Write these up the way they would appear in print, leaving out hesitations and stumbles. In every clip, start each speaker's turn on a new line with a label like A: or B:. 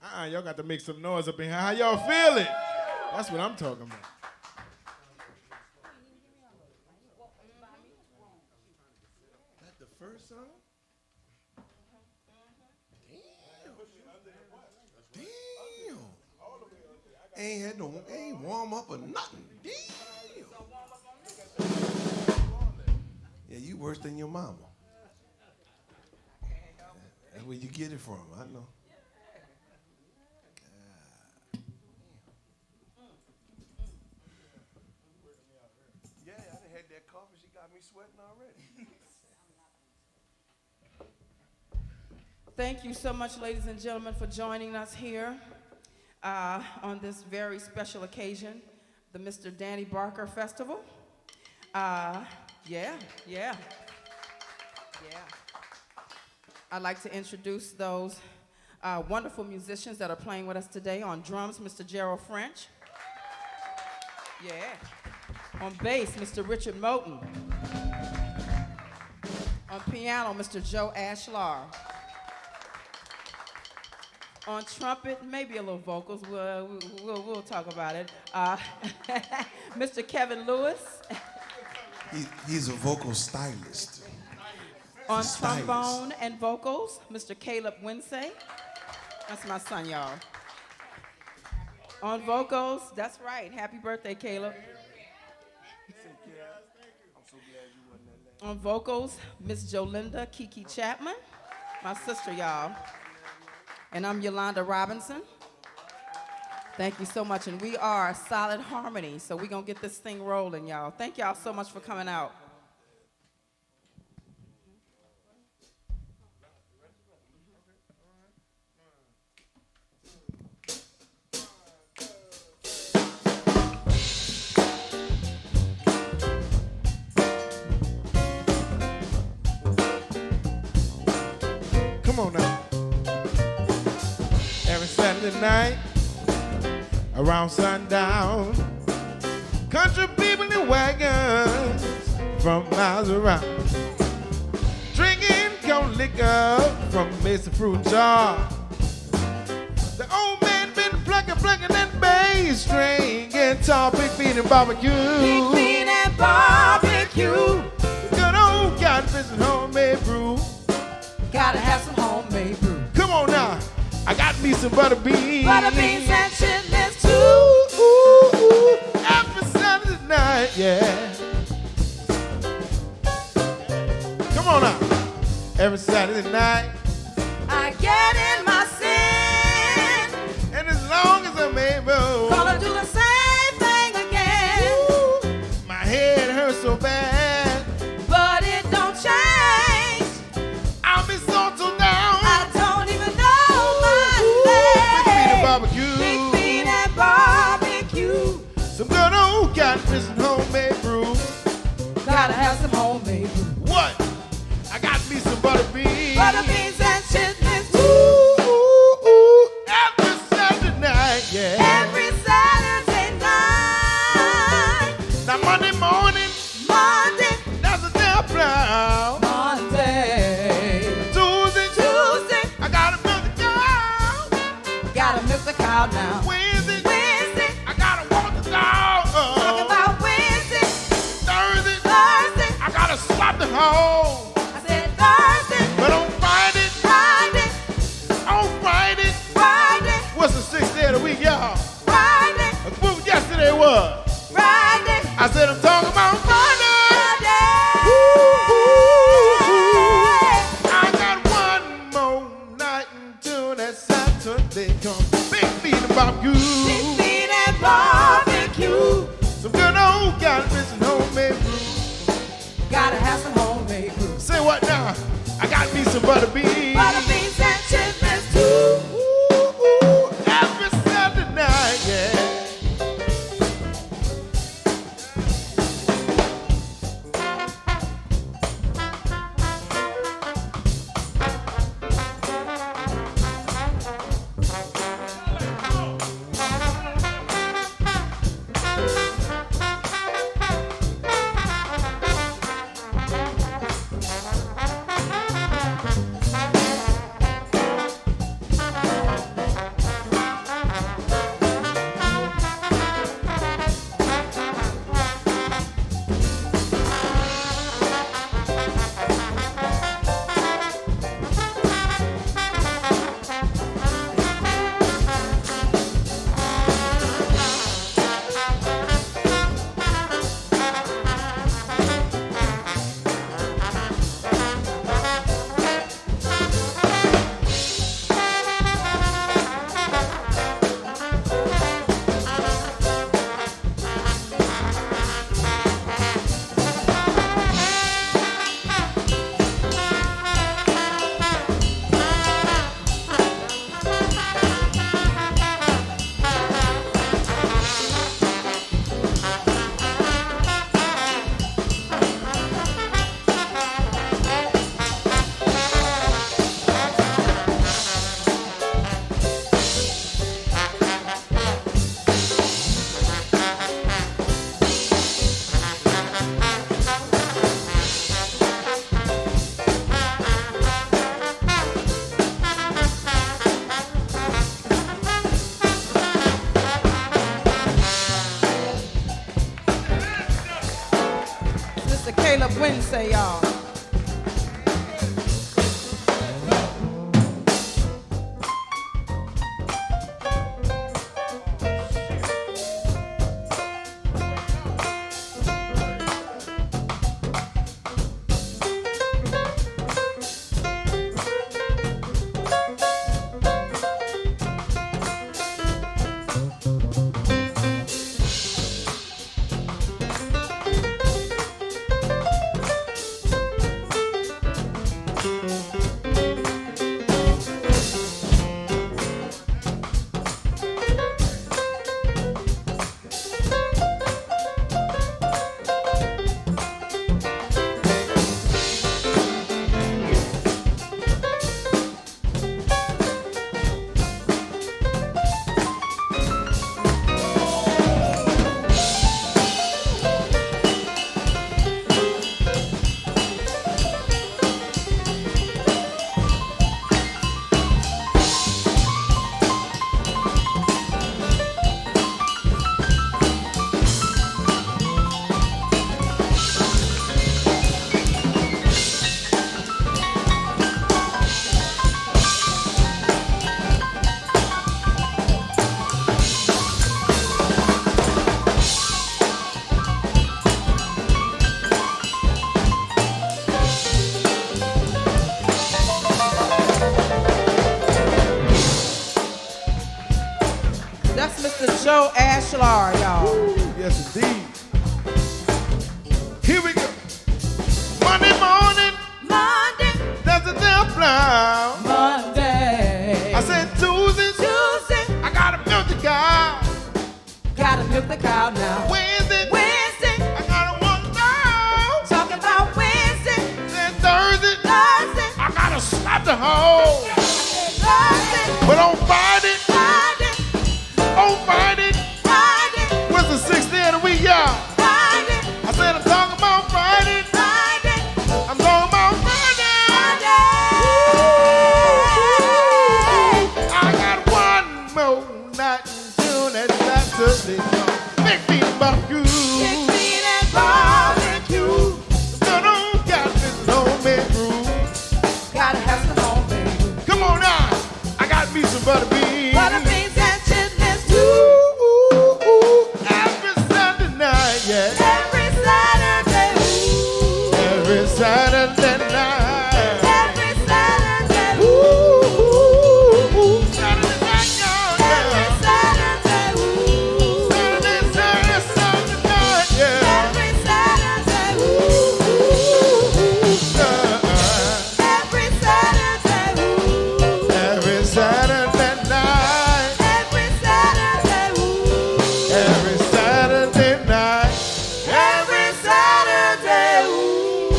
A: Y'all got to make some noise up in here. How y'all feel it? That's what I'm talking about. That's the first song?
B: Damn. Ain't warm up or nothing. Damn. Yeah, you worse than your mama. That's where you get it from, I know. Yeah, I done had that coffee. She got me sweating already.
C: Thank you so much, ladies and gentlemen, for joining us here on this very special occasion, the Mr. Danny Barker Festival. Yeah. I'd like to introduce those wonderful musicians that are playing with us today. On drums, Mr. Gerald French. Yeah. On bass, Mr. Richard Moten. On piano, Mr. Joe Ashlar. On trumpet, maybe a little vocals, we'll talk about it. Mr. Kevin Lewis.
B: He's a vocal stylist.
C: On trombone and vocals, Mr. Caleb Winsey. That's my son, y'all. On vocals, that's right. Happy birthday, Caleb. On vocals, Miss Jolinda Kiki Chapman, my sister, y'all. And I'm Yolanda Robinson. Thank you so much. And we are Solid Harmony, so we're going to get this thing rolling, y'all. Thank y'all so much for coming out.
A: Come on now. Every Saturday night, around sundown, country people in wagons from miles around, drinking cold liquor from Mason fruit jar. The old man been plucking that bass string, guitar, pig feet and barbecue.
C: Pig feet and barbecue.
A: The good old codfish and homemade brew.
C: Gotta have some homemade brew.
A: Come on now, I got me some butter beans.
C: Butter beans and chitlins too.
A: Every Saturday night, yeah. Come on now. Every Saturday night,
C: I get in my sin.
A: and as long as I'm able,
C: Gonna do the same thing again.
A: ooh, my head hurts so bad,
C: But it don't change.
A: I'll be so down.
C: I don't even know my
A: Big feet and
C: name.
A: barbecue,
C: Big feet and barbecue.
A: some good old codfish and homemade brew.
C: Gotta have some homemade brew.
A: What? I got me some butter beans.
C: Butter beans and chitlins too.
A: Every Saturday night, yeah.
C: Every Saturday night.
A: Now Monday morning,
C: Monday.
A: that's a damn plow.
C: Monday.
A: Tuesday, I gotta milk the cow.
C: Gotta milk the cow now.
A: Wednesday,
C: Wednesday.
A: I gotta walk the dog.
C: Talk about Wednesday.
A: Thursday, I gotta swap the home.
C: I said Thursday.
A: But on Friday, what's the 6th day of the week, y'all? What yesterday was? I said I'm talking about Friday. I got one more night until that Saturday comes. Big feet and barbecue. Some good old codfish and homemade brew.
C: Gotta have some homemade brew.
A: Say what now? I got me some butter beans.
C: Butter beans and chitlins too.
A: Every Saturday night, yeah.
C: say, y'all? That's Mr. Joe Ashlar, y'all.
A: Yes, indeed. Here we go. Monday morning,
C: Monday,
A: there's a damn plow.
C: Monday.
A: I said Tuesday,
C: Tuesday,
A: I gotta milk the cow.
C: gotta milk the cow now.
A: Wednesday,
C: Wednesday,
A: I gotta walk down.
C: talking about Wednesday,
A: Then Thursday,
C: Thursday,
A: I gotta slap the hoe.
C: Thursday,
A: But on Friday,
C: Friday,
A: what's the 6th day of the week, y'all?
C: Friday,
A: I said I'm talking about Friday.
C: Friday,
A: I'm talking about Friday. I got one more night until that Saturday. Big beat barbecue.
C: Big beat and barbecue.
A: Still don't got this homemade groove.
C: Gotta have some homemade.
A: Come on now. I got me some butter beans.
C: Butter beans and chitlins too.
A: Every Sunday night, yeah.
C: Every Saturday, ooh.
A: Every Saturday night.
C: Every Saturday, ooh.
A: Saturday night, y'all,
C: Every
A: yeah.
C: Saturday, ooh.
A: Saturday night, yeah.
C: Every Saturday, ooh. Every Saturday, ooh.
A: Every Saturday night.
C: Every Saturday, ooh.
A: Every Saturday night.
C: Every Saturday, ooh.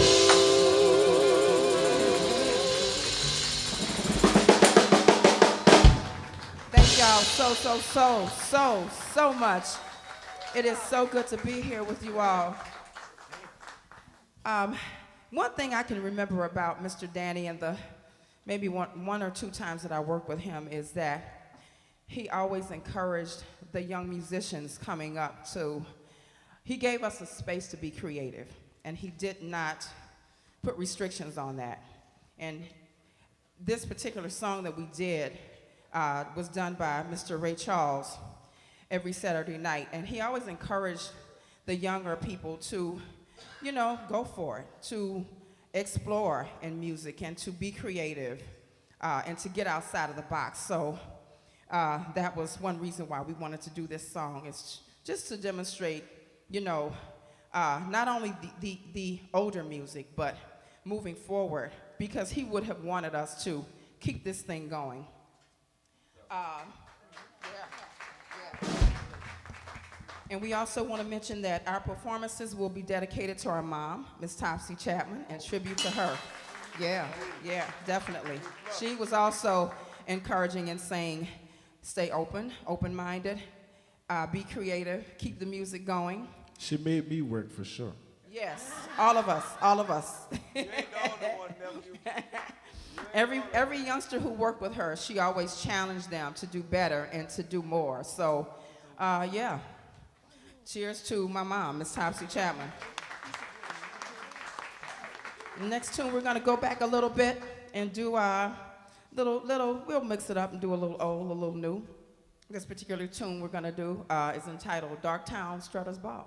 C: Thank y'all so much. It is so good to be here with you all. One thing I can remember about Mr. Danny and the maybe one or two times that I worked with him is that he always encouraged the young musicians coming up he gave us a space to be creative, and he did not put restrictions on that. And this particular song that we did was done by Mr. Ray Charles every Saturday night, and he always encouraged the younger people to, go for it, to explore in music and to be creative and to get outside of the box. So that was one reason why we wanted to do this song, is just to demonstrate, not only the older music, but moving forward, because he would have wanted us to keep this thing going. And we also want to mention that our performances will be dedicated to our mom, Miss Topsy Chapman, in tribute to her. Yeah, definitely. She was also encouraging and saying, stay open-minded, be creative, keep the music going.
A: She made me work for sure.
C: Yes, all of us.
B: You ain't the only one, nephew.
C: Every youngster who worked with her, she always challenged them to do better and to do more. So, yeah. Cheers to my mom, Miss Topsy Chapman. Next tune, we're gonna go back a little bit and do we'll mix it up and do a little old, a little new. This particular tune we're gonna do is entitled Darktown Strutter's Ball.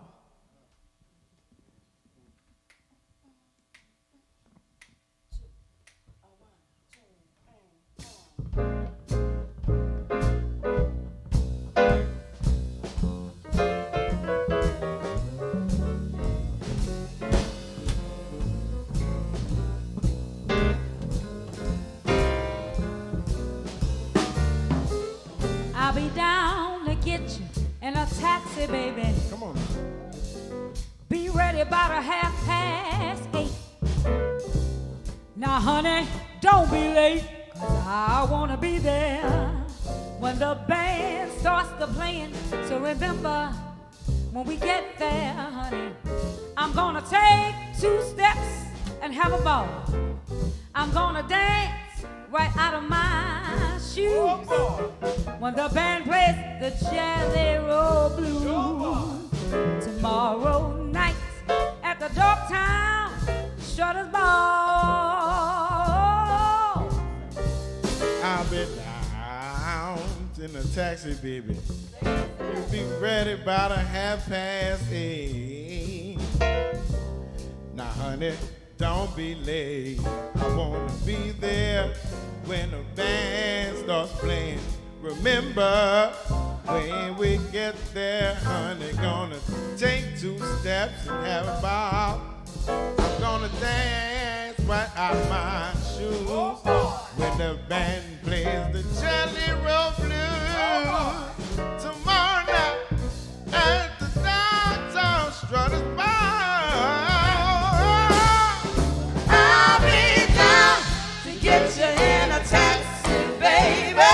D: I'll be down to get you in a taxi, baby.
A: Come on.
D: Be ready about 8:30. Now, honey, don't be late, 'cause I wanna be there when the band starts to playing. So remember, when we get there, honey, I'm gonna take 2 steps and have a ball. I'm gonna dance right out of my shoes when the band plays the Jelly Roll Blues. Tomorrow night at the Darktown Strutter's Ball.
A: I'll be down in the taxi, baby. You'll be ready about 8:30. Now, honey, don't be late. I wanna be there when the band starts playing. Remember, when we get there, honey, gonna take 2 steps and have a ball. I'm gonna dance right out my shoes when the band plays the Jelly Roll Blues. Tomorrow night at the Downtown Strutter's Ball.
C: I'll be down to get you in a taxi, baby.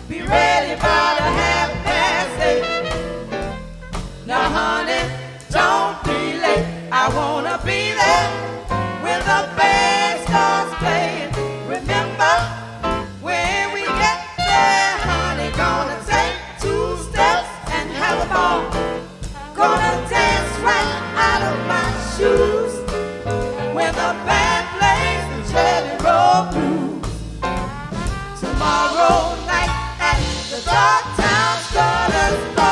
C: Be ready about 8:30. Now, honey, don't be late. I wanna be there when the band starts playing. Remember, when we get there, honey, gonna take 2 steps and have a ball. Gonna dance right out of my shoes when the band plays the Jelly Roll Blues. Tomorrow night at the Darktown Strutter's Ball.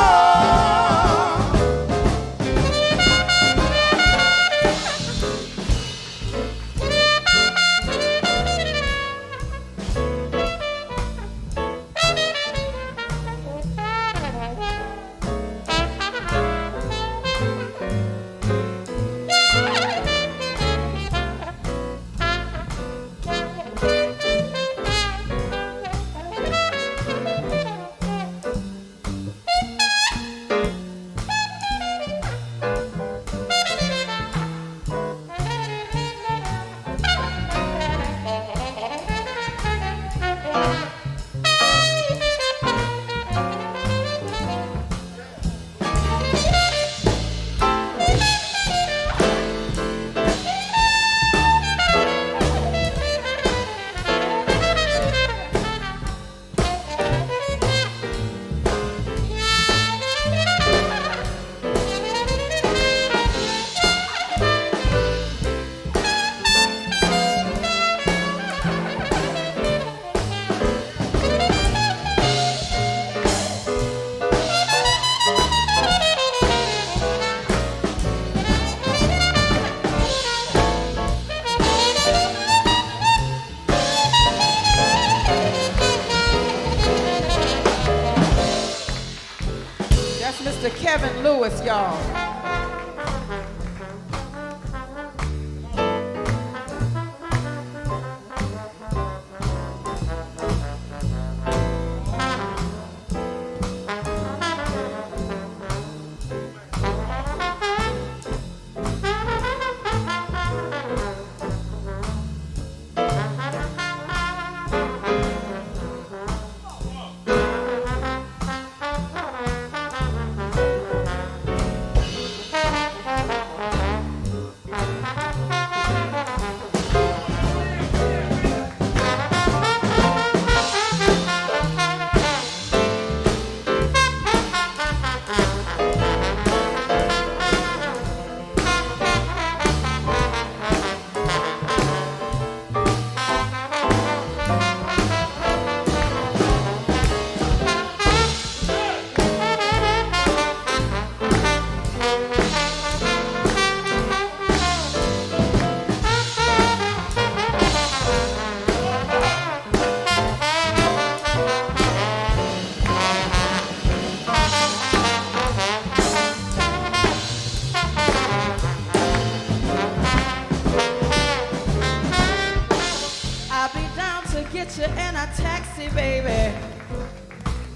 C: Mr. Kevin Lewis, y'all.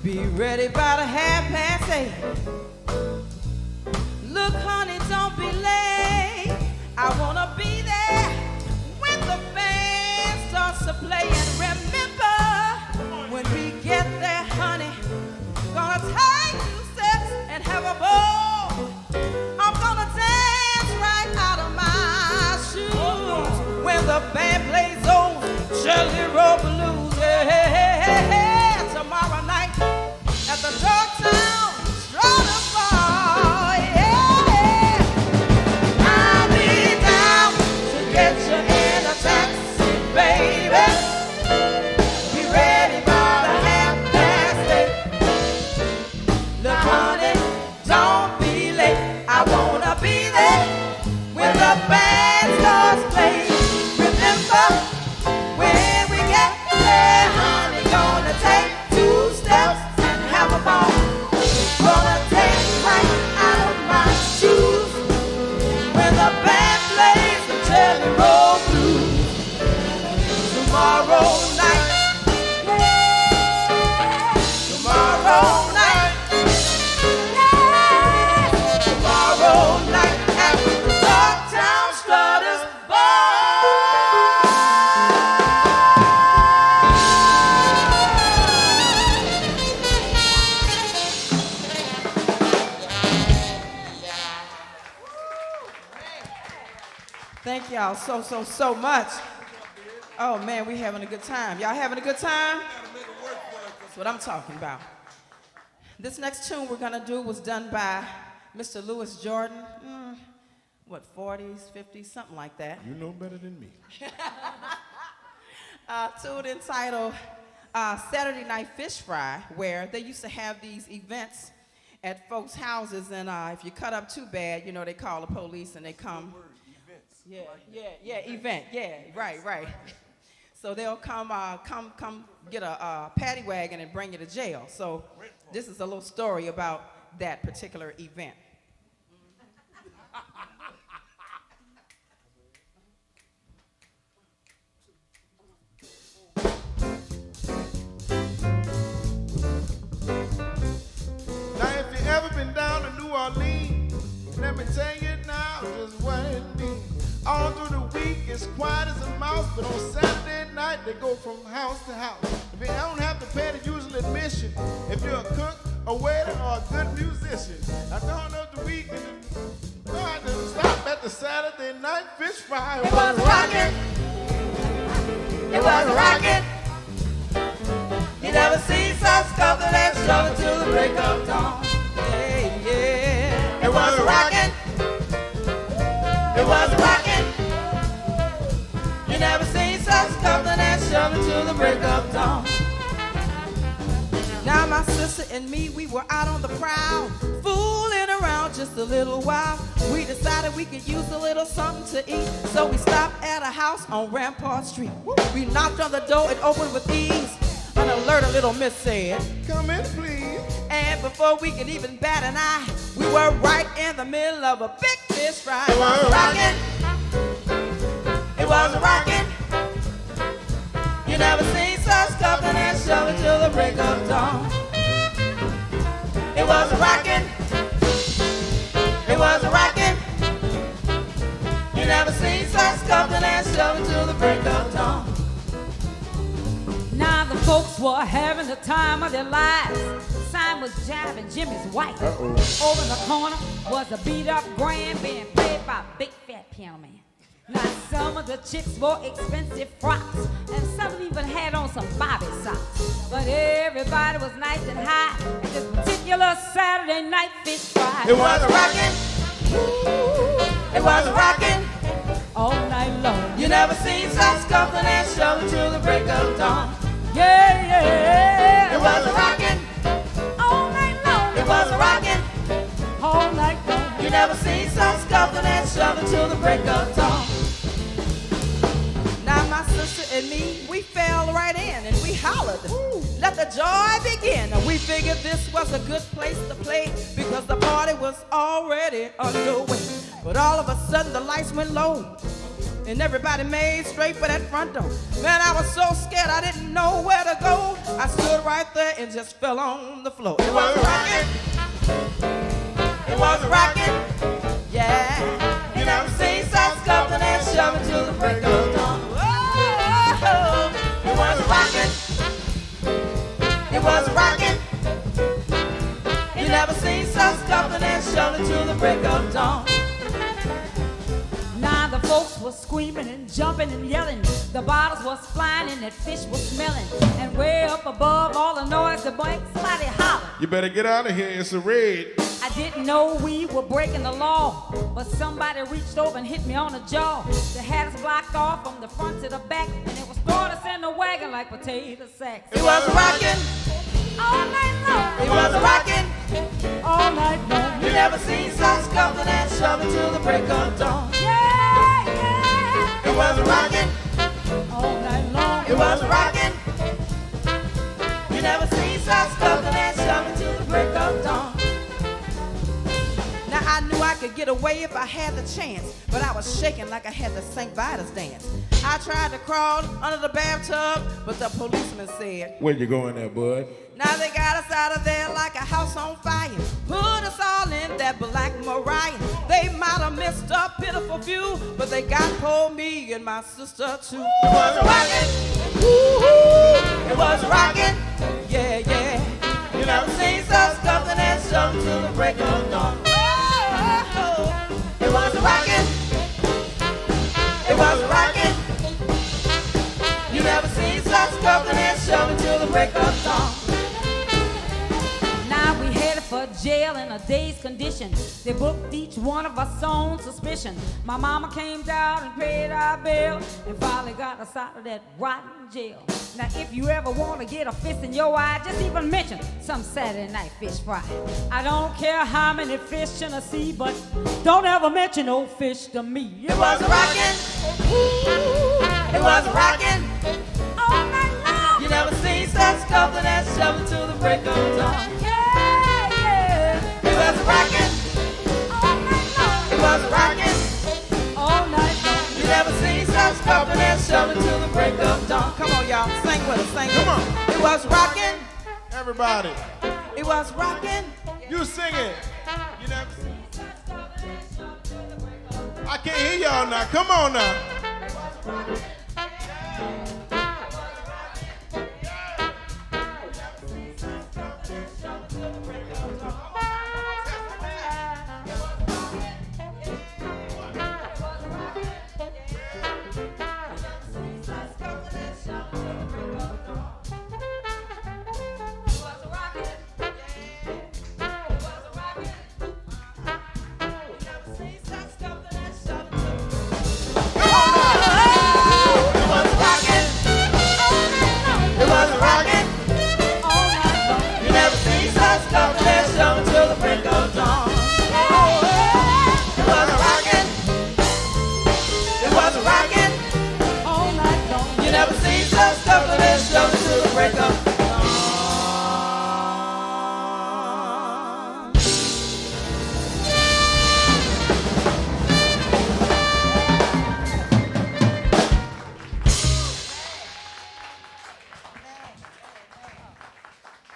C: Be ready by the 8:30. Look, honey, don't be late. I wanna be there when the band starts to play. And remember, when we get there, honey, gonna take 2 steps and have a ball. I'm gonna dance right out of my shoes when the band plays old Jelly Roll Blues. Yeah, tomorrow night at the Dogtown Strata Bar. Yeah, I'll be down to get you in a taxi, baby. Be ready by the 8:30. Look, honey, don't be late. I wanna be there when the band starts playing. Remember, when we get there, honey, gonna take 2 steps and have a ball. Gonna take right out of my shoes when the band plays the Jelly Roll Blues. Tomorrow night, tomorrow night, tomorrow night at the Dogtown Strutters Bar. Thank y'all so much. Oh man, we having a good time. Y'all having a good time? That's what I'm talking about. This next tune we're gonna do was done by Mr. Louis Jordan. What, 40s, 50s, something like that.
A: You know better than me.
C: Tune entitled Saturday Night Fish Fry, where they used to have these events at folks' houses, and if you cut up too bad, you know, they call the police and they come. Event, right. So they'll come get a paddy wagon and bring you to jail. So this is a little story about that particular event.
A: Now, if you ever been down to New Orleans, let me tell you now just what it means. All through the week, it's quiet as a mouse, but on Saturday night, they go from house to house. If you don't have to pay the usual admission, if you're a cook, a waiter, or a good musician, I don't know the weekend. No, I didn't stop at the Saturday Night Fish Fry.
C: It was rockin'. It was rockin'. You never seen such scuffling and shoving till the break of dawn. Yeah. It was rockin'. It was rockin'. You never seen such scuffling and shoving till the break of dawn. Now my sister and me, we were out on the prowl, fooling around just a little while. We decided we could use a little something to eat, so we stopped at a house on Rampart Street. We knocked on the door, it opened with ease. An alert little miss said,
A: "Come in, please."
C: And before we could even bat an eye, we were right in the middle of a big fish fry. It was rockin'. It was rockin'. You never seen such scuffling and shoving till the break of dawn. It was rockin'. It was rockin'. You never seen such scuffling and shoving till the break of dawn.
D: Now the folks were having the time of their lives. Simon was jiving Jimmy's wife. Over in the corner was a beat-up grand being played by a big fat piano man. Now some of the chicks wore expensive frocks, and some even had on some bobby socks. But everybody was nice and high at this particular Saturday night fish fry.
C: It was rockin'. It was rockin'.
D: All night long.
C: You never seen such scuffling and shoving till the break of dawn.
D: Yeah.
C: It was rockin'.
D: All night long.
C: It was rockin'.
D: All night long.
C: You never seen such scuffling and shoving till the break of dawn. Now my sister and me, we fell right in and we hollered, let the joy begin. And we figured this was a good place to play because the party was already underway. But all of a sudden the lights went low and everybody made straight for that front door. Man, I was so scared I didn't know where to go. I stood right there and just fell on the floor. It was rocking. It was rocking. Yeah. You never seen such scuffling and shoving till the break of dawn. Oh, it was rocking. It was rocking. You never seen such scuffling and shoving till the break of dawn.
D: Now the folks was screaming and jumping and yelling. The bottles was flying and that fish was smelling. And way up above all the noise, the boy, somebody hollered.
A: You better get out of here, it's a raid.
D: I didn't know we were breaking the law, but somebody reached over and hit me on the jaw. They had us blocked off from the front to the back, and it was throwing us in the wagon like potato sacks.
C: It was rocking.
D: All night long.
C: It was rocking.
D: All night long.
C: You never seen such scuffling and shoving till the break of dawn.
D: Yeah, yeah.
C: It was rocking.
D: All night long.
C: It was rocking. You never seen such scuffling and shoving till the break of dawn. Now I knew I could get away if I had the chance, but I was shaking like I had the St. Vitus dance. I tried to crawl under the bathtub, but the policeman said,
A: Where you going there, bud?
C: now they got us out of there like a house on fire. Put us all in that black Mariah. They might have missed a pitiful few, but they got poor me and my sister too. It was rocking. It was rocking. Yeah, yeah. You never seen such scuffling and shoving till the break of dawn. It was rocking. It was rocking. You never seen such scuffling and shoving till the break of dawn.
D: Now we headed for jail in a dazed condition. They booked each one of us on suspicion. My mama came down and paid our bill and finally got us out of that rotten jail. Now if you ever want to get a fist in your eye, just even mention some Saturday night fish fry. I don't care how many fish in a sea, but don't ever mention no fish to me.
C: It was rocking. It was rocking.
D: All night long.
C: You never seen such scuffling and shoving till the break of dawn.
D: Yeah, yeah.
C: It was rocking.
D: All night long.
C: It was rocking.
D: All night long.
C: You never seen such scuffling and shoving till the break of dawn. Come on, y'all, sing with us, sing with us.
A: Come on.
C: It was rocking.
A: Everybody,
C: It was rocking.
A: you sing it. You never seen. I can't hear y'all now. Come on now.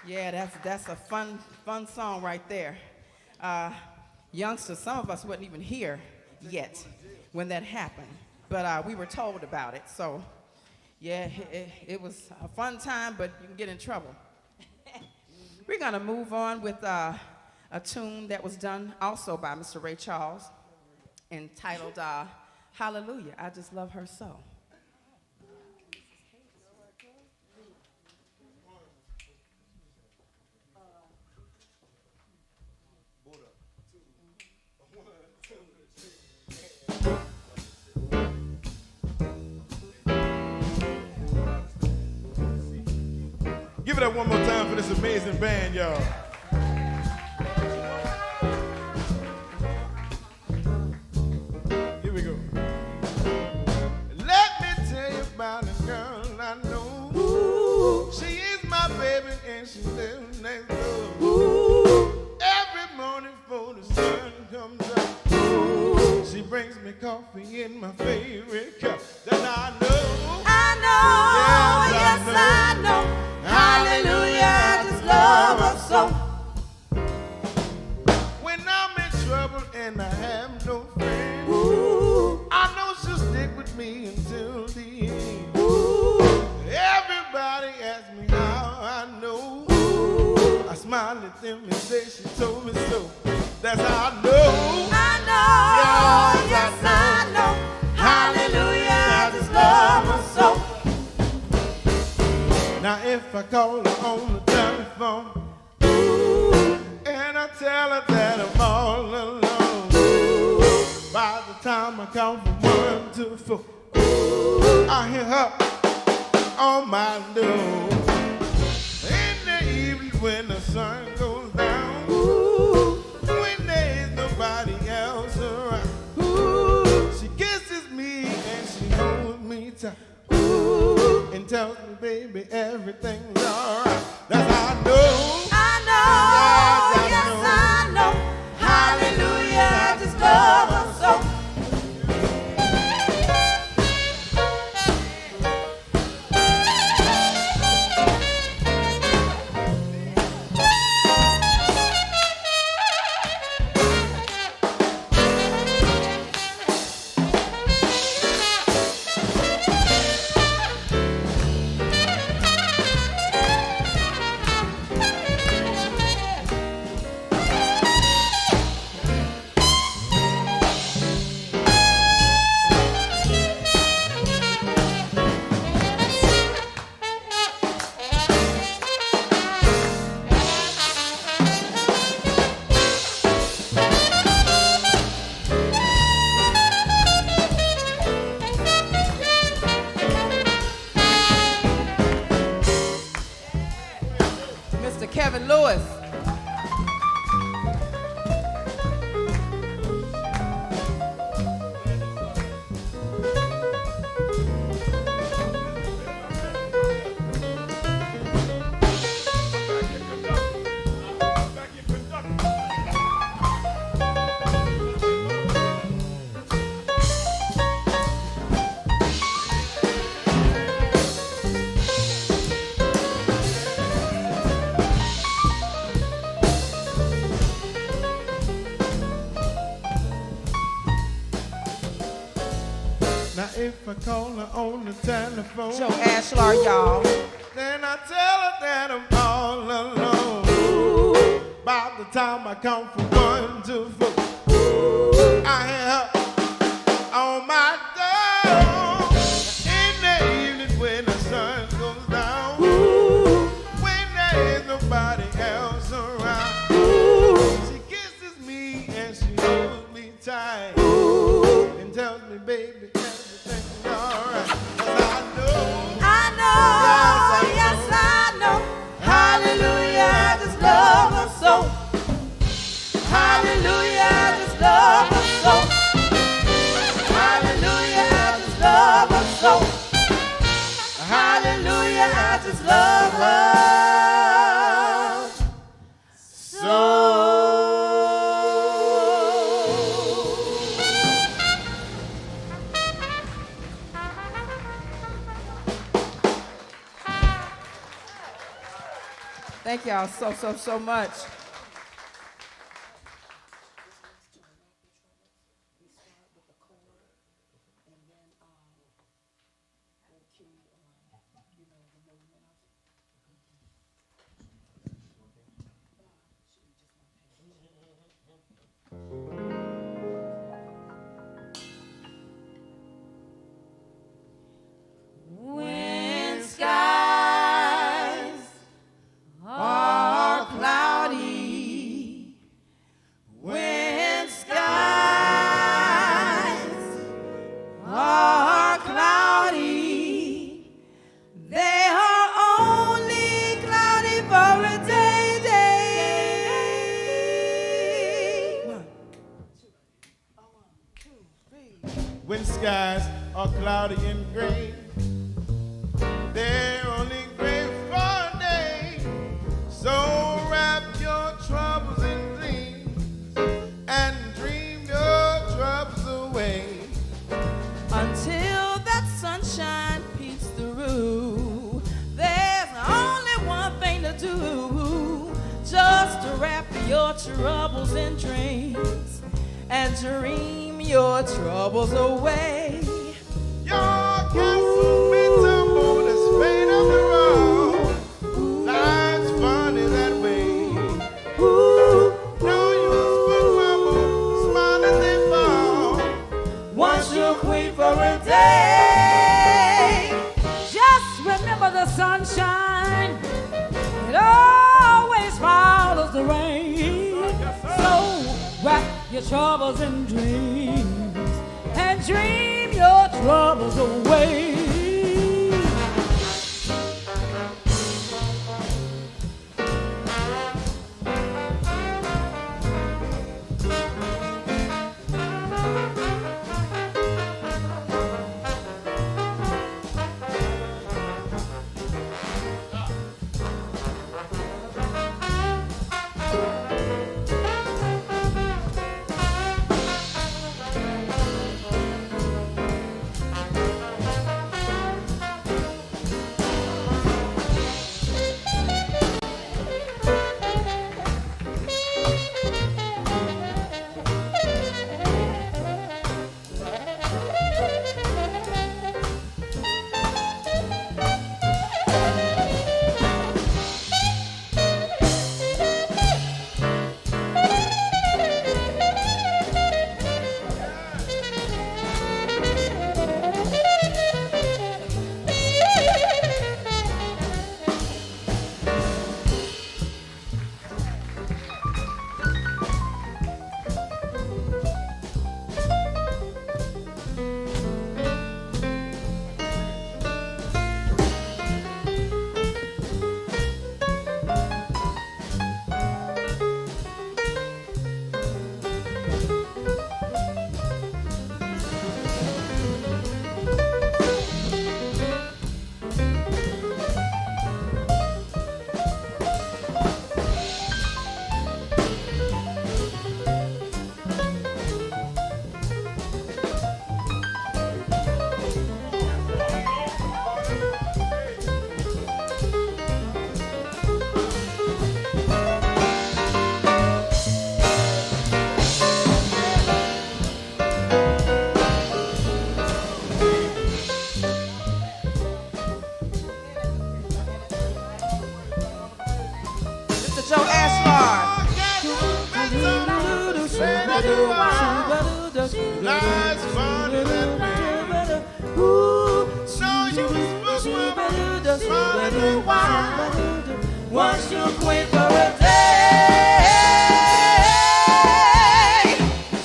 C: Yeah, that's a fun song right there. Youngsters, some of us wasn't even here yet when that happened, but we were told about it. So, yeah, it was a fun time, but you can get in trouble. We're gonna move on with a tune that was done also by Mr. Ray Charles, entitled "Hallelujah." I just love her so.
A: Give it up one more time for this amazing band, y'all. Here we go. Let me tell you about a girl I know. Ooh. She is my baby and she lives next door. Ooh. Every morning before the sun comes up, ooh, she brings me me coffee in my favorite cup. That I know.
C: I know, yes, I know. Hallelujah, this love us so.
A: When I'm in trouble and I have no friends,
C: Ooh,
A: I know she'll stick with me until the end.
C: ooh,
A: Everybody asks me how I know.
C: ooh.
A: I smile at them and say she told me so. That's how I know.
C: I know, yes, I know. Hallelujah, this love us so.
A: Now if I call her on the telephone and I tell her that I'm all alone, by the time I count from 1 to 4, I hear her on my door. In the evening when the sun goes down, when there is nobody else around, she kisses me and she holds me tight and tells me, baby, everything's alright. That's how I know.
C: I know, yes, I know. Hallelujah, this love us so. Mr. Kevin Lewis.
A: Now if I call her on the telephone,
C: Joe Ashlar, y'all.
A: then I tell her that I'm all alone. By the time I count from 1 to 4, I hear her on my door. In the evening when the sun goes down, when there is nobody else around, she kisses me and she holds me tight and tells me, baby, everything's alright. Yes, I know.
C: I know, yes, I know. Hallelujah, this love us so. Hallelujah, this love us so. Hallelujah, this love us so. Hallelujah, this love us so. Thank y'all so much. When skies are cloudy, when skies are cloudy, they are only cloudy for a day.
A: When skies are cloudy and gray, they're only gray for a day. So wrap your troubles in dreams and dream your troubles away.
C: your troubles in dreams and dream your troubles away.
A: Your castle may tumble, the spade of the road. Life's funny that way. No use but mumble, smile as they fall.
C: Once you're queen for a day.
D: Just remember the sunshine. It always follows the rain. So wrap your troubles in dreams and dream your troubles away.
A: Life's funny that way. So you must
C: once you're queen for a day.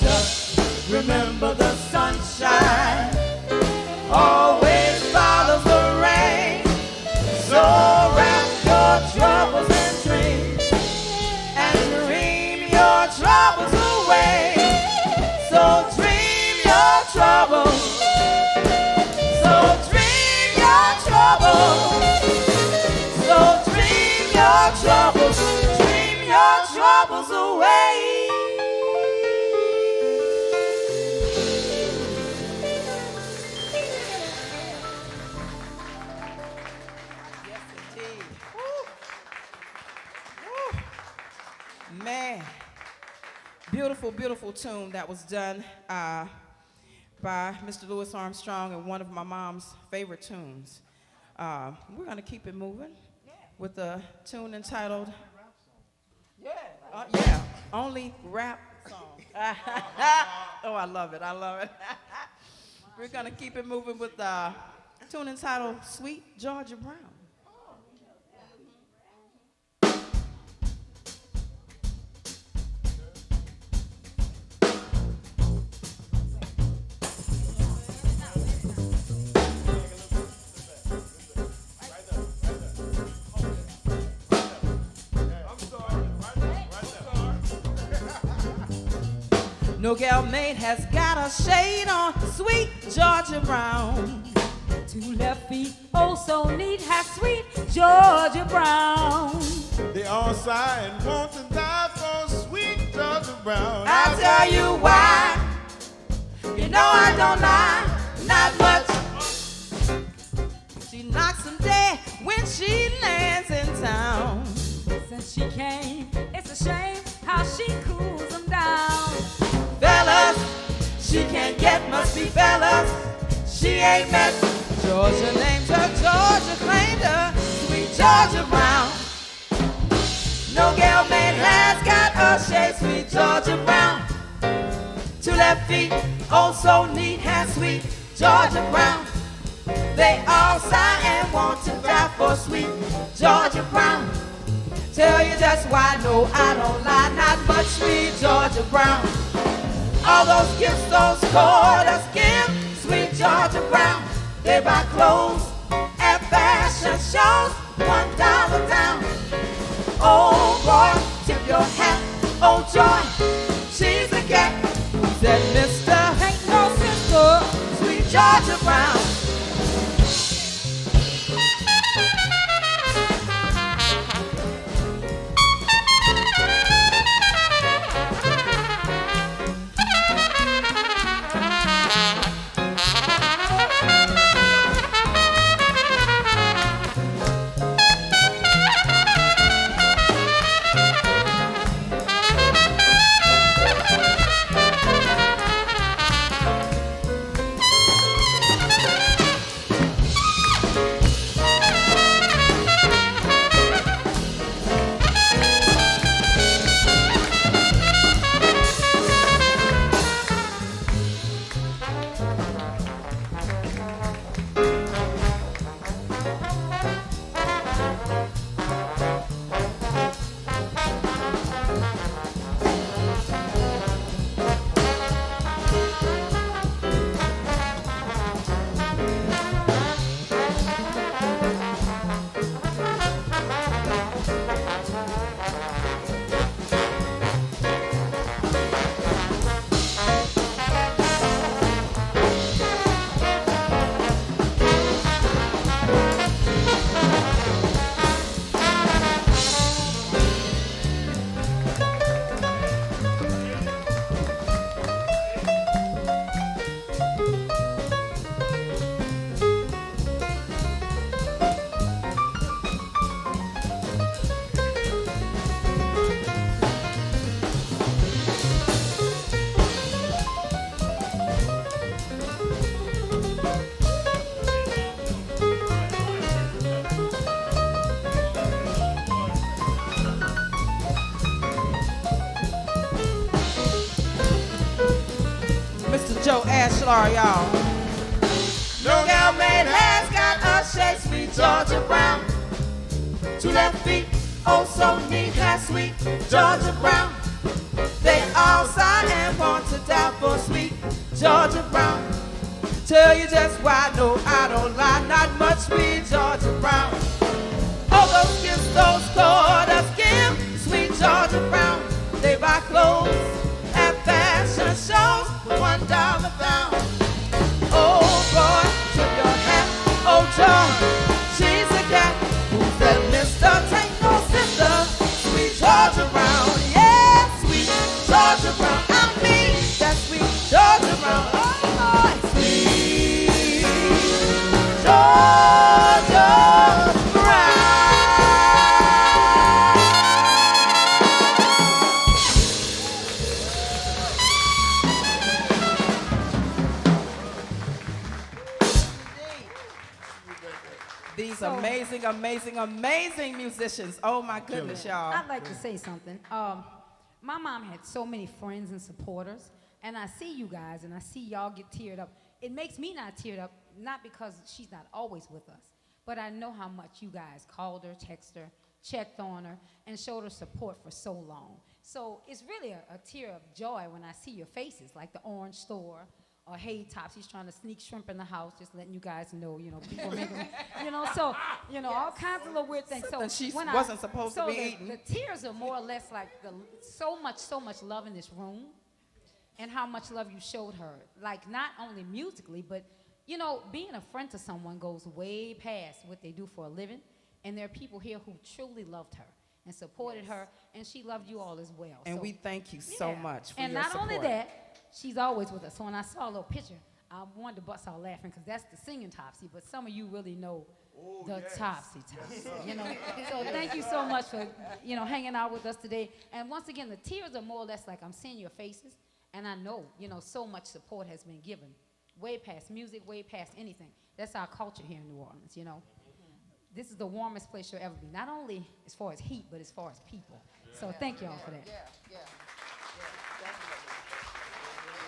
C: Just remember the sunshine always follows the rain. So wrap your troubles in dreams and dream your troubles away. So dream your troubles. So dream your troubles. So dream your troubles. Dream your troubles away. Yes, indeed. Woo. Woo. Man. Beautiful, beautiful tune that was done by Mr. Louis Armstrong, and one of my mom's favorite tunes. We're going to keep it moving with a tune entitled, Only Rap Song. Oh, I love it, I love it. We're going to keep it moving with a tune entitled Sweet Georgia Brown. No gal mate has got a shade on sweet Georgia Brown.
D: Two left feet, oh so neat, has sweet Georgia Brown.
A: They all sigh and want to die for sweet Georgia Brown.
C: I'll tell you why. You know I don't lie, not much. She knocks them dead when she lands in town.
D: Since she came, it's a shame how she cools them down.
C: Fellas, she can't get, must be fellas. She ain't met. Georgia named her, Georgia claimed her, sweet Georgia Brown. No girl man has got a shade, sweet Georgia Brown. 2 left feet, oh so neat and sweet Georgia Brown. They all sigh and want to die for sweet Georgia Brown. Tell you just why, no, I don't lie, not much sweet Georgia Brown. All those gifts, those quarters give sweet Georgia Brown. They buy clothes at fashion shows, $1 down. Oh boy, tip your hat, oh joy, she's a cat. Said mister, ain't no sister, sweet Georgia Brown. Joe Ashlar, y'all. No gal man has got a shade, sweet Georgia Brown. 2 left feet, oh so neat and sweet Georgia Brown. They all sigh and want to die for sweet Georgia Brown. Tell you just why, no, I don't lie, not much sweet Georgia Brown. All those gifts, those quarters give sweet Georgia Brown. They buy clothes at fashion shows for $1 down. Oh boy, tip your hat, oh John, she's a cat. Who's that mister? Take no sister, sweet Georgia Brown. Yeah, sweet Georgia Brown. I mean, that sweet Georgia Brown. Oh boy, sweet Georgia Brown. These amazing, amazing, amazing musicians. Oh my goodness, y'all.
D: I'd like to say something. My mom had so many friends and supporters, and I see you guys, and I see y'all get teared up. It makes me not teared up, not because she's not always with us, but I know how much you guys called her, texted her, checked on her, and showed her support for so long. So it's really a tear of joy when I see your faces, like the orange store, or hey, Tops, he's trying to sneak shrimp in the house, just letting you guys know, people making, so, all kinds of little weird things. So
C: she
D: when
C: wasn't supposed to be eating.
D: The tears are more or less like so much love in this room, and how much love you showed her. Like, not only musically, but, being a friend to someone goes way past what they do for a living, and there are people here who truly loved her and supported her, and she loved you all as well.
C: And
D: so,
C: we thank you so much for
D: and
C: your
D: not
C: support.
D: only that, she's always with us. So when I saw a little picture, I wanted to bust out laughing because that's the singing Topsy, but some of you really know The topsy-turvy, you know. So thank you so much for, hanging out with us today. And once again, the tears are more or less like I'm seeing your faces, and I know, so much support has been given, way past music, way past anything. That's our culture here in New Orleans, This is the warmest place you'll ever be, not only as far as heat, but as far as people. So thank y'all for that.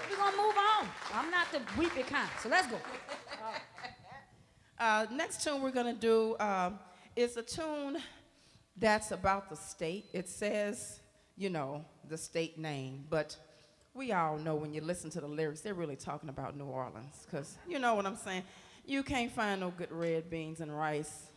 D: We're going to move on. I'm not the weepy kind, so let's go.
C: Next tune we're going to do is a tune that's about the state. It says, the state name, but we all know when you listen to the lyrics, they're really talking about New Orleans, because you know what I'm saying? You can't find no good red beans and rice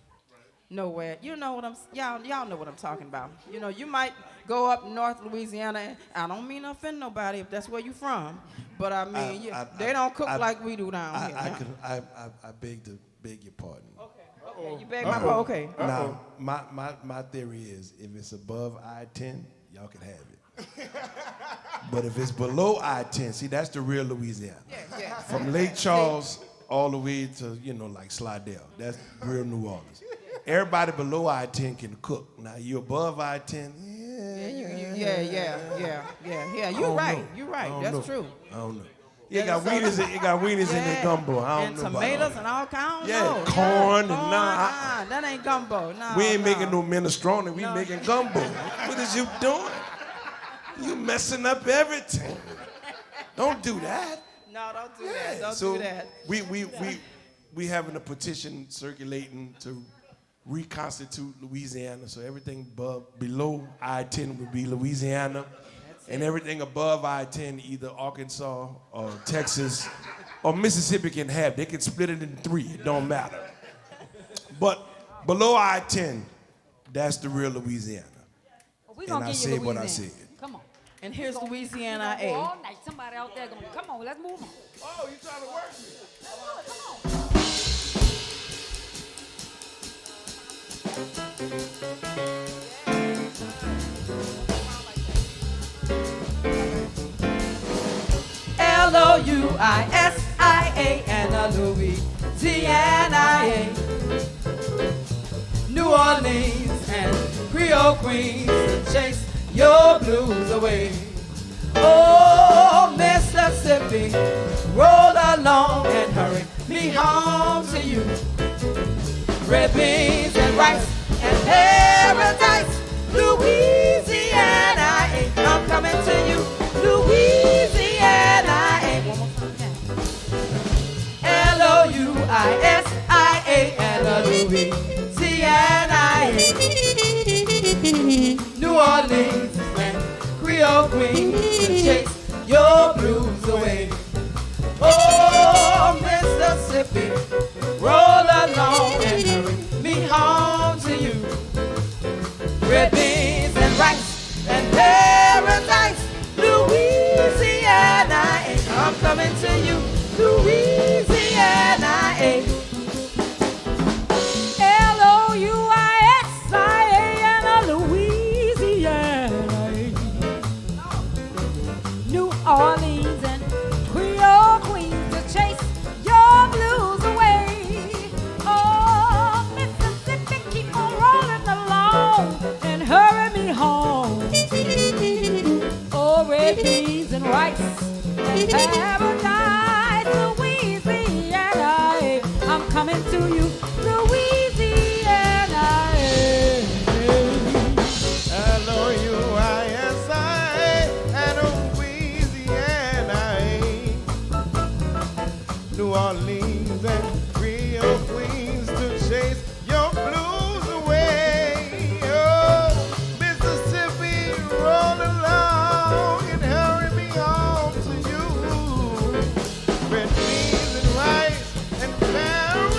C: nowhere. You know what y'all know what I'm talking about. You might go up North Louisiana, and I don't mean to offend nobody if that's where you from, but I mean, they don't cook like we do down here.
B: I beg your pardon.
C: Okay, you beg my pardon. Okay.
B: Now, my theory is if it's above I-10, y'all can have it. But if it's below I-10, see, that's the real Louisiana.
C: Yeah.
B: From Lake Charles all the way to, like Slidell. That's real New Orleans. Everybody below I-10 can cook. Now, you above I-10,
C: yeah. You're right. That's true.
B: I don't know. You got weenies in the gumbo. I don't
C: and
B: know
C: tomatoes
B: about
C: and all kinds.
B: Corn and
C: that ain't gumbo.
B: We ain't making no minestrone. We making gumbo. What is you doing? You messing up everything. Don't do that.
C: No, don't do that. Don't do that.
B: We having a petition circulating to reconstitute Louisiana, so everything below I-10 would be Louisiana. And everything above I-10, either Arkansas or Texas or Mississippi can have. They can split it in 3. It don't matter. But below I-10, that's the real Louisiana.
D: Well, and I said what I said. Come on.
C: And here's Louisiana
D: A. All night. Somebody out there going, come on, let's move on.
B: Oh, you trying to work me?
D: Come on.
C: Louisia and a Louisiana, New Orleans and Creole Queens to chase your blues away. Oh, Mississippi, roll along and hurry me home to you. Red beans and rice and paradise, Louisiana, I'm coming to you, Louisiana. Louisia and a Louisiana, New Orleans and Creole Queens to chase your blues away. Oh, Mississippi, roll along and hurry me home to you. Red beans and rice and paradise, Louisiana, I'm coming to you, Louisiana.
D: Louisia and a Louisiana, New Orleans and Creole Queens to chase your blues away. Oh, Mississippi, keep on rolling along and hurry me home. Oh, red beans and rice and paradise, Louisiana, I'm coming to you, Louisiana.
A: Louisia and Louisiana, New Orleans and Creole Queens to chase your blues away. Oh, Mississippi, roll along and hurry me home to you. Red beans and rice and paradise,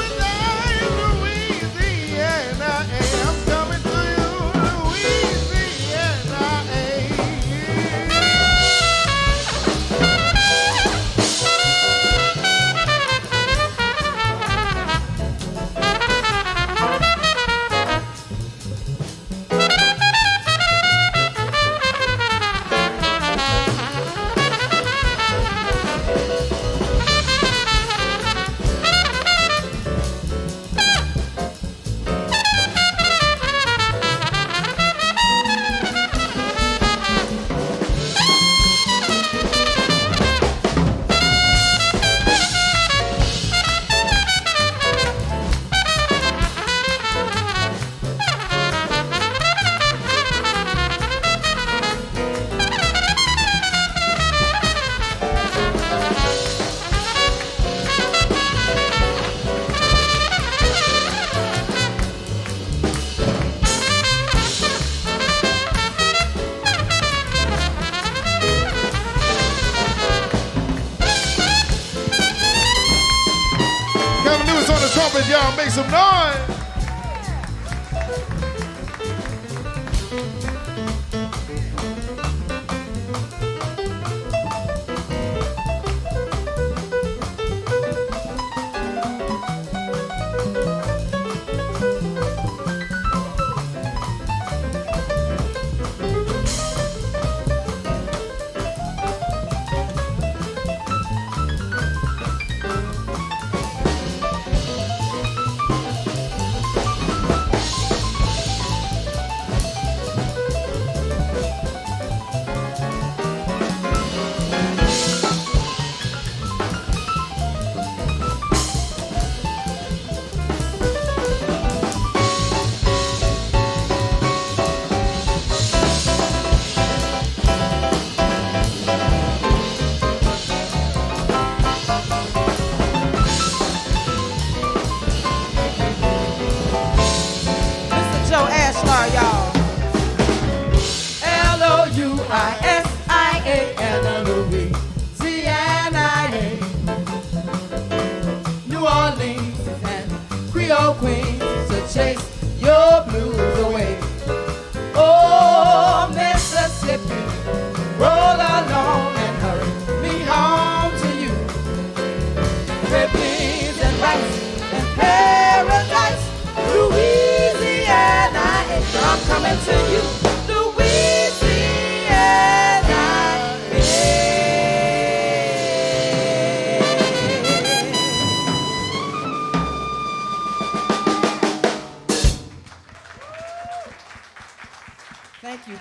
B: y'all make some noise.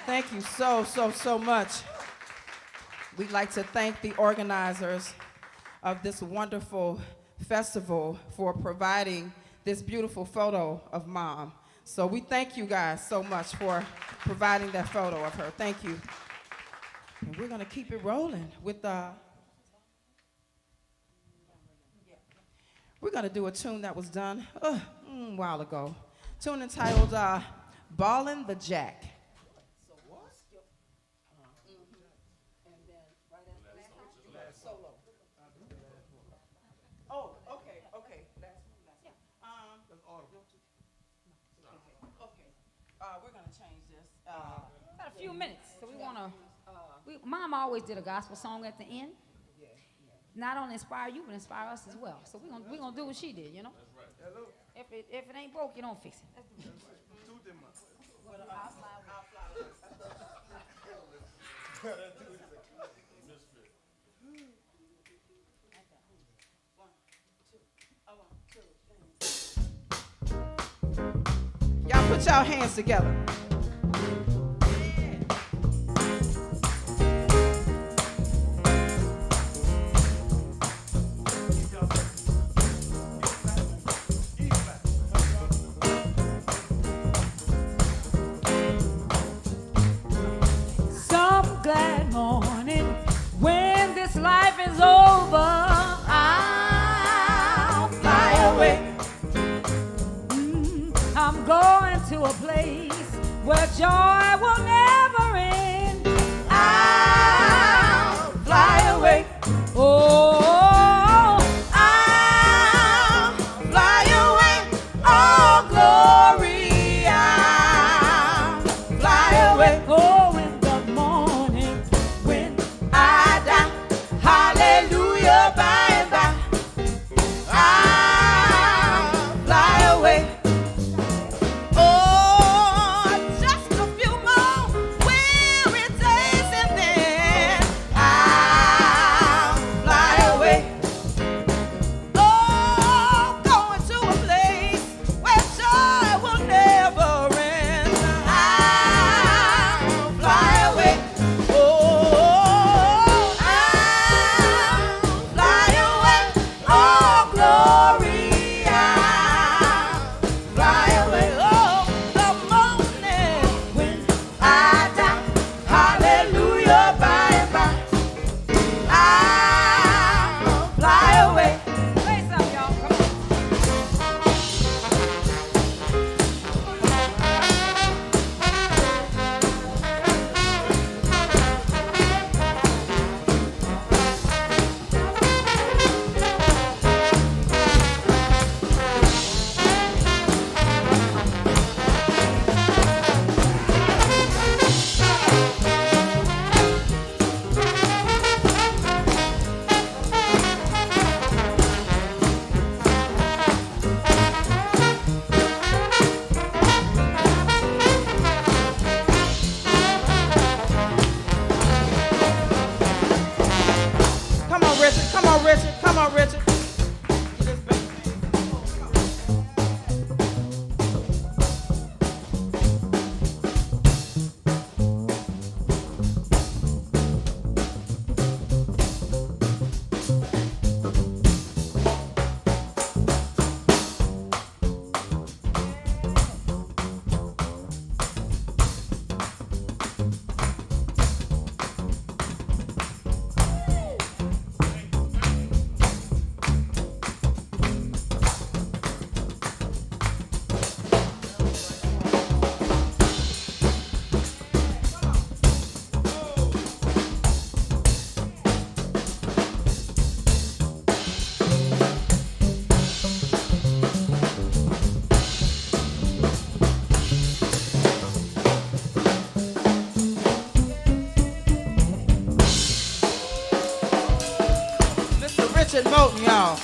C: Thank you so much. We'd like to thank the organizers of this wonderful festival for providing this beautiful photo of Mom. So we thank you guys so much for providing that photo of her. Thank you. And we're going to keep it rolling with we're going to do a tune that was done a while ago. Tune entitled Ballin' the Jack. We're gonna change this.
D: Got a few minutes, so we wanna. Mom always did a gospel song at the end. Not only inspire you, but inspire us as well. So we're gonna do what she did, you know. That's right. If it ain't broke, you don't fix it.
C: Y'all put y'all hands together.
D: Some glad morning when this life is over, I'll fly away. I'm going to a place where joy will never end. I'll fly away. Oh, I'll fly away. Oh, glory, I'll fly away. Oh, in the morning when I die, hallelujah, by and by, I'll fly away. Oh, just a few more
C: Richard Moulton, y'all.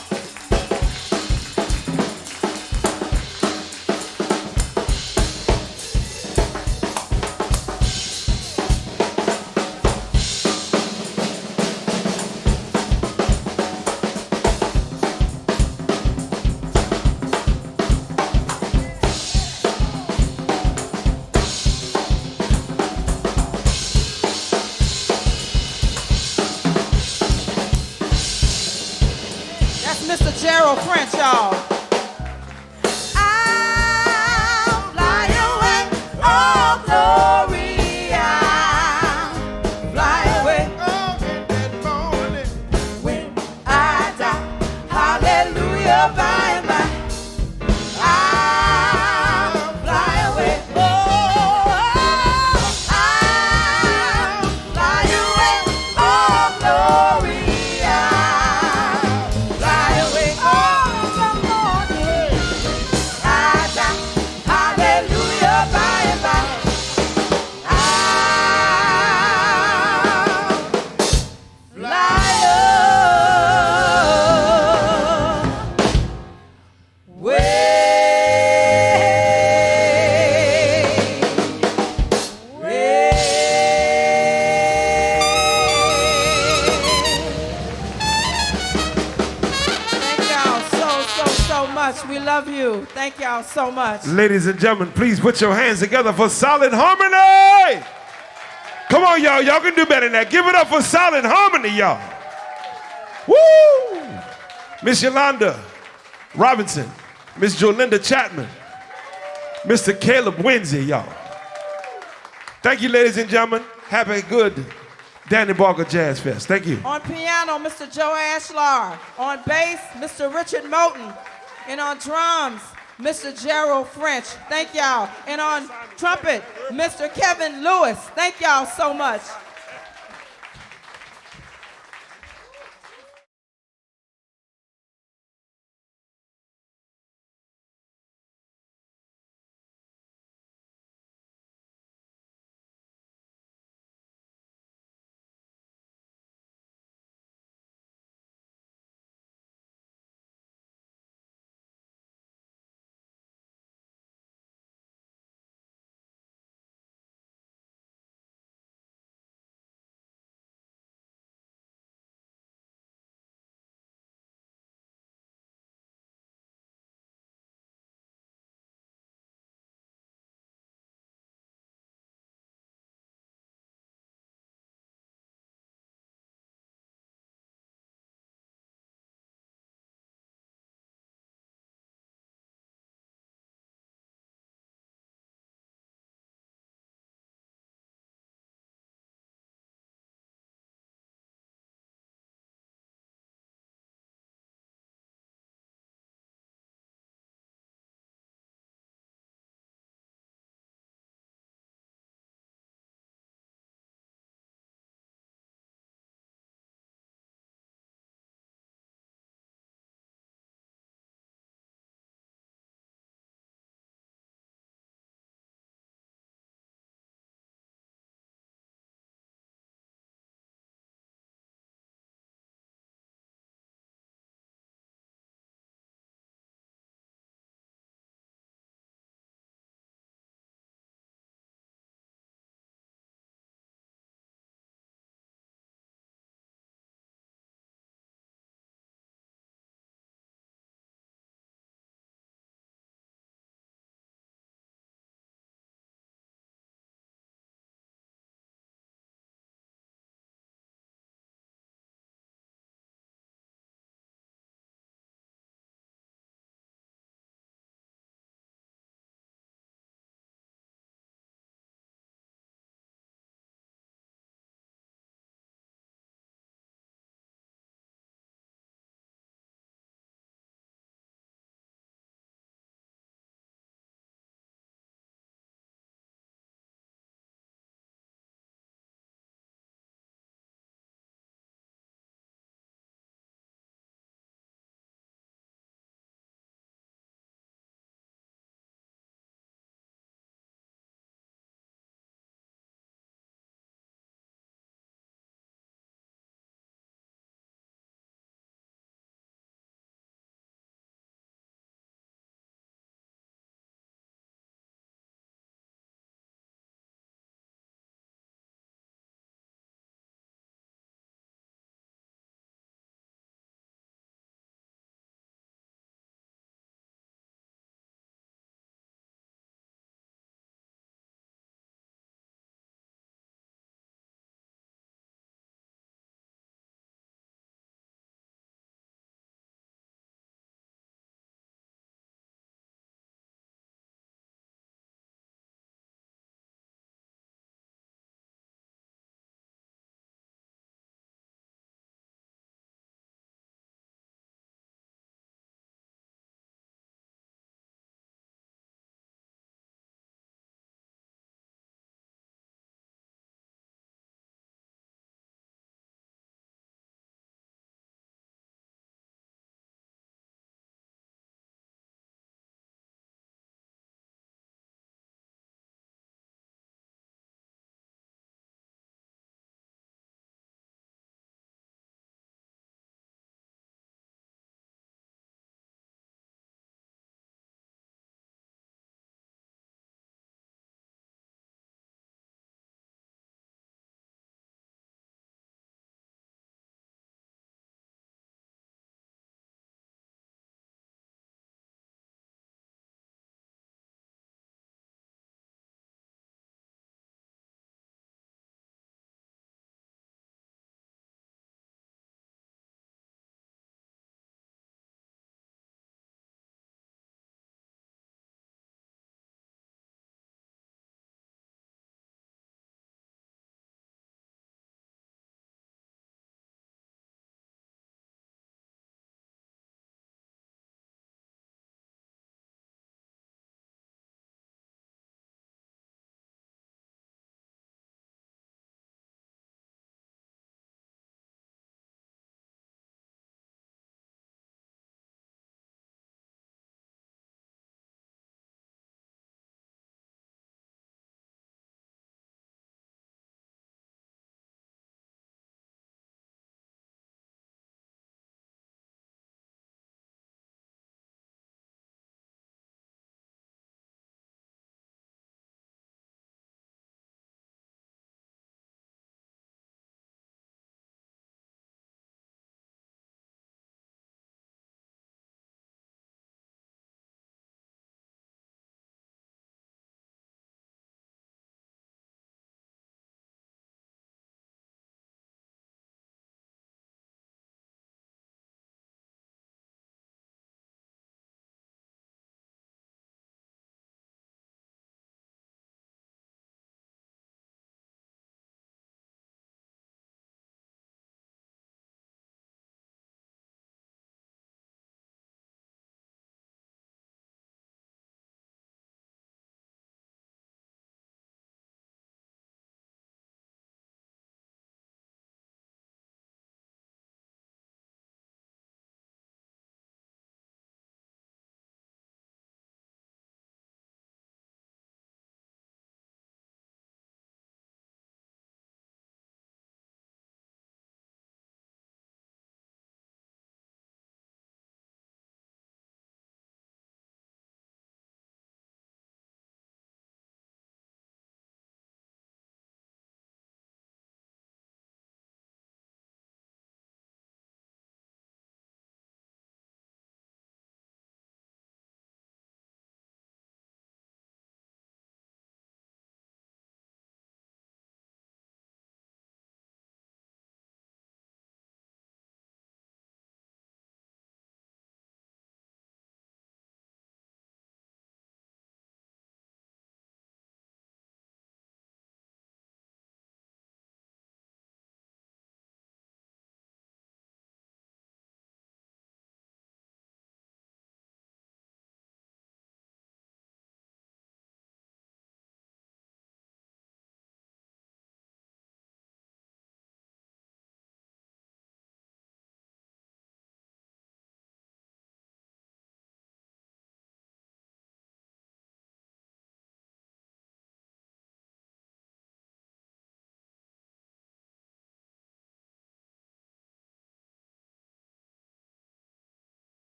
C: Mr. Gerald French, y'all. I'll fly away, oh glory, I'll fly away,
A: Oh, in that morning.
C: when I die, hallelujah, by and by. I'll fly away, oh, I'll fly away, oh glory, we love you. Thank y'all so much.
B: Ladies and gentlemen, please put your hands together for Solid Harmony. Come on, y'all. Y'all can do better than that. Give it up for Solid Harmony, y'all. Woo! Miss Yolanda Robinson, Miss Jolinda Chapman, Mr. Caleb Winsey, y'all. Thank you, ladies and gentlemen. Have a good Danny Barker Jazz Fest. Thank you.
C: On piano, Mr. Joe Ashlar. On bass, Mr. Richard Moulton. And on drums, Mr. Gerald French. Thank y'all. And on trumpet, Mr. Kevin Lewis. Thank y'all so much.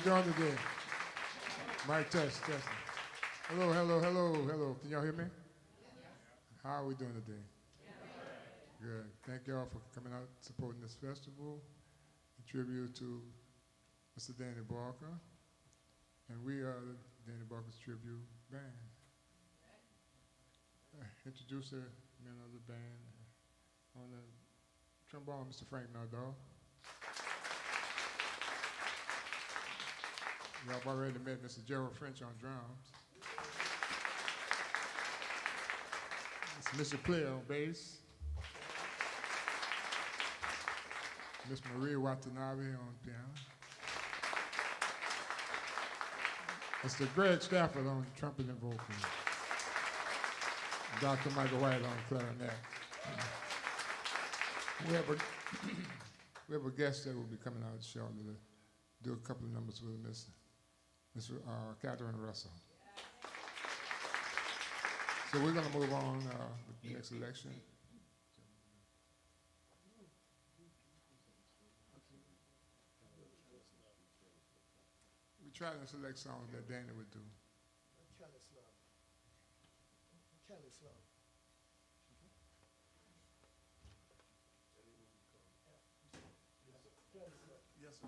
E: doing today? Mic test. Hello. Can y'all hear me? How are we doing today? Good. Thank y'all for coming out supporting this festival. A tribute to Mr. Danny Barker. And we are the Danny Barker's Tribute Band. Introduce the men of the band. On the trombone, Mr. Frank Nardole. Y'all have already met Mr. Gerald French on drums. Mr. Player on bass. Miss Maria Watanabe on piano. Mr. Greg Stafford on trumpet and vocal. Dr. Michael White on clarinet. We have a guest that will be coming out shortly to do a couple of numbers with Miss Catherine Russell. So we're going to move on with the next election. We tried to select songs that Danny would do.
F: Kelly's Love.
E: Yes, sir.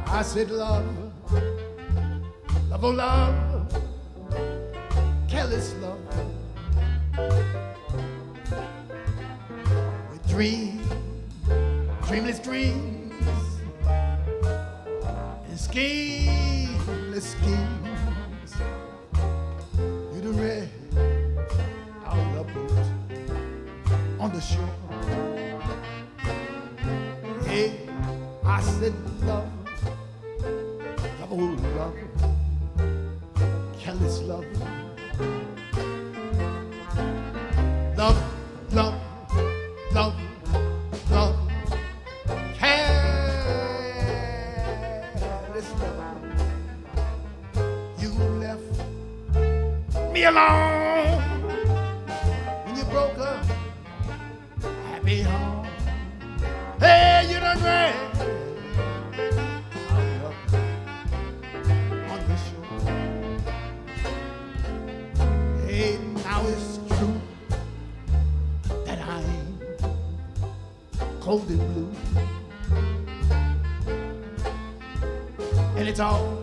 F: I said love, oh love, careless love. We dream, dreamless dreams, and schemeless schemes. You done read our love boat on the shore. Hey, I said love. Oh, love, careless love. Love, love, love, love, careless love. You left me alone when you broke up happy home. Hey, you done ran. Cold and blue, and it's all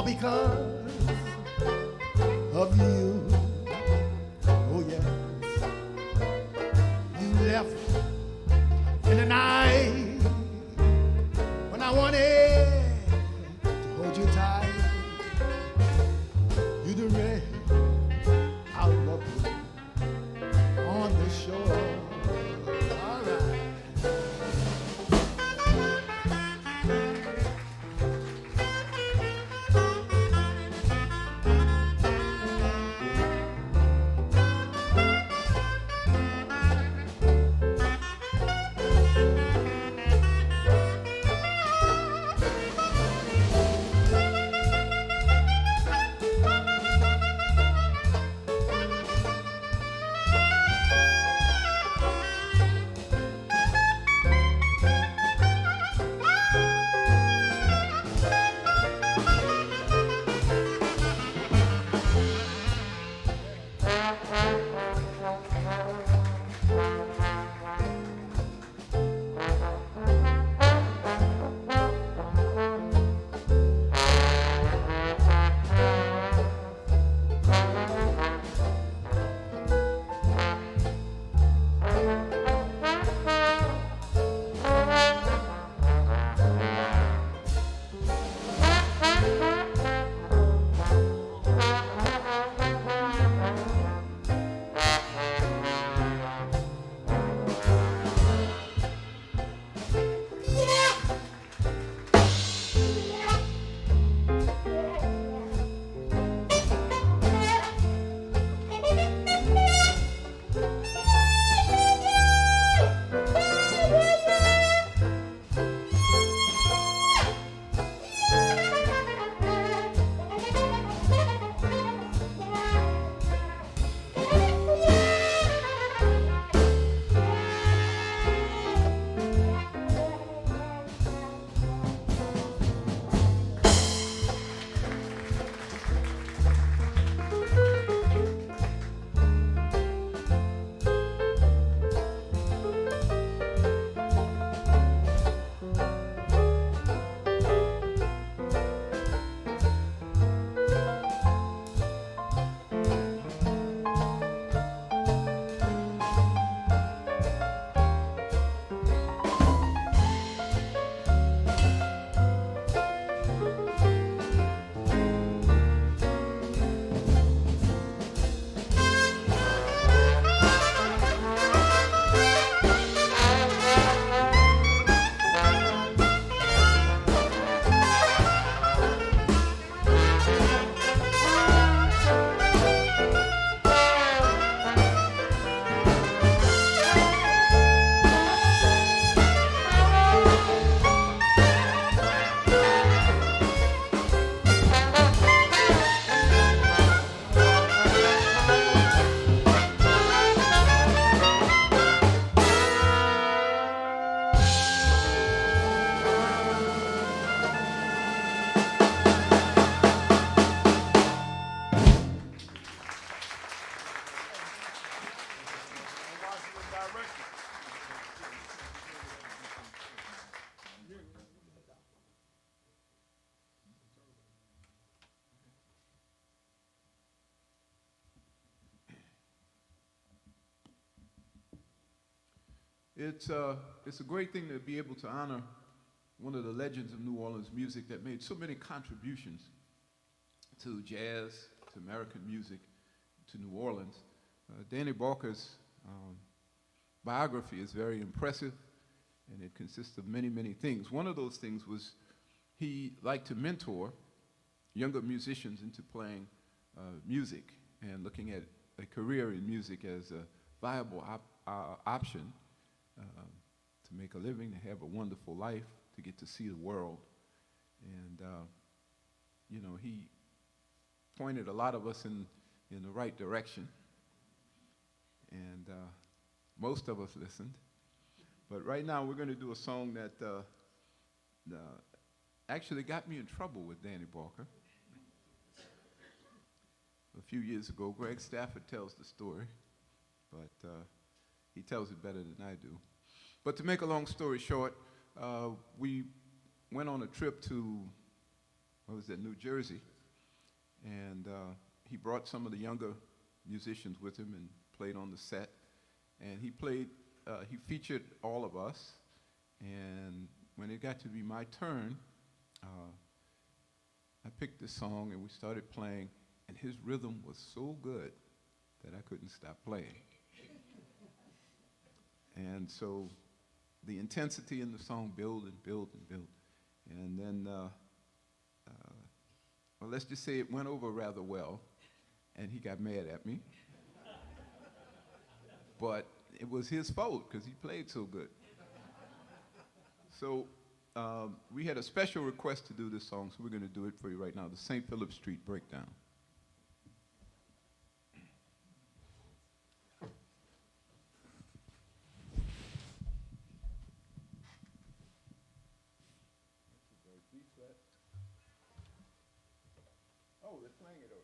F: because of you. Oh yes, you left in the night when I wanted to hold you tight. You done read our love on the shore.
G: It's a great thing to be able to honor one of the legends of New Orleans music that made so many contributions to jazz, to American music, to New Orleans. Danny Barker's biography is very impressive, and it consists of many, many things. One of those things was he liked to mentor younger musicians into playing music and looking at a career in music as a viable option to make a living, to have a wonderful life, to get to see the world. And, you know, he pointed a lot of us in the right direction. And most of us listened. But right now we're going to do a song that actually got me in trouble with Danny Barker. A few years ago, Greg Stafford tells the story, but he tells it better than I do. But to make a long story short, we went on a trip to, what was that, New Jersey, and he brought some of the younger musicians with him and played on the set, and he featured all of us, and when it got to be my turn, I picked this song and we started playing, and his rhythm was so good that I couldn't stop playing. And so the intensity in the song built and built and built. And then, well, let's just say it went over rather well, and he got mad at me. But it was his fault, because he played so good. So we had a special request to do this song, so we're going to do it for you right now, the St. Philip Street Breakdown. Oh, they're playing it already.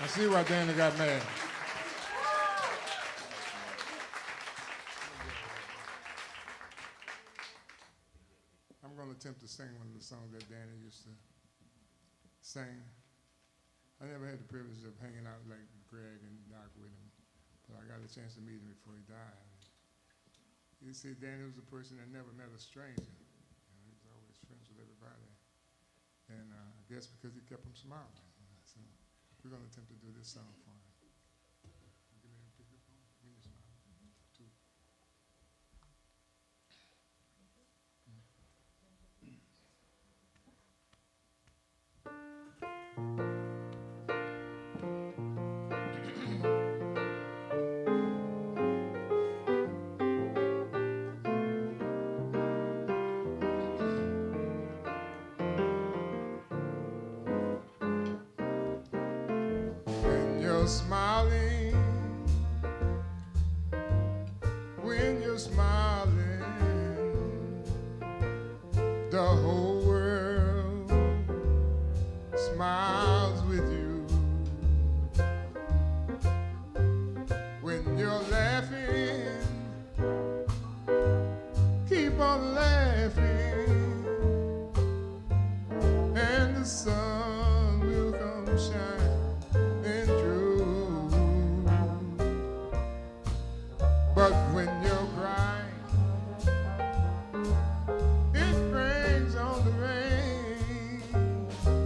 E: I see why Dana got mad. I'm going to attempt to sing one of the songs that Dana used to sing. I never had the privilege of hanging out like Greg and Doc with him, but I got a chance to meet him before he died. You see, Dana was a person that never met a stranger. He was always friends with everybody. And I guess because he kept him smiling. So we're going to attempt to do this song for him. Give me a picture phone. Give me a smile. Two. Smiling, when you're smiling, the whole world smiles with you. When you're laughing, keep on laughing, and the sun will come shine. But when you're crying, it brings on the rain.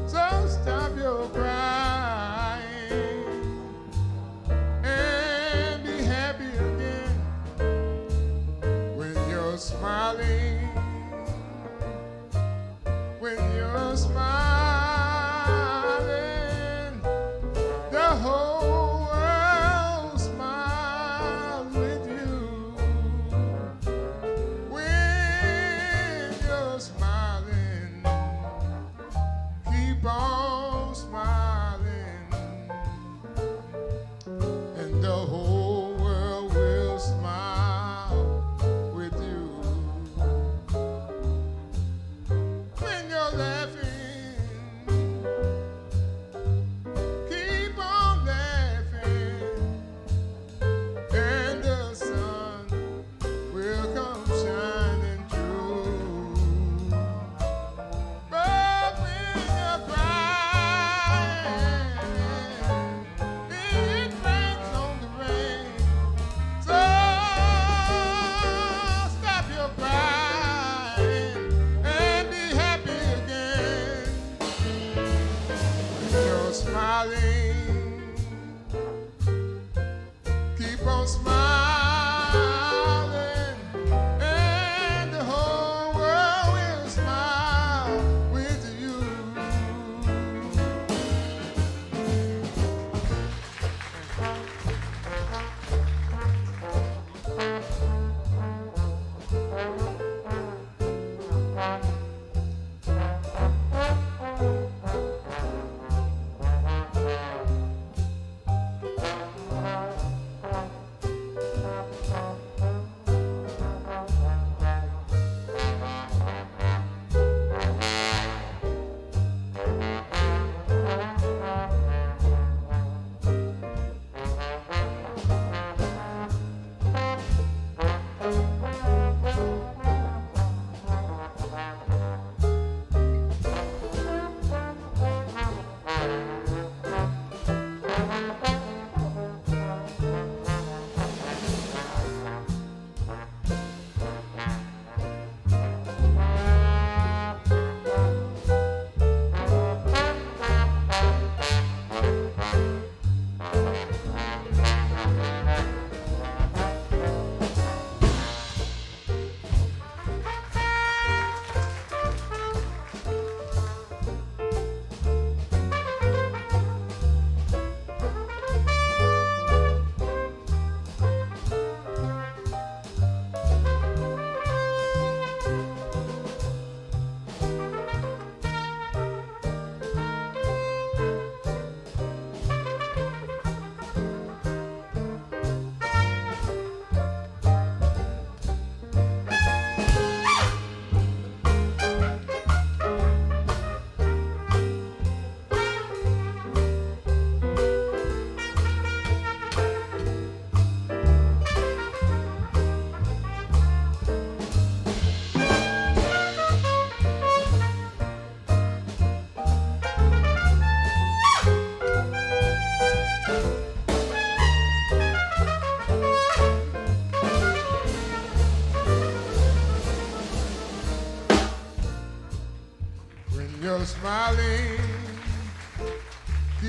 E: So stop your crying and be happy again. When you're smiling, when you're smiling, the whole world smiles with you. When you're smiling, keep on smiling, and the whole world will smile with you. When you're laughing, keep on laughing, and the sun will come shining through. But when you're crying, it rains on the rain. So stop your crying and be happy again. When you're smiling, keep on smiling, and the whole world will smile with you.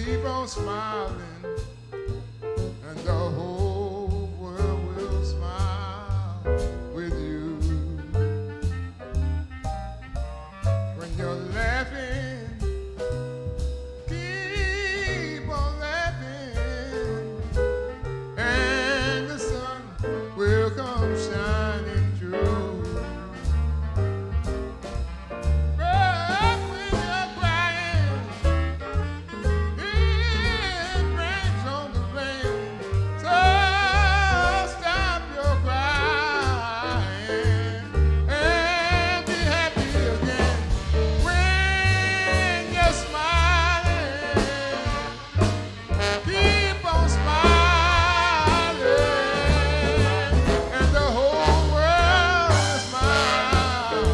E: keep on smiling, and the whole world will smile with you. When you're laughing, keep on laughing, and the sun will come shining through. But when you're crying, it rains on the plain. So stop your crying and be happy again. When you're smiling, keep on smiling, and the whole world will smile.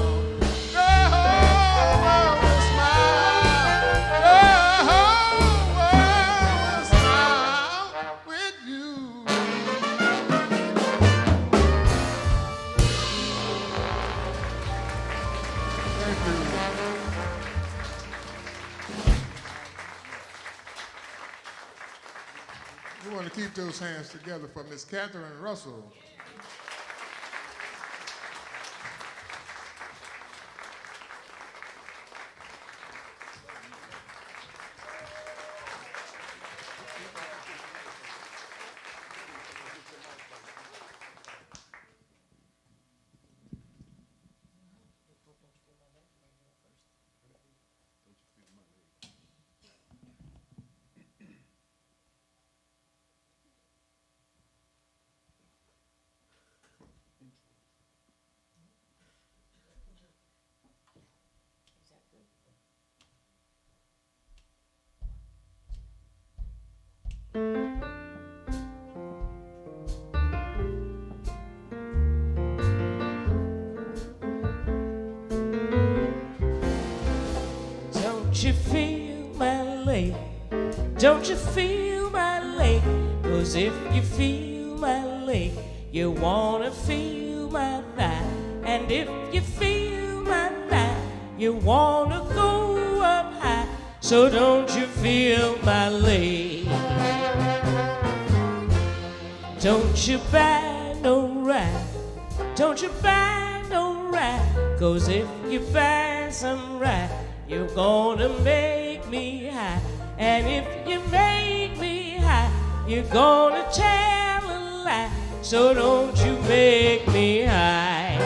E: The whole world will smile. The whole world will smile with you. Thank you. We want to keep those hands together for Miss Catherine Russell.
H: Don't you feel my lake? Don't you feel my lake? 'Cause if you feel my lake, you wanna feel my thigh. And if you feel my thigh, you wanna go up high. So don't you feel my lake? Don't you buy no ride? Don't you buy no ride? 'Cause if you buy some ride, you're gonna make me high. And if you make me high, you're gonna tell a lie. So don't you make me high.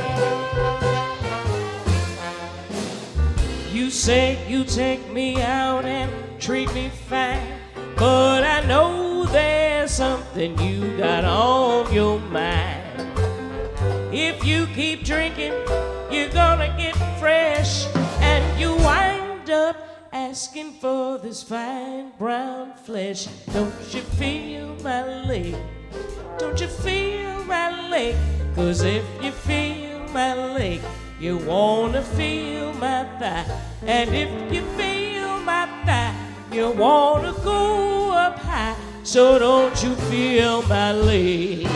H: You say you take me out and treat me fine, but I know there's something you got on your mind. If you keep drinking, you're gonna get fresh, and you wind up asking for this fine brown flesh. Don't you feel my leg? Don't you feel my leg? 'Cause if you feel my leg, you wanna feel my thigh. And if you feel my thigh, you wanna go up high. So don't you feel my leg?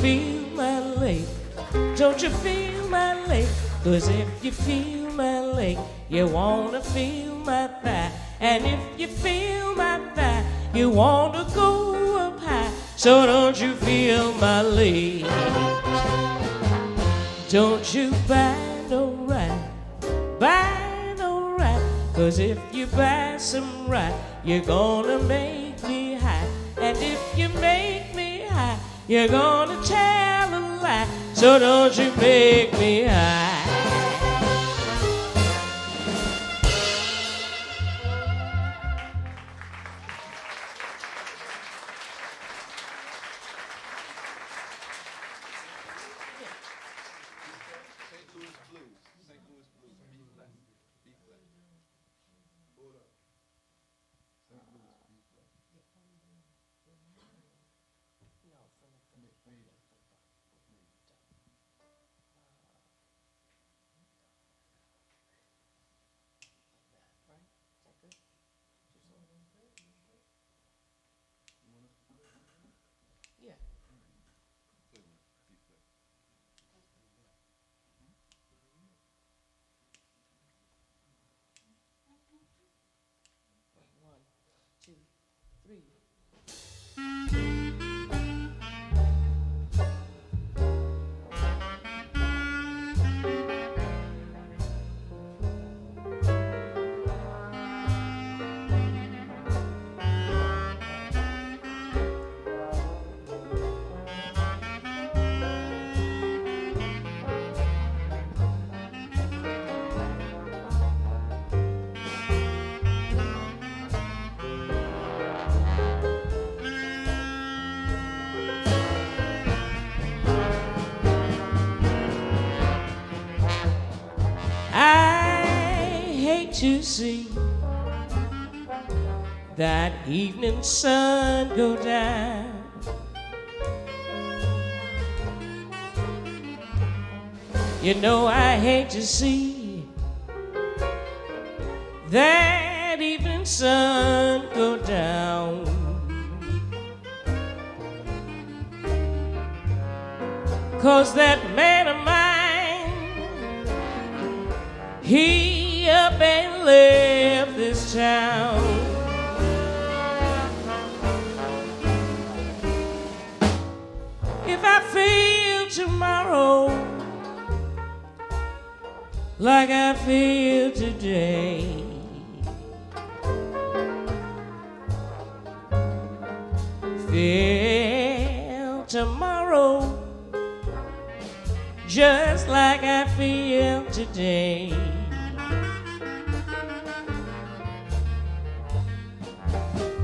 H: feel my leg? Don't you feel my leg? 'Cause if you feel my leg, you wanna feel my thigh. And if you feel my thigh, you wanna go up high. So don't you feel my leg? Don't you buy no ride, buy no ride. 'Cause if you buy some ride, you're gonna make me high. And if you make me high, you're gonna tell a lie. So don't you make me high. To see that evening sun go down. You know I hate to see that evening sun go down. 'Cause that man of mine, he up and left this town. If I feel tomorrow like I feel today, feel tomorrow just like I feel today,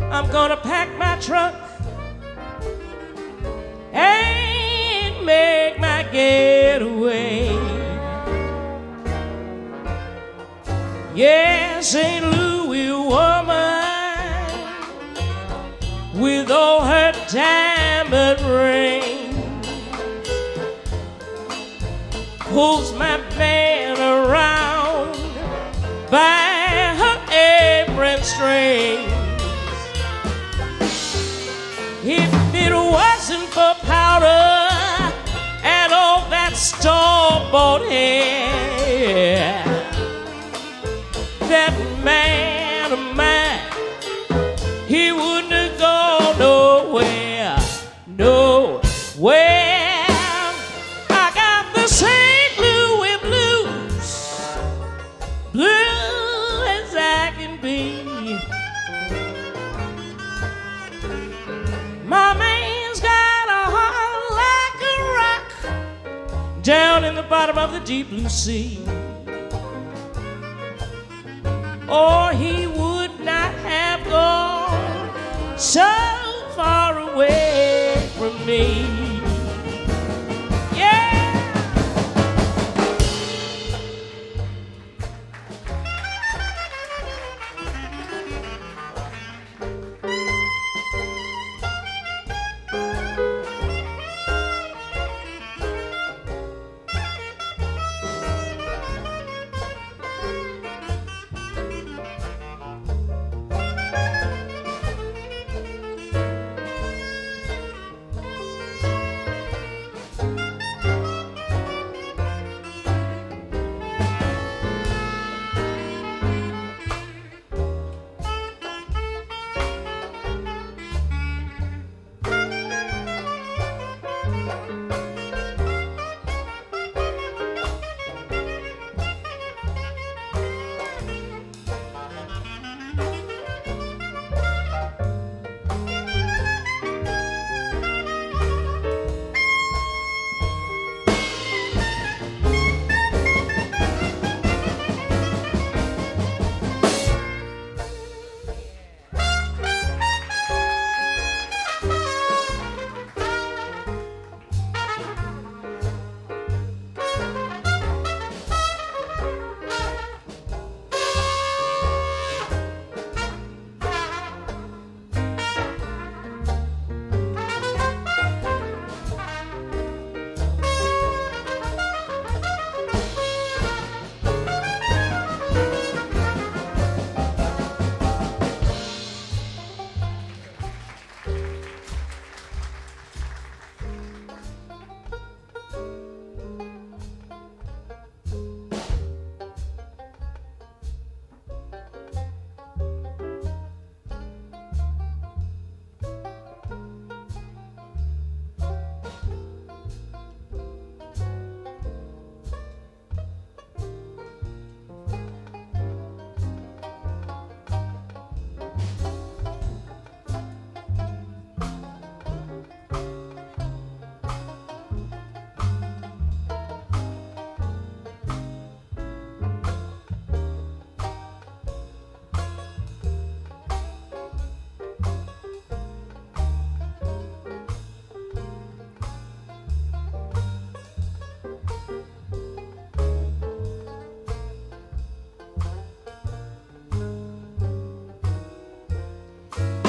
H: I'm gonna pack my trunk and make my getaway. Yeah, St. Louis woman with all her diamond ring pulls my man around by her apron string. If it wasn't for powder and all that store-bought hair, that man of mine, he wouldn't have gone nowhere, nowhere. I got the St. Louis blues, blue as I can be. My man's got a heart like a rock down in the bottom of the deep blue sea, or he would not have gone so far away from me. Yeah.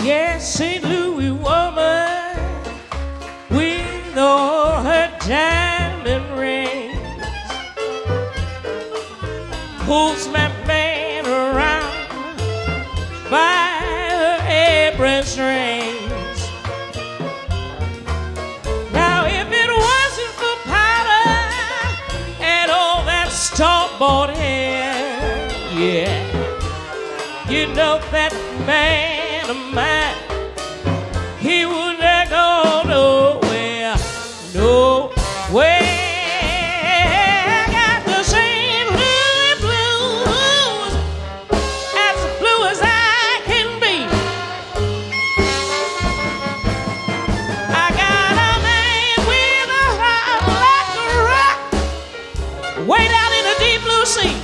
H: Yes, St. Louis woman with all her diamond rings pulls my man around by her apron strings. Now, if it wasn't for powder and all that store-bought hair, yeah, you know that man of mine, he would not go nowhere, nowhere. I got the St. Louis blues, as blue as I can be. I got a man with a heart like a rock, way down in the deep blue sea.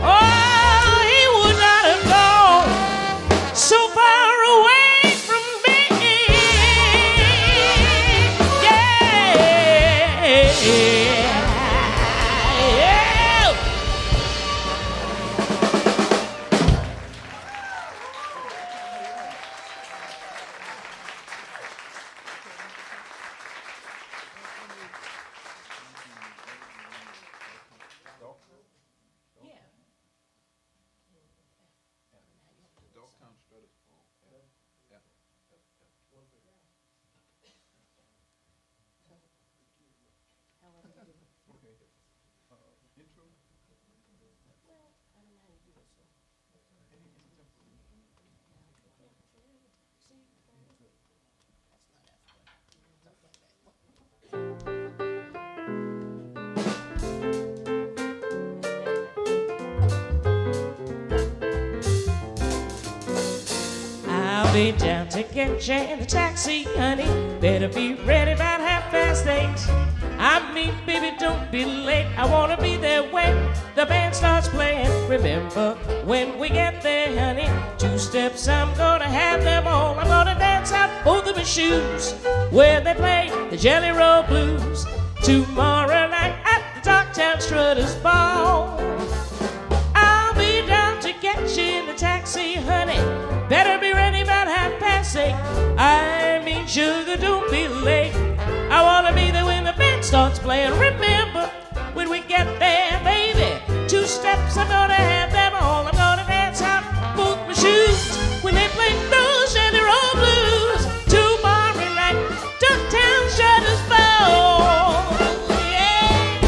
H: Oh, he would not have gone so far away from me. Yeah. I'll be down to get you in the taxi, honey. Better be ready about 8:30. I mean, baby, don't be late. I wanna be there when the band starts playing. Remember, when we get there, honey, 2 steps, I'm gonna have them all. I'm gonna dance out both of my shoes where they play the Jelly Roll Blues. Tomorrow night at the Dogtown Strutters Ball. I'll be down to get you in the taxi, honey. Better be ready about 8:30. I mean, sugar, don't be late. I wanna be there when the band starts playing. Remember, when we get there, baby, 2 steps, I'm gonna have them all. I'm gonna dance out both my shoes when they play those Jelly Roll Blues. Tomorrow night, Ducktown Shutters Ball. Yeah.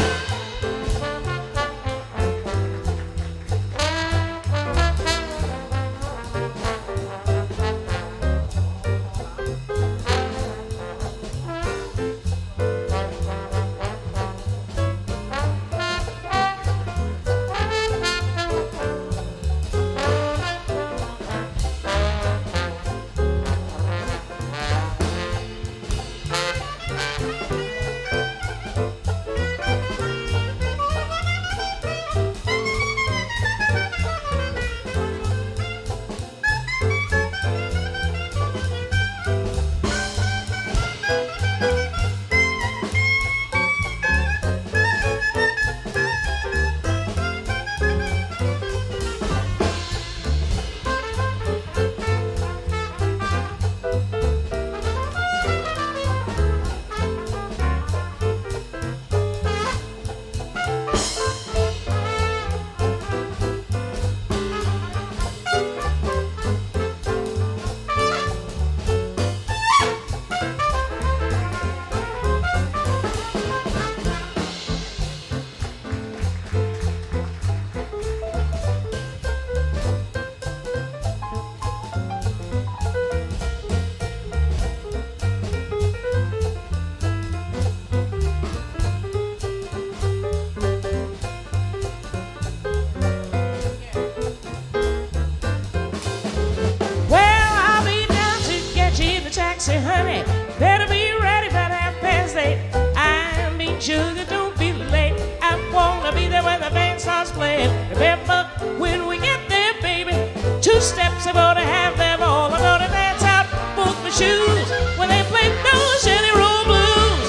H: taxi, honey. Better be ready by 8:30. I mean, sugar, don't be late. I wanna be there when the band starts playing. Remember, when we get there, baby, 2 steps, I'm gonna have them all. I'm gonna dance out both my shoes when they play those Jelly Roll Blues.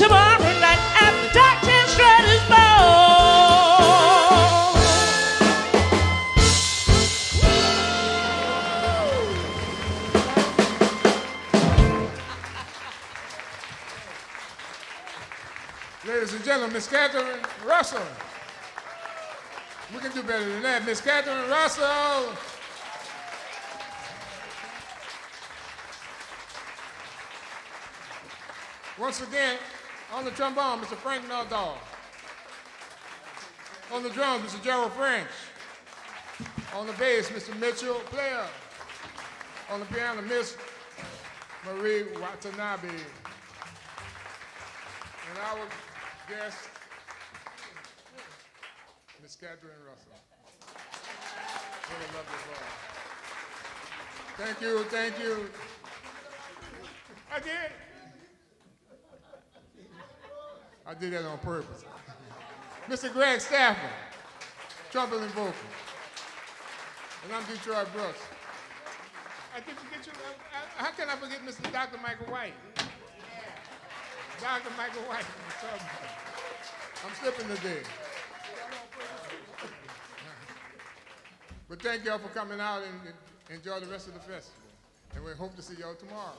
H: Tomorrow night at the Dr. Strutters Ball.
E: gentlemen, Miss Catherine Russell. We can do better than that. Miss Catherine Russell. Once again, on the trombone, Mr. Frank Naldal. On the drums, Mr. Gerald French. On the bass, Mr. Mitchell Player. On the piano, Miss Marie Watanabe. And our guest, Miss Catherine Russell. What a lovely voice. Thank you, thank you. I did. I did that on purpose. Mr. Greg Stafford, trumpet and vocal. And I'm Detroit Brooks. I did forget you. How can I forget Mr. Dr. Michael White? Dr. Michael White. I'm slipping today. But thank y'all for coming out and enjoy the rest of the festival. And we hope to see y'all tomorrow.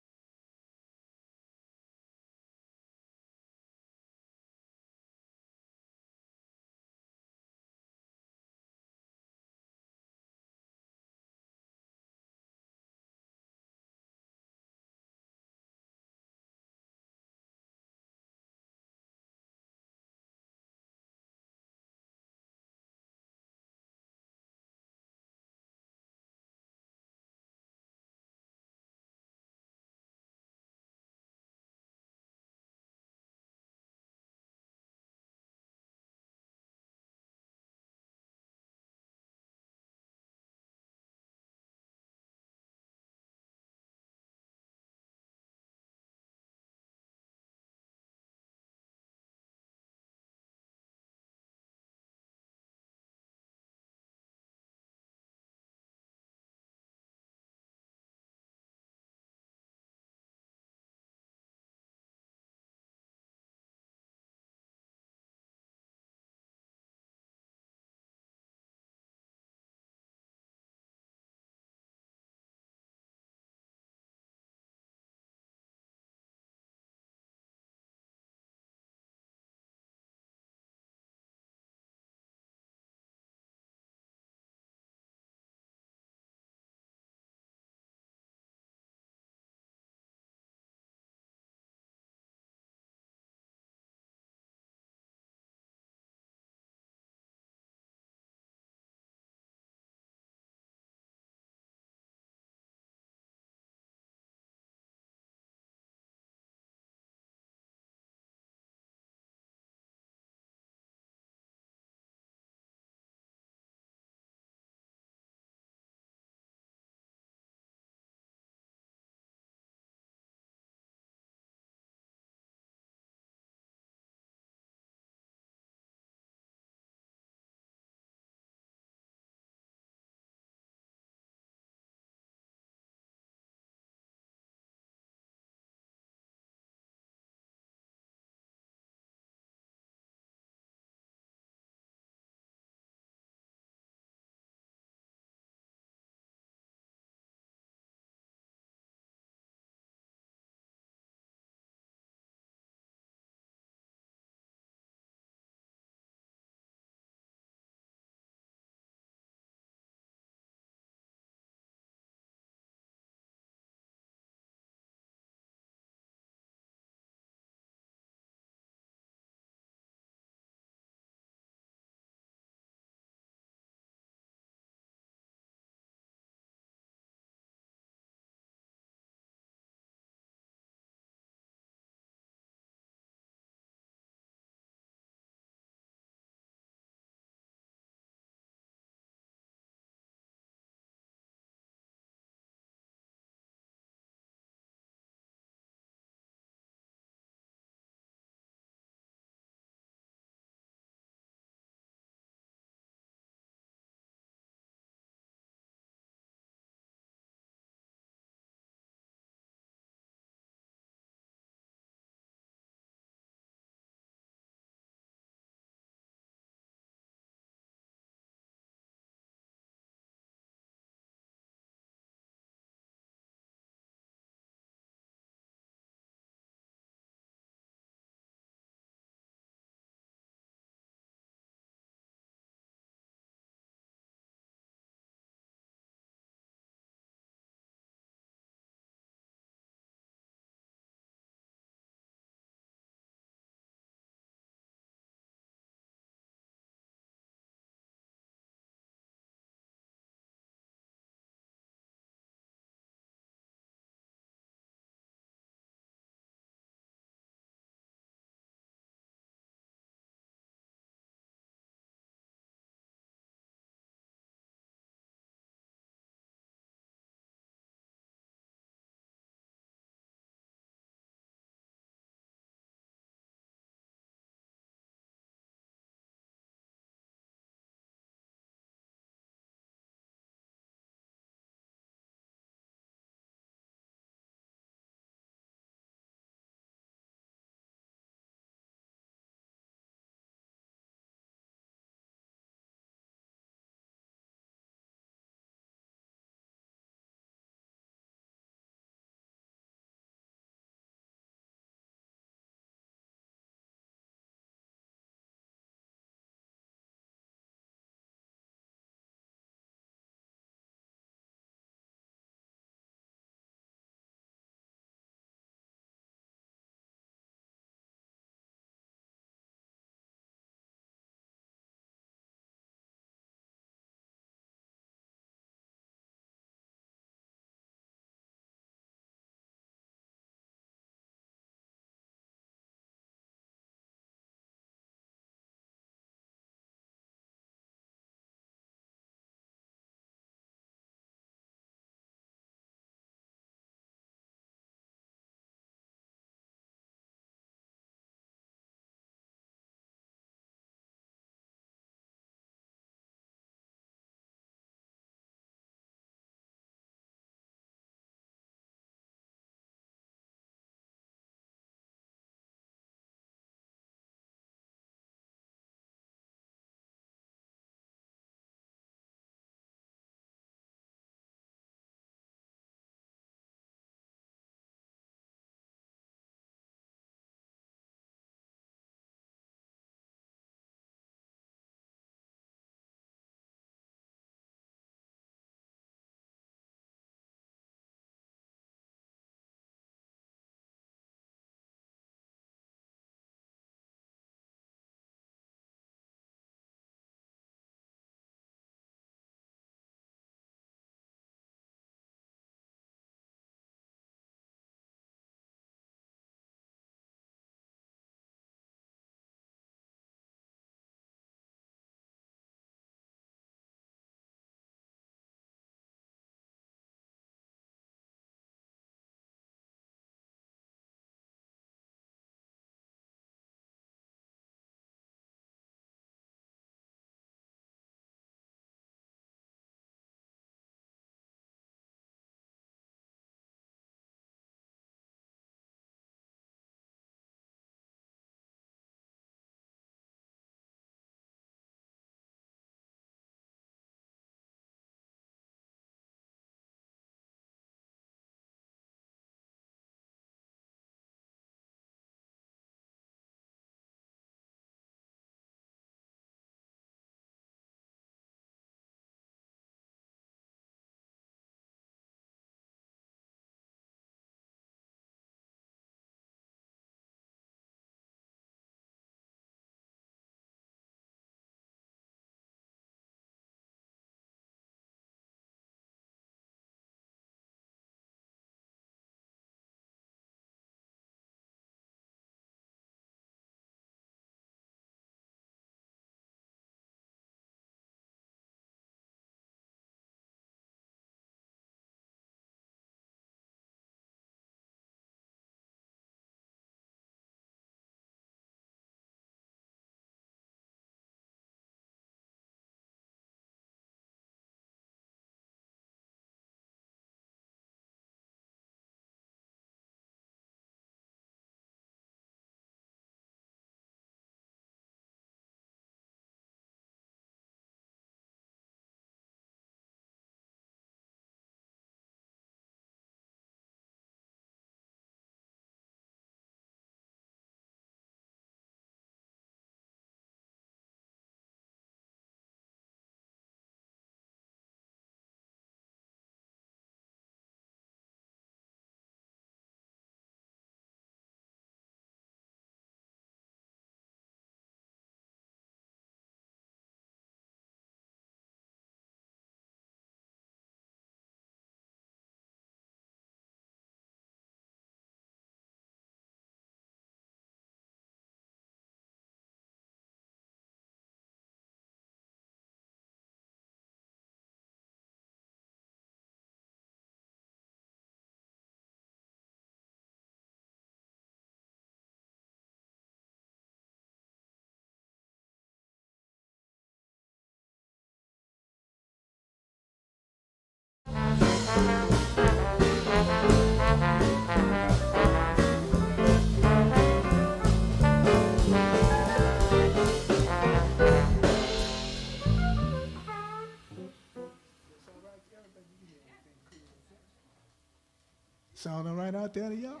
F: Sound all right out there to y'all?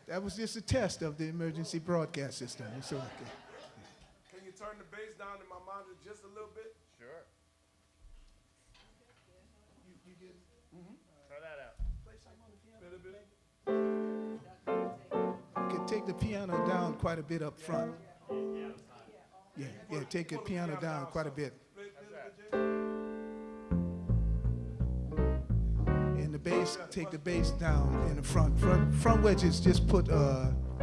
F: That was just a test of the emergency broadcast system. It's okay.
B: Can you turn the bass down in my monitor just a little bit?
I: Sure. Try that out.
F: You can take the piano down quite a bit up front. Yeah, take the piano down quite a bit. And the bass, take the bass down in the front. Front wedges, just put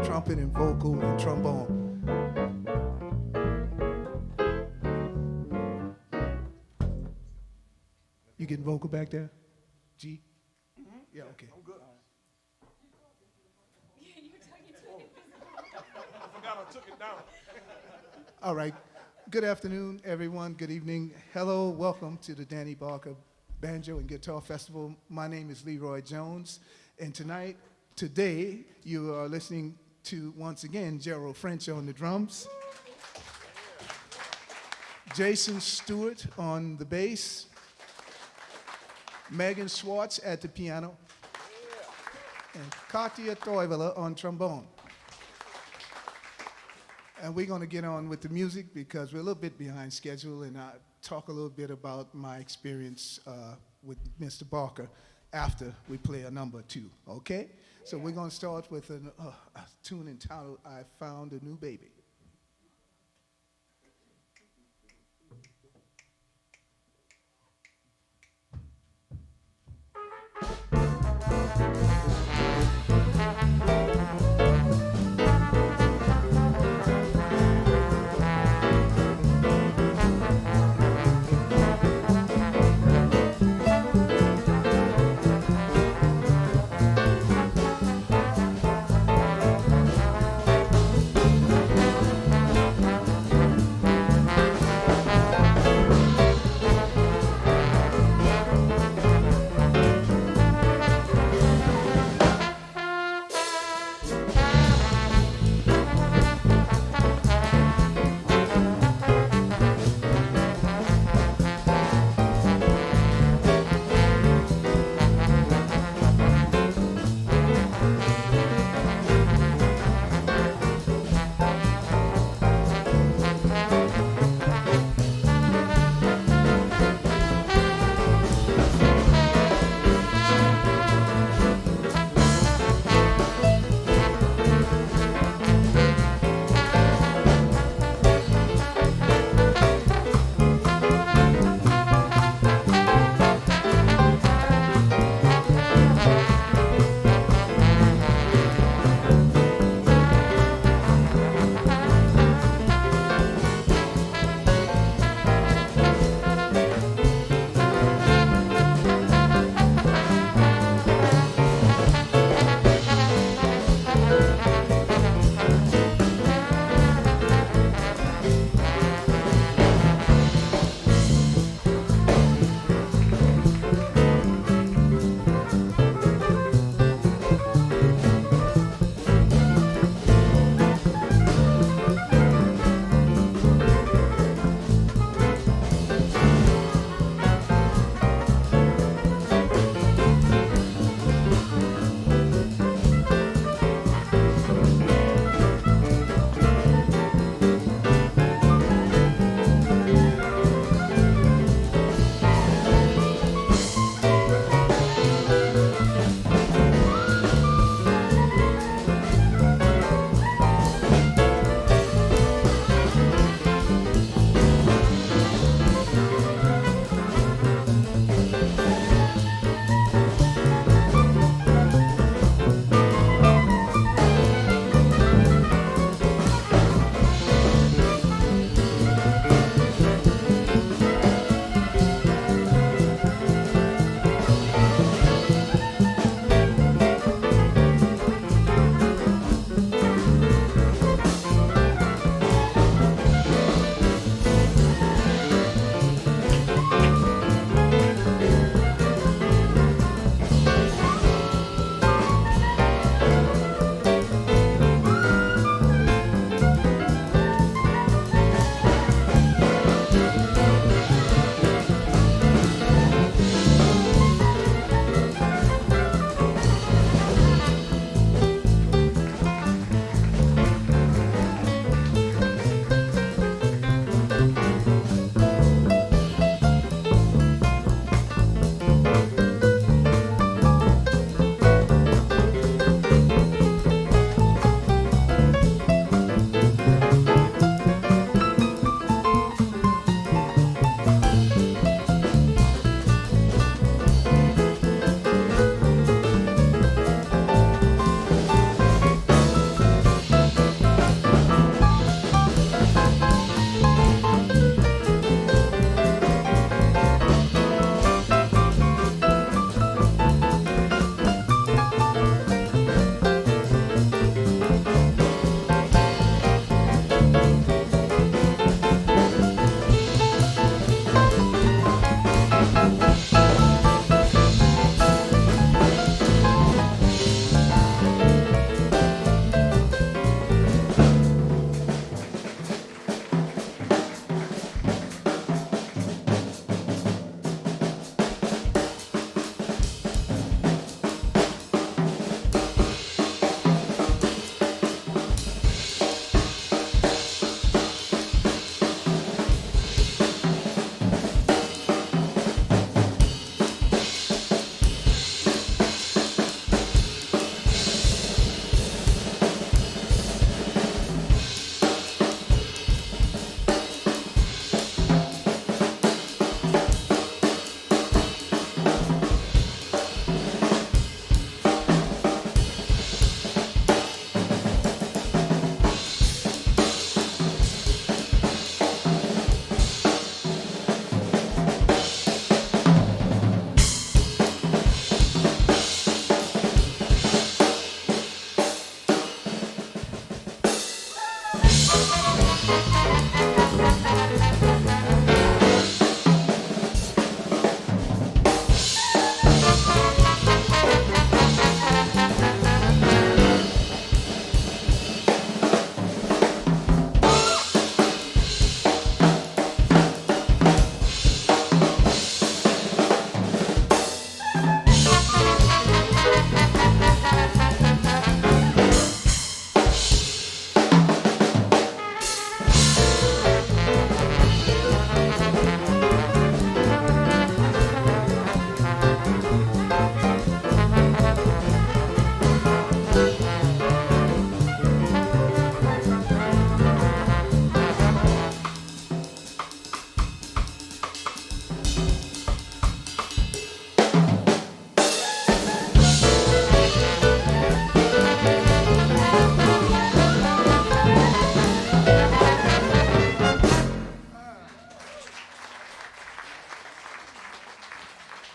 F: trumpet and vocal and trombone. You getting vocal back there? G? Yeah, okay.
B: I'm good. I forgot I took it down.
F: All right. Good afternoon, everyone. Good evening. Hello. Welcome to the Danny Barker Banjo and Guitar Festival. My name is Leroy Jones. And today, you are listening to, once again, Gerald French on the drums, Jason Stewart on the bass, Megan Schwartz at the piano, and Katja Toivola on trombone. And we're going to get on with the music because we're a little bit behind schedule, and I'll talk a little bit about my experience with Mr. Barker after we play a number or two, okay? So we're going to start with a tune entitled, I Found a New Baby.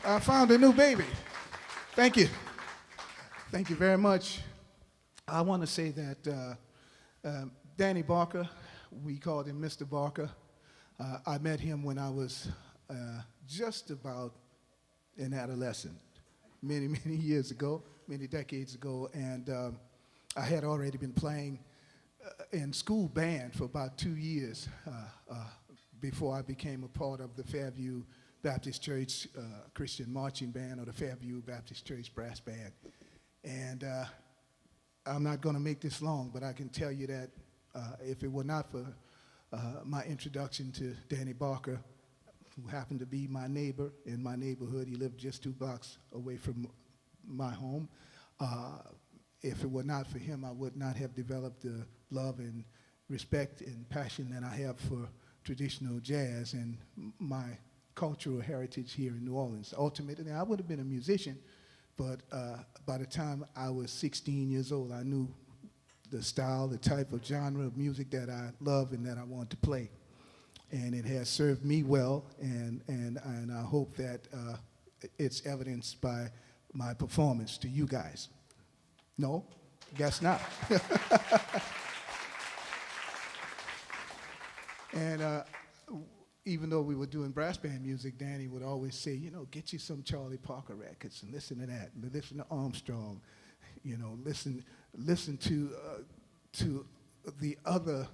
F: I found a new baby. Thank you. Thank you very much. I want to say that Danny Barker, we called him Mr. Barker. I met him when I was just about an adolescent, many, many years ago, many decades ago, and I had already been playing in school band for about 2 years before I became a part of the Fairview Baptist Church Christian Marching Band, or the Fairview Baptist Church Brass Band. And I'm not going to make this long, but I can tell you that if it were not for my introduction to Danny Barker, who happened to be my neighbor in my neighborhood, he lived just 2 blocks away from my home. If it were not for him, I would not have developed the love and respect and passion that I have for traditional jazz and my cultural heritage here in New Orleans. Ultimately, I would have been a musician, but by the time I was 16 years old, I knew the style, the type of genre of music that I love and that I want to play. And it has served me well, and I hope that it's evidenced by my performance to you guys. No? Guess not. And even though we were doing brass band music, Danny would always say, you know, get you some Charlie Parker records and listen to that, and listen to Armstrong, you know, listen to the other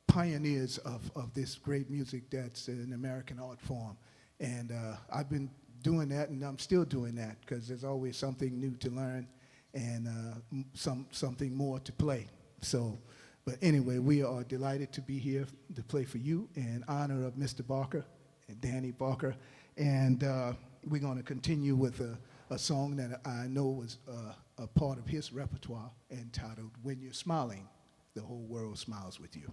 F: pioneers of this great music that's an American art form. And I've been doing that, and I'm still doing that, because there's always something new to learn and something more to play. So, but anyway, we are delighted to be here to play for you in honor of Mr. Barker and Danny Barker. And we're going to continue with a song that I know was a part of his repertoire, entitled When You're Smiling, the Whole World Smiles With You.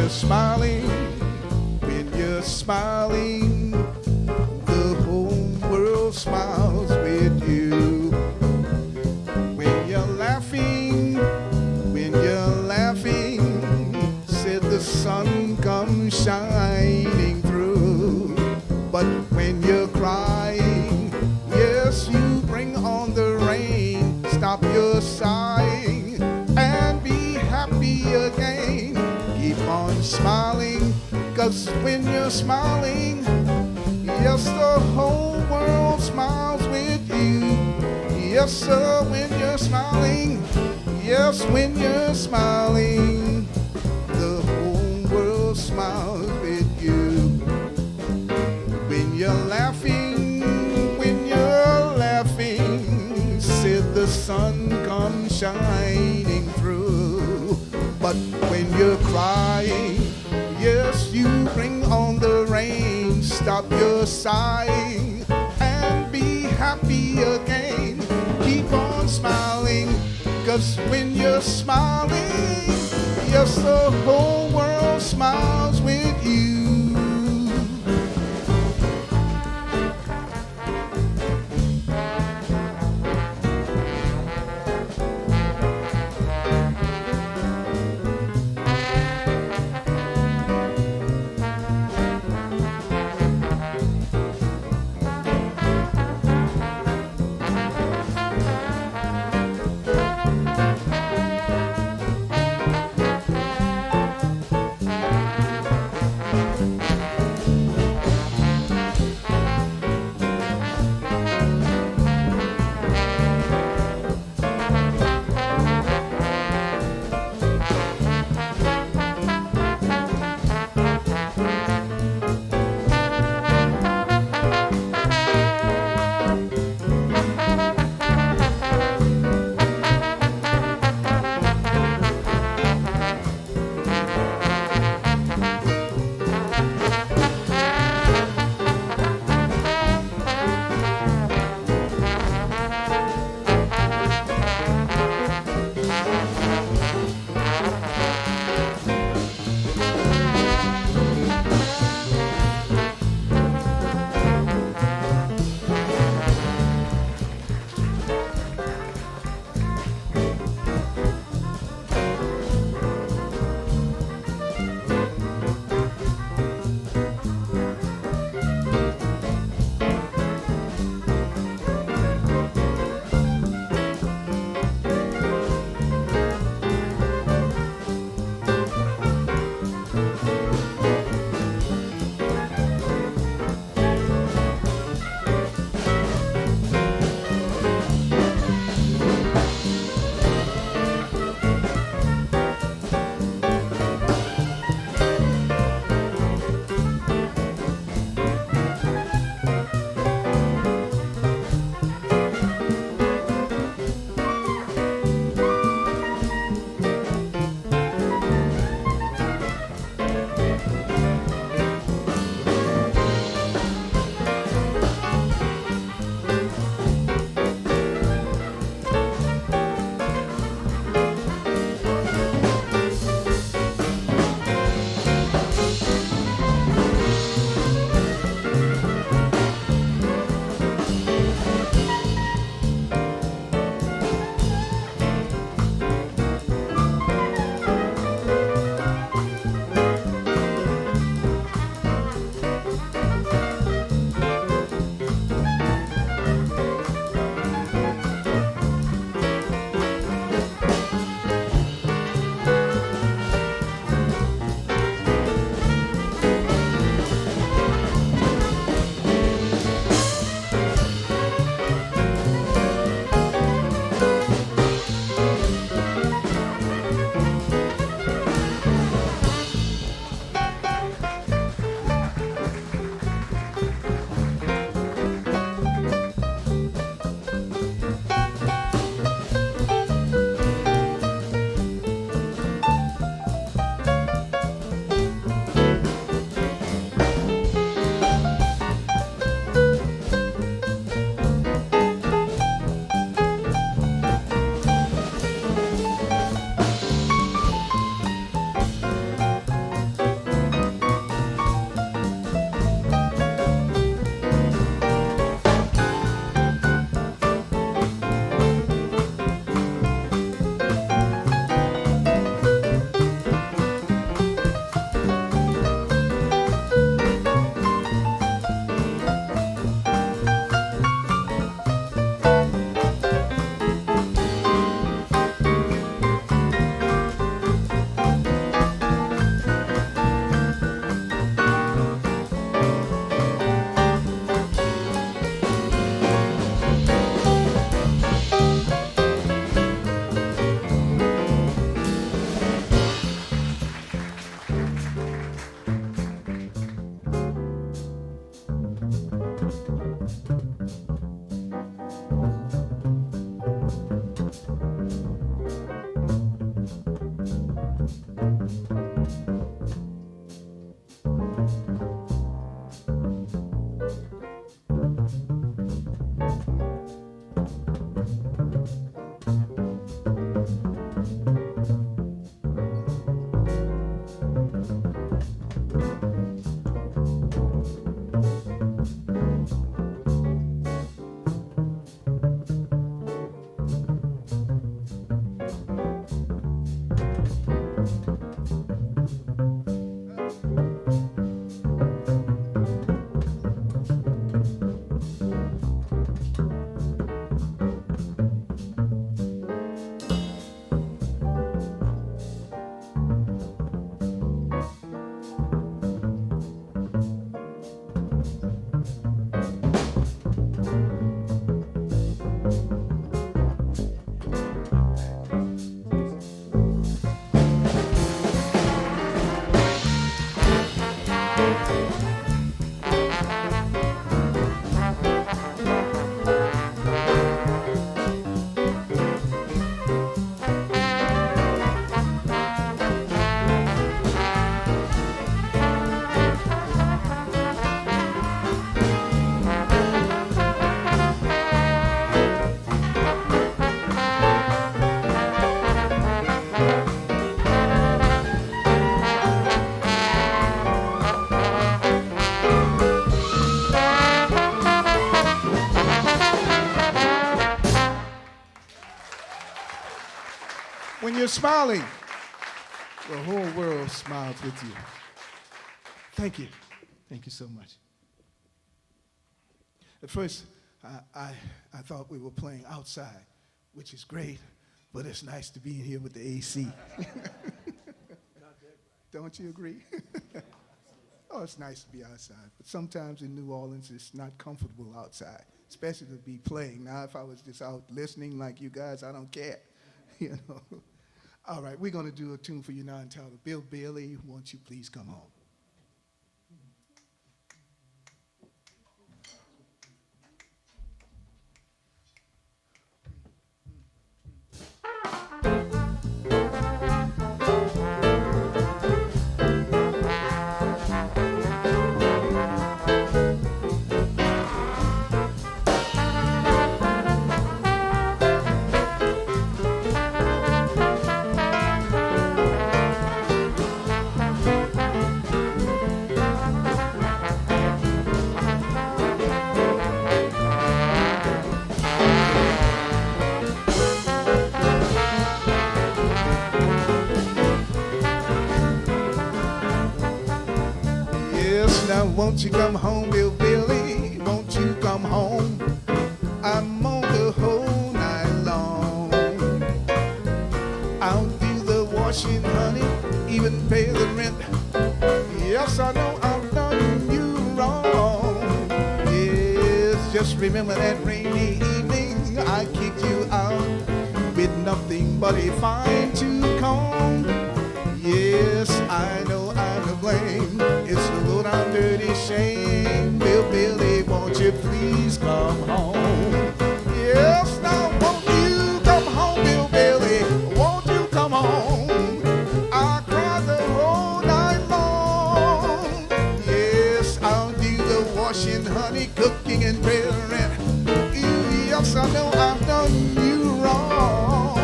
F: Smiling, when you're smiling, the whole world smiles with you. When you're laughing, said the sun comes shining through. But when you're crying, yes, you bring on the rain. Stop your sighing and be happy again. Keep on smiling, 'cause when you're smiling, yes, the whole world smiles with you. Yes, sir, when you're smiling, yes, when you're smiling, the whole world smiles with you. When you're laughing, said the sun comes shining through. But when you're crying, yes, you bring on the rain. Stop your sighing and be happy again. Keep on smiling, 'cause when you're smiling, yes, the whole world smiles with you. smiling. The whole world smiles with you. Thank you. Thank you so much. At first, I thought we were playing outside, which is great, but it's nice to be in here with the AC. Don't you agree? Oh, it's nice to be outside, but sometimes in New Orleans, it's not comfortable outside, especially to be playing. Now, if I was just out listening like you guys, I don't care, you know. All right, we're going to do a tune for you now entitled Bill Bailey, Won't You Please Come Home. Now won't you come home, Bill Billy? Won't you come home? I'm on the whole night long. I'll do the washing, honey, even pay the rent. Yes, I know I've done you wrong. Yes, just remember that rainy evening I kicked you out with nothing but a fine-tooth comb. Yes, I know I'm to blame. It's a low-down dirty shame. Bill Billy, won't you please come home? Yes, now won't you come home, Bill Billy? Won't you come home? I cried the whole night long. Yes, I'll do the washing, honey, cooking and pay the rent. Ooh, yes, I know I've done you wrong.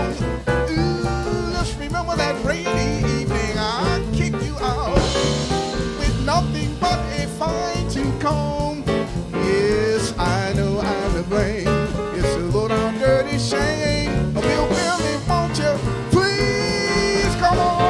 F: Ooh, just remember that rainy evening I kicked you out with nothing but a fine-tooth comb. Yes, I know I'm to blame. It's a low-down dirty shame. Bill Billy, won't you please come on?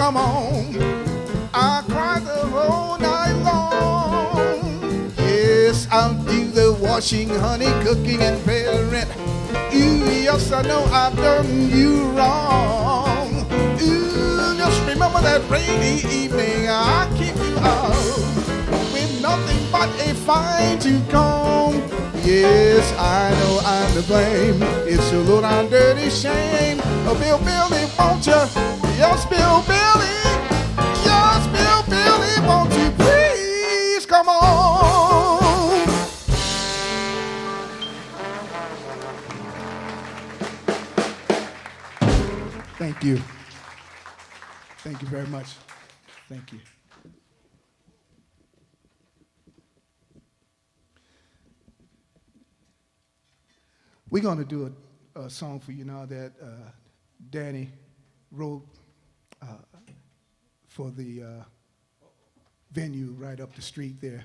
F: come on. I cry the whole night long. Yes, I'll do the washing, honey, cooking, and paying rent. Ooh, yes, I know I've done you wrong. Ooh, just remember that rainy evening I kicked you out with nothing but a fine to comb. Yes, I know I'm to blame. It's a low down dirty shame. Oh, Bill Billy, won't you? Yes, Bill Billy. Yes, Bill Billy, won't you please come on? Thank you. Thank you very much. Thank you. We're going to do a song for you now that Danny wrote for the venue right up the street there,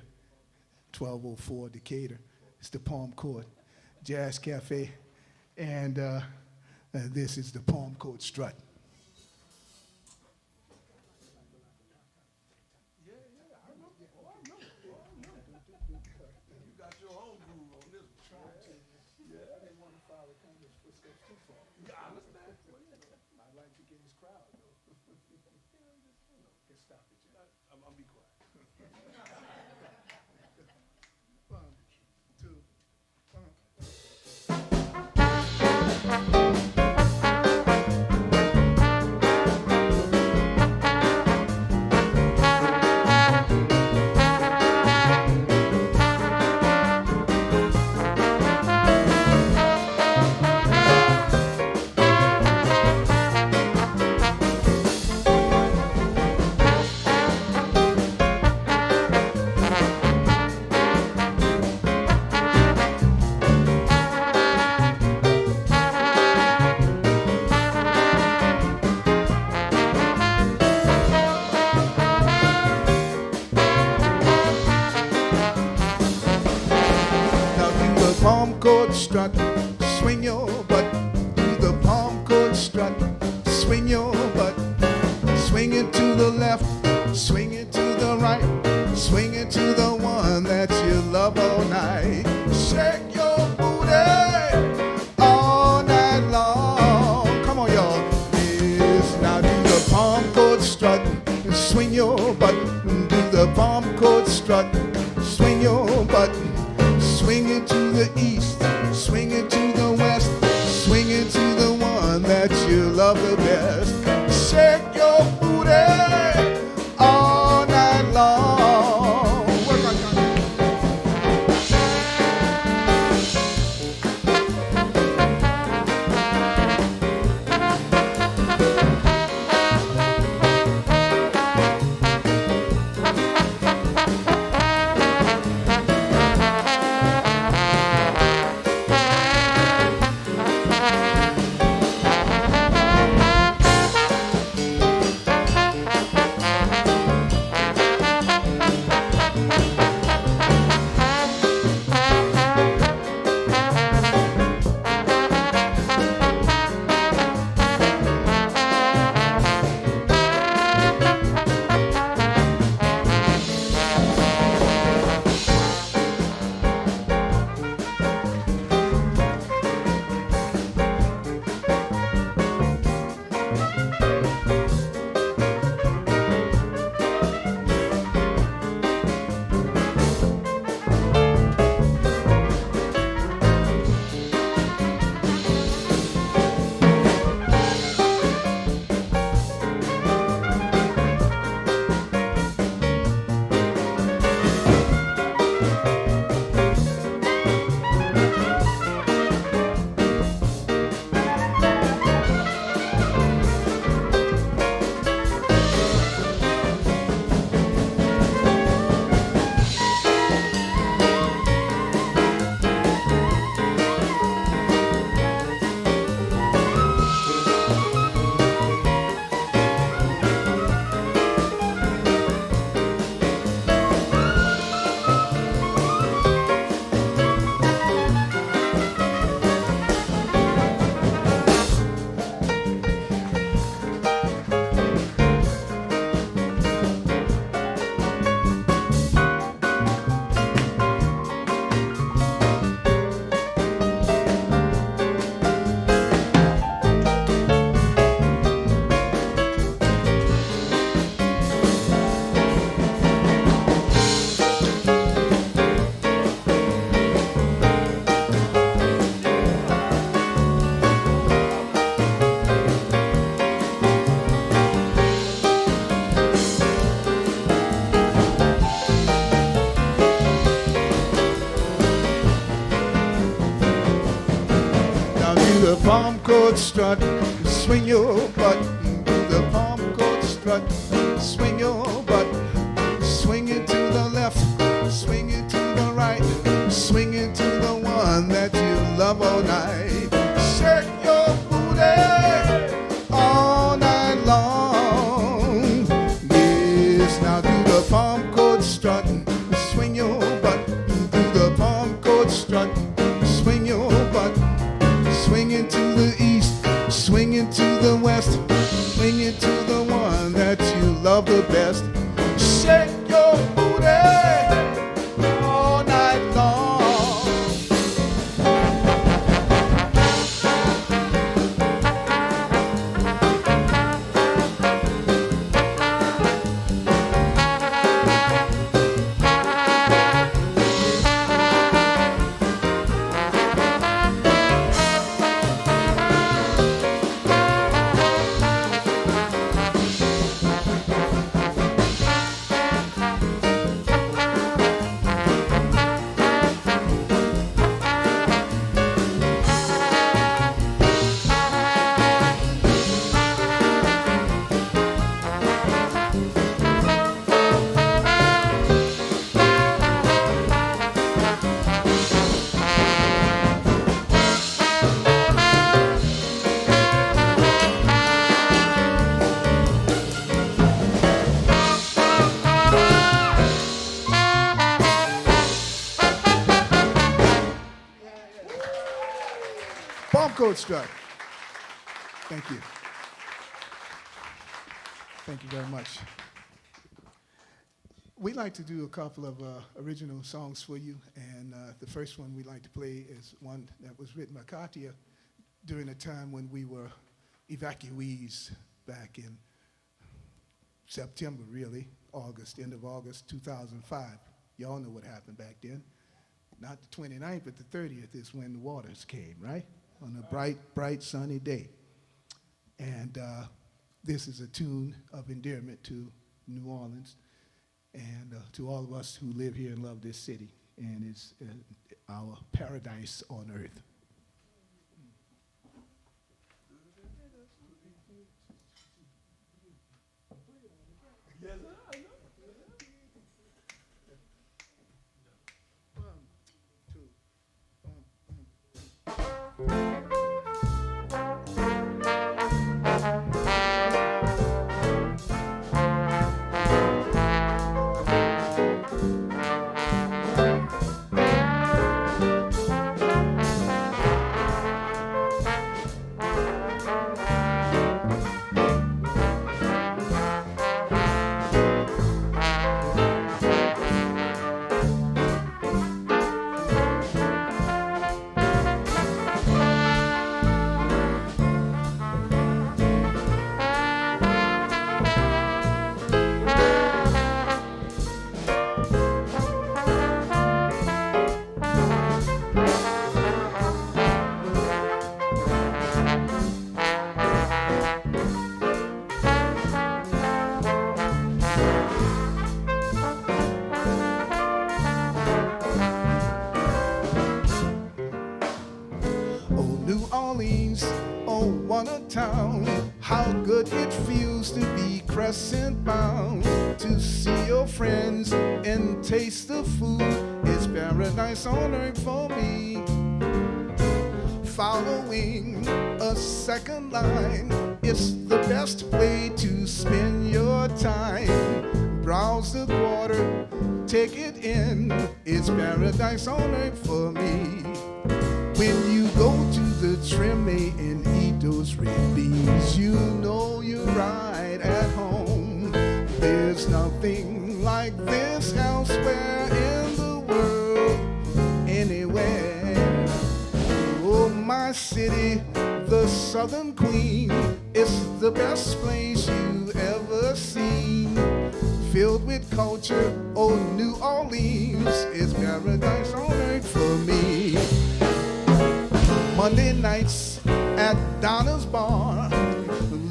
F: 1204 Decatur. It's the Palm Court Jazz Cafe, and this is the Palm Court Strut. Strut, swing your butt, do the palm chord strut, swing your butt, swing it to the left, swing it to the right, swing it to the one that you love all night. Shake your booty all night long. Come on, y'all. Yes, now do the palm chord strut, swing your butt, do the palm chord strut, swing your butt, swing it to the east. Swing it to the west, swing it to the one that you love the best. Shake your booty all night long. Work on that. the palm chord strut, swing your butt. Do the palm chord strut, swing your butt. Swing it to the left, swing it to the right, swing it to the one that you love all night. Shake your booty all night long. Yes, now do the palm chord strut, swing your butt. Do the palm chord strut, swing your butt. Swing it to the east, swing it to the west, swing it to the one that you love the best. Shake your booty all night long. Palm chord strut. Thank you. Thank you very much. We like to do a couple of original songs for you, and the first one we like to play is one that was written by Katia during a time when we were evacuees back in September, really, August, end of August 2005. Y'all know what happened back then. Not the 29th, but the 30th is when the waters came, right? On a bright, bright, sunny day. And this is a tune of endearment to New Orleans and to all of us who live here and love this city. And it's our paradise on earth. Town, how good it feels to be crescent bound, to see your friends and taste the food. It's paradise on earth for me. Following a second line, it's the best way to spend your time. Browse the quarter, take it in. It's paradise on earth for me. When you go to the Treme and eat those red beans, you know you're right at home. There's nothing like this elsewhere in the world, anywhere. Oh, my city, the Southern Queen, it's the best place you ever seen. Filled with culture, oh, New Orleans is paradise on earth for me. Monday nights at Donna's Bar,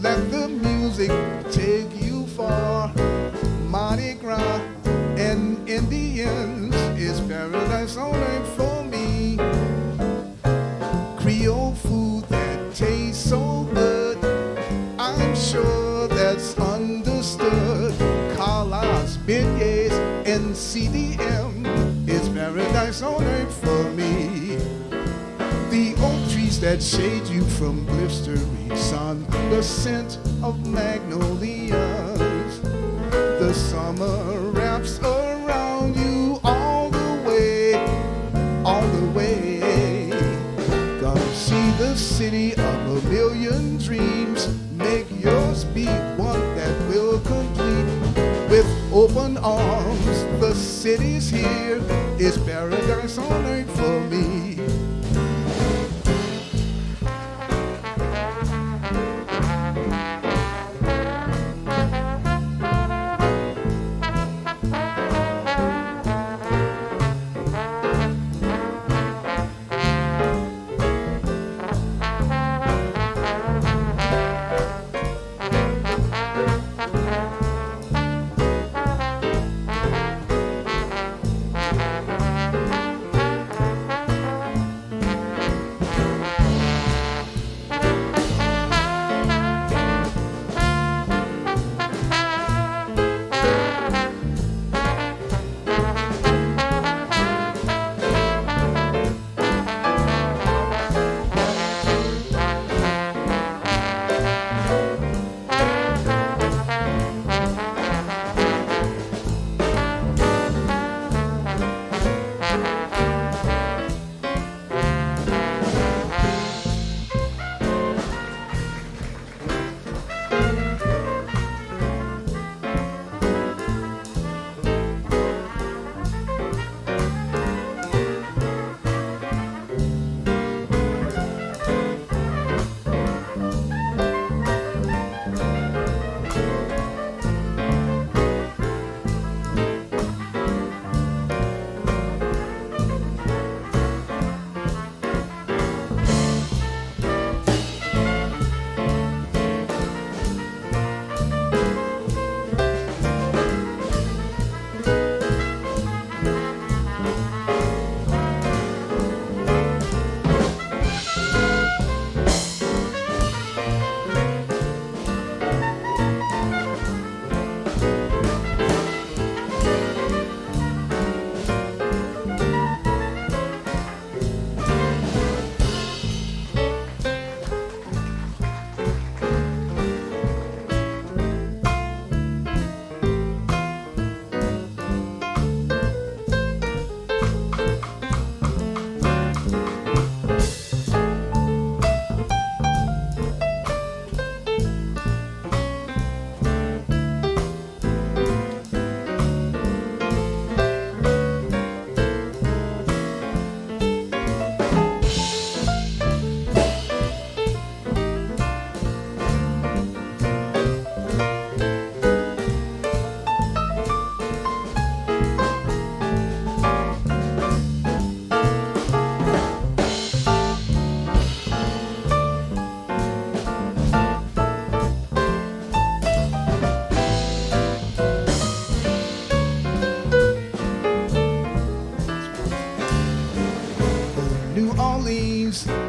F: let the music take you far. Mardi Gras and Indians is paradise on earth for me. Creole food that CDM is paradise on earth for me. The oak trees that shade you from blistering sun, the scent of magnolias, the summer wraps around you all the way, all the way. Gonna see the city of a million dreams, make yours be one that will complete. With open arms, the city's here, it's paradise on earth for me.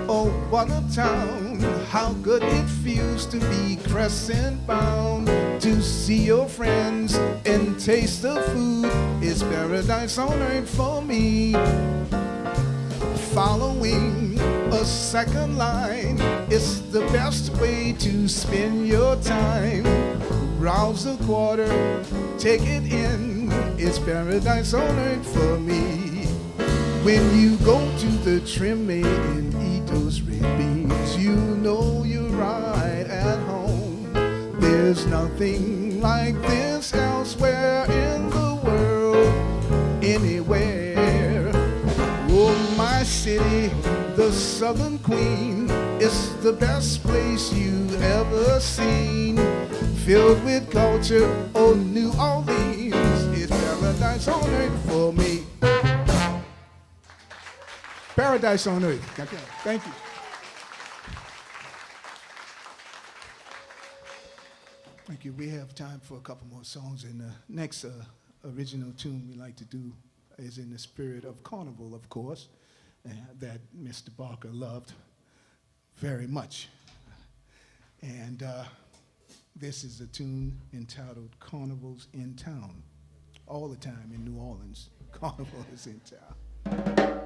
F: Oh, what a town, how good it feels to be crescent bound, to see your friends and taste the food. It's paradise on earth for me. Following a second line, it's the best way to spend your time. Rouse a quarter, take it in, it's paradise on earth for me. When you go to the Treme and eat those red beans, you know you're right at home. There's nothing like this elsewhere in the world, anywhere. Oh, my city, the Southern Queen, it's the best place you've ever seen. Filled with culture, oh, New Orleans, it's paradise on earth for me. Paradise on earth. Thank you. Thank you. We have time for a couple more songs, and the next original tune we like to do is in the spirit of Carnival, of course, that Mr. Barker loved very much. And this is a tune entitled Carnivals in Town. all the time in New Orleans. Carnival is in town.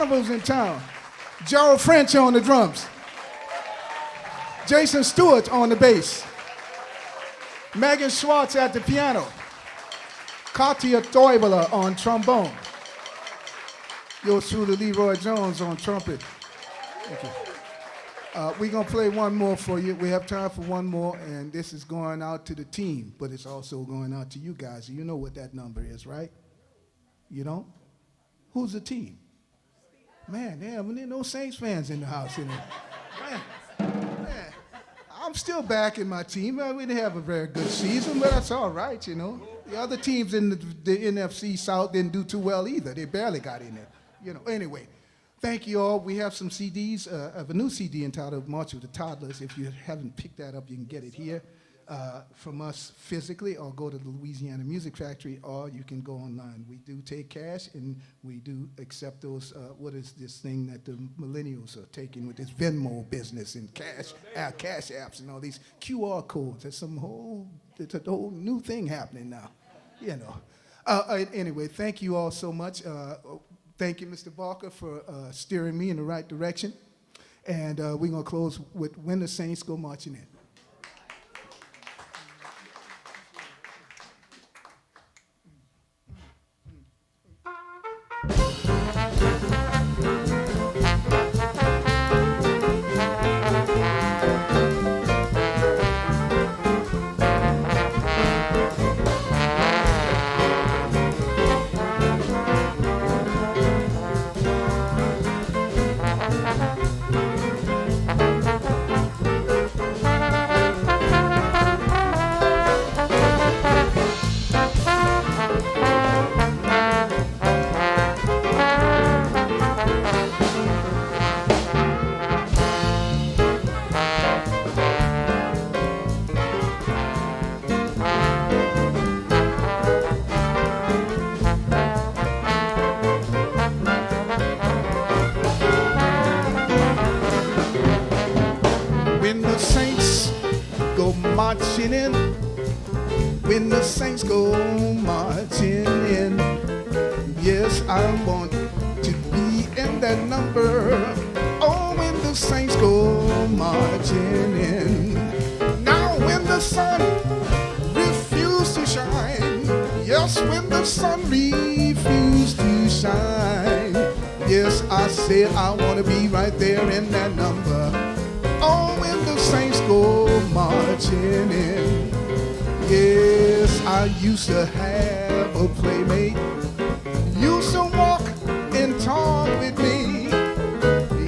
F: Carnival's in town. Gerald French on the drums. Jason Stewart on the bass. Megan Schwartz at the piano. Katia Teubler on trombone. Yours truly, Leroy Jones on trumpet. Thank you. We're going to play one more for you. We have time for one more, and this is going out to the team, but it's also going out to you guys. You know what that number is, right? You don't? Who's the team? Man, damn, there are no Saints fans in the house. Man, I'm still backing my team. We didn't have a very good season, but that's all right, you know. The other teams in the NFC South didn't do too well either. They barely got in there. You know, anyway, thank you all. We have some CDs. I have a new CD entitled March of the Toddlers. If you haven't picked that up, you can get it here from us physically, or go to the Louisiana Music Factory, or you can go online. We do take cash, and we do accept those, what is this thing that the millennials are taking with this Venmo business and cash apps and all these QR codes. It's a whole new thing happening now, you know. Anyway, thank you all so much. Thank you, Mr. Barker, for steering me in the right direction. And we're going to close with When the Saints Go Marching In. Marching in, when the Saints go marching in. Yes, I want to be in that number. Oh, when the Saints go marching in. Now when the sun refused to shine, yes, when the sun refused to shine, yes, I said I want to be right there in that number. Oh, when the Saints go marching in. Yes, I used to have a playmate, used to walk and talk with me.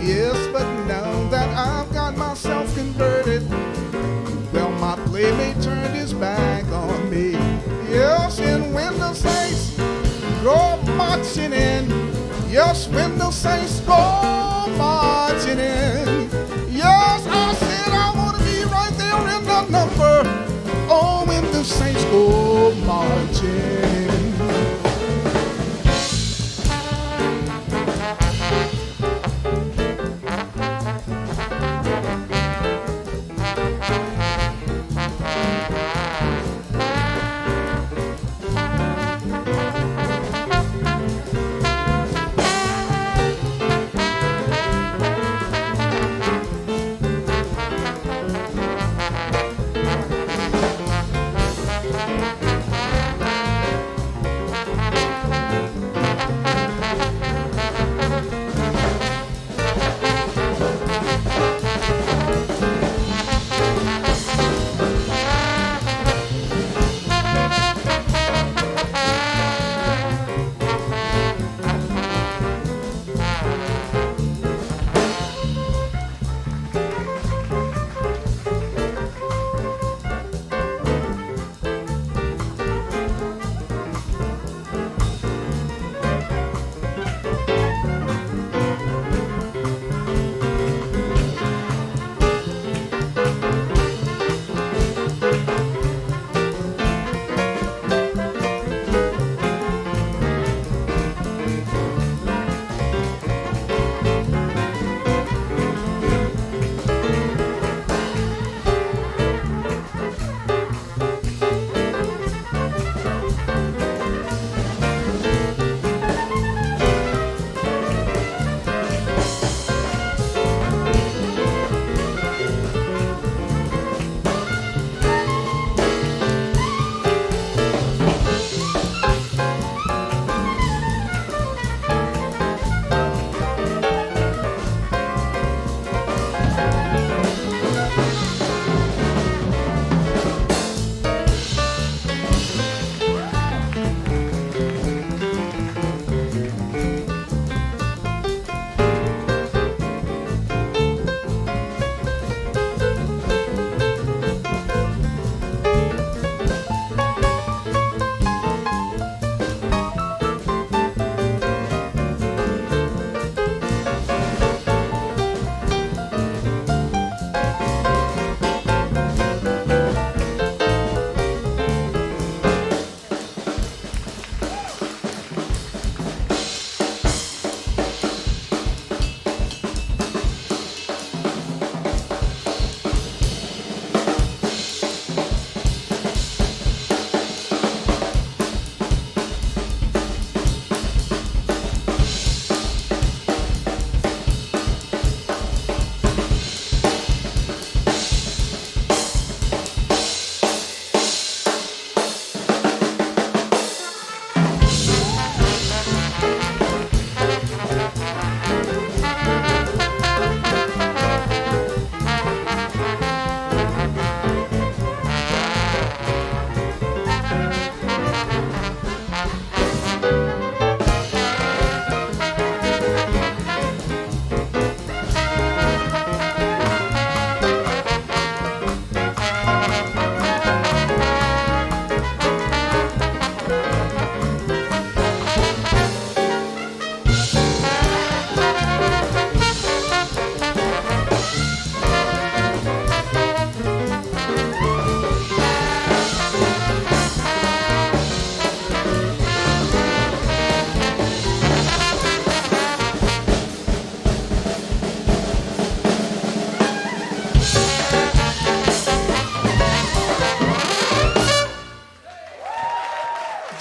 F: Yes, but now that I've got myself converted, well, my playmate turned his back on me. Yes, and when the Saints go marching in, yes, when the Saints go marching in, yes, I said I want to be right there in the number. Oh, when the Saints go marching in.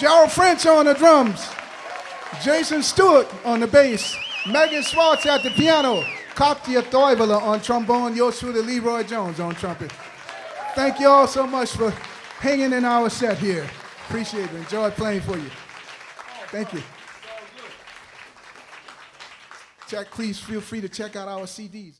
F: Gerald French on the drums. Jason Stewart on the bass. Megan Schwartz at the piano. Katja Toivola on trombone. Yours truly, Leroy Jones on trumpet. Thank you all so much for hanging in our set here. Appreciate it. Enjoyed playing for you. Thank you. Please feel free to check out our CDs.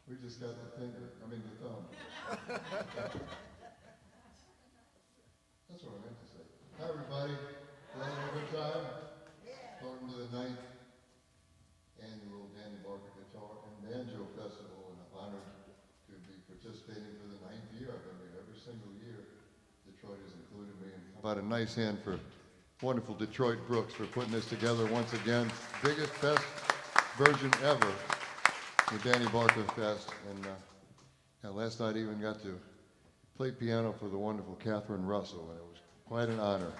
I: We just got the finger, I mean the thumb. That's what I meant to say. Hi everybody, having a good time? Welcome to the 9th annual Danny Barker Guitar and Banjo Festival, and I'm honored to be participating for the 9th year. I've been here every single year. Detroit has included me. And about a nice hand for wonderful Detroit Brooks for putting this together once again. Biggest, best version ever, the Danny Barker Fest. And last night I even got to play piano for the wonderful Catherine Russell, and it was quite an honor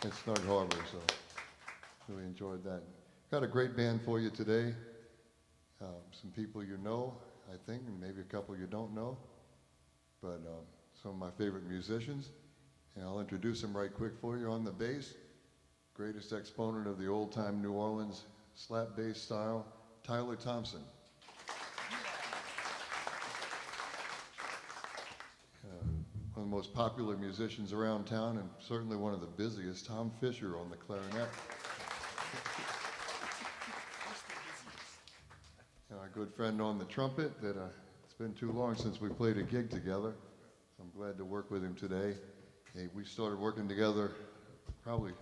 I: at Snug Harbor, so really enjoyed that. Got a great band for you today. Some people you know, I think, and maybe a couple you don't know, but some of my favorite musicians. And I'll introduce them right quick for you. On the bass, greatest exponent of the old-time New Orleans slap bass style, Tyler Thompson. One of the most popular musicians around town, and certainly one of the busiest, Tom Fisher on the clarinet. And our good friend on the trumpet, that it's been too long since we played a gig together. I'm glad to work with him today. Hey, we started working together probably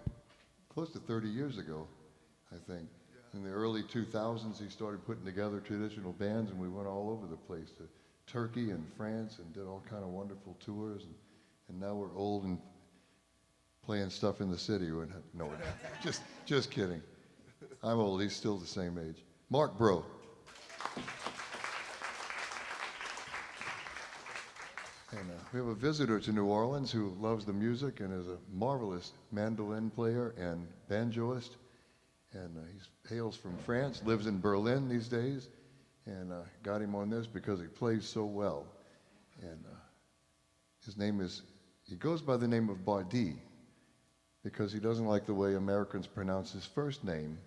I: close to 30 years ago, I think. In the early 2000s, he started putting together traditional bands, and we went all over the place to Turkey and France and did all kind of wonderful tours. And now we're old and playing stuff in the city. No, we're not. Just kidding. I'm old. He's still the same age. Mark Bro. And we have a visitor to New Orleans who loves the music and is a marvelous mandolin player and banjoist. And he hails from France, lives in Berlin these days, and got him on this because he plays so well. And he goes by the name of Bardi because he doesn't like the way Americans pronounce his first name.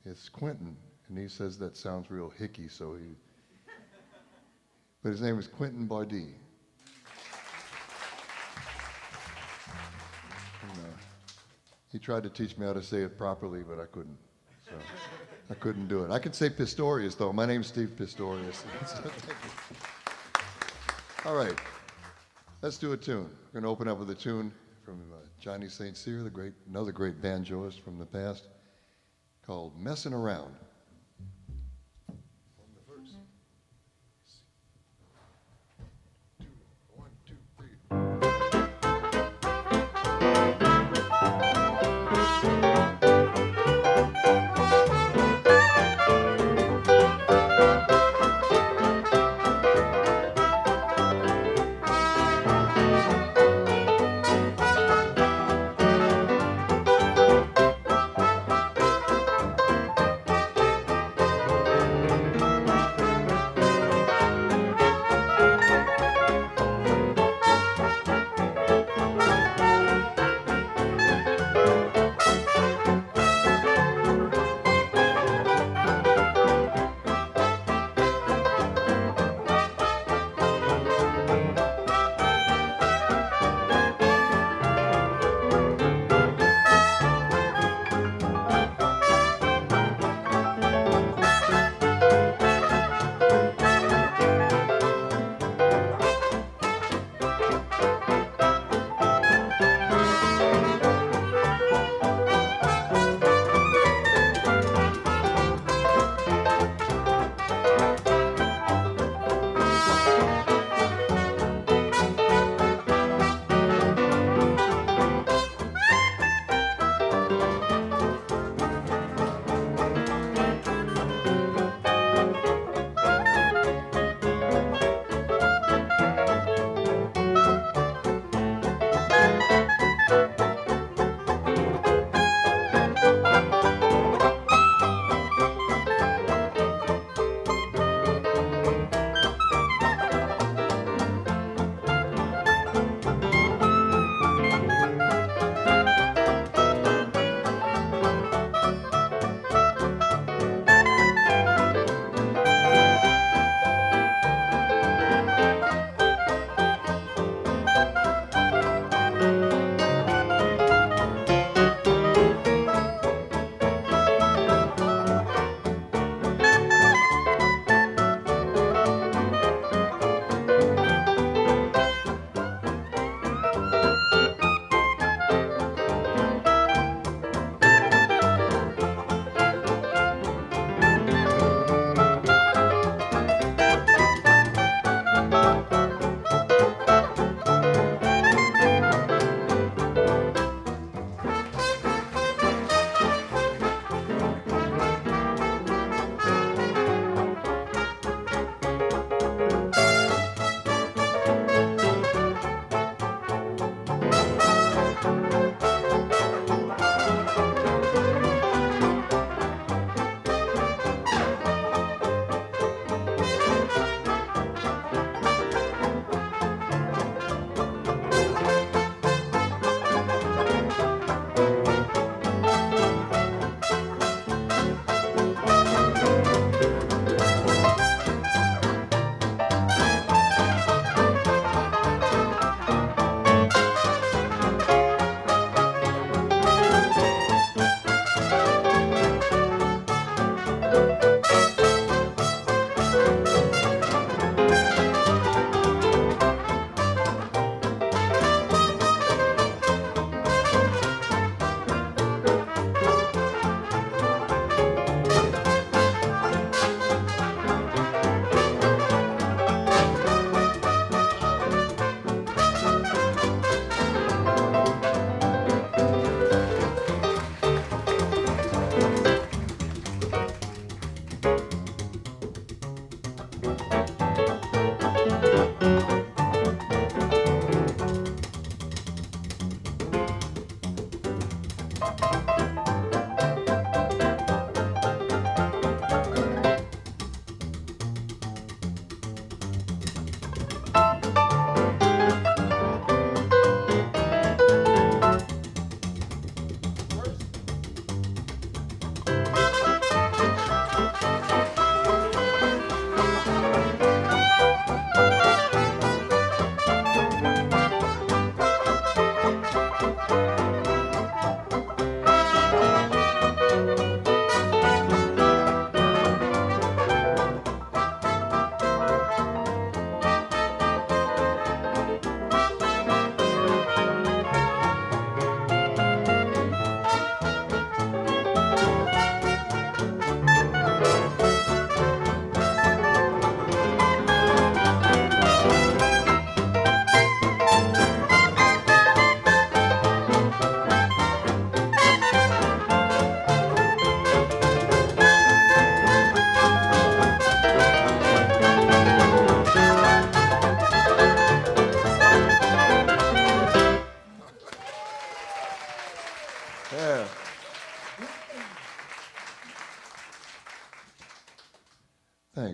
I: It's Quentin, and he says that sounds real hicky, but his name is Quentin Bardi. He tried to teach me how to say it properly, but I couldn't. So I couldn't do it. I can say Pistorius, though. My name's Steve Pistorius. All right, let's do a tune. We're going to open up with a tune from Johnny St. Cyr, another great banjoist from the past, called Messin' Around.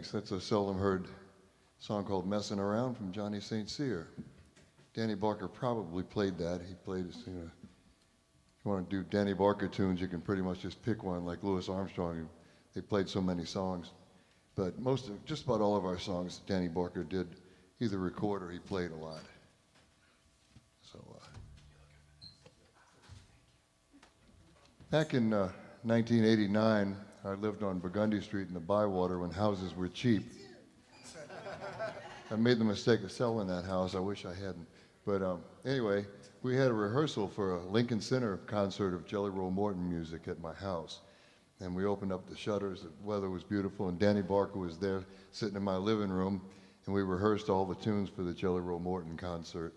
I: Thanks. That's a seldom heard song called Messin' Around from Johnny St. Cyr. Danny Barker probably played that. He played, if you want to do Danny Barker tunes, you can pretty much just pick one like Louis Armstrong. They played so many songs. But just about all of our songs Danny Barker did either record or he played a lot. So, back in 1989, I lived on Burgundy Street in the Bywater when houses were cheap. I made the mistake of selling that house. I wish I hadn't. But anyway, we had a rehearsal for a Lincoln Center concert of Jelly Roll Morton music at my house. And we opened up the shutters. The weather was beautiful, and Danny Barker was there sitting in my living room. And we rehearsed all the tunes for the Jelly Roll Morton concert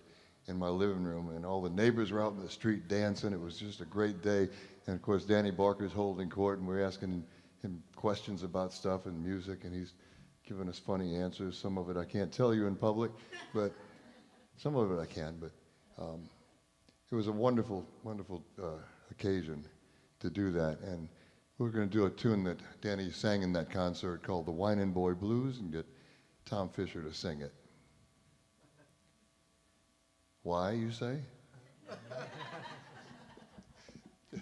I: in my living room. And all the neighbors were out in the street dancing. It was just a great day. And of course, Danny Barker's holding court, and we're asking him questions about stuff and music, and he's giving us funny answers. Some of it I can't tell you in public, but some of it I can. But it was a wonderful, wonderful occasion to do that. And we're going to do a tune that Danny sang in that concert called the Whinin' Boy Blues and get Tom Fisher to sing it. Why, you say?
H: Can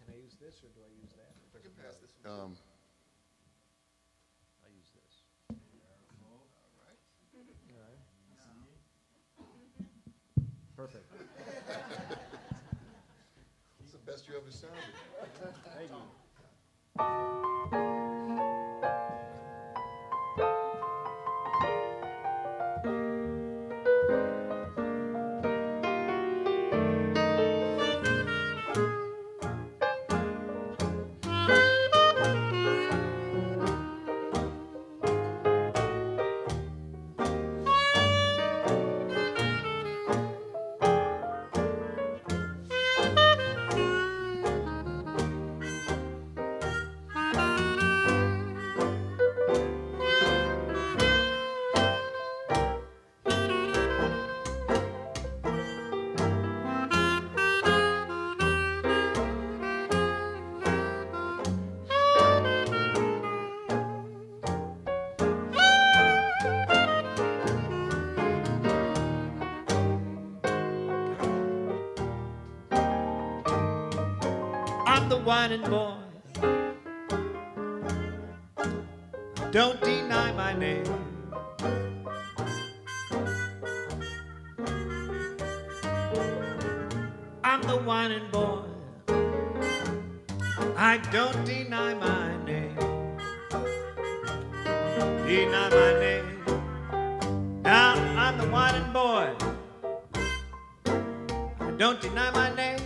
H: I use this or do I use that?
I: I can pass this one.
H: I use this. Perfect.
I: It's the best you ever sounded.
H: Thank you.
J: I'm the whining boy. Don't deny my name. I'm the whining boy. I don't deny my name. Deny my name. Now I'm the whining boy. I don't deny my name.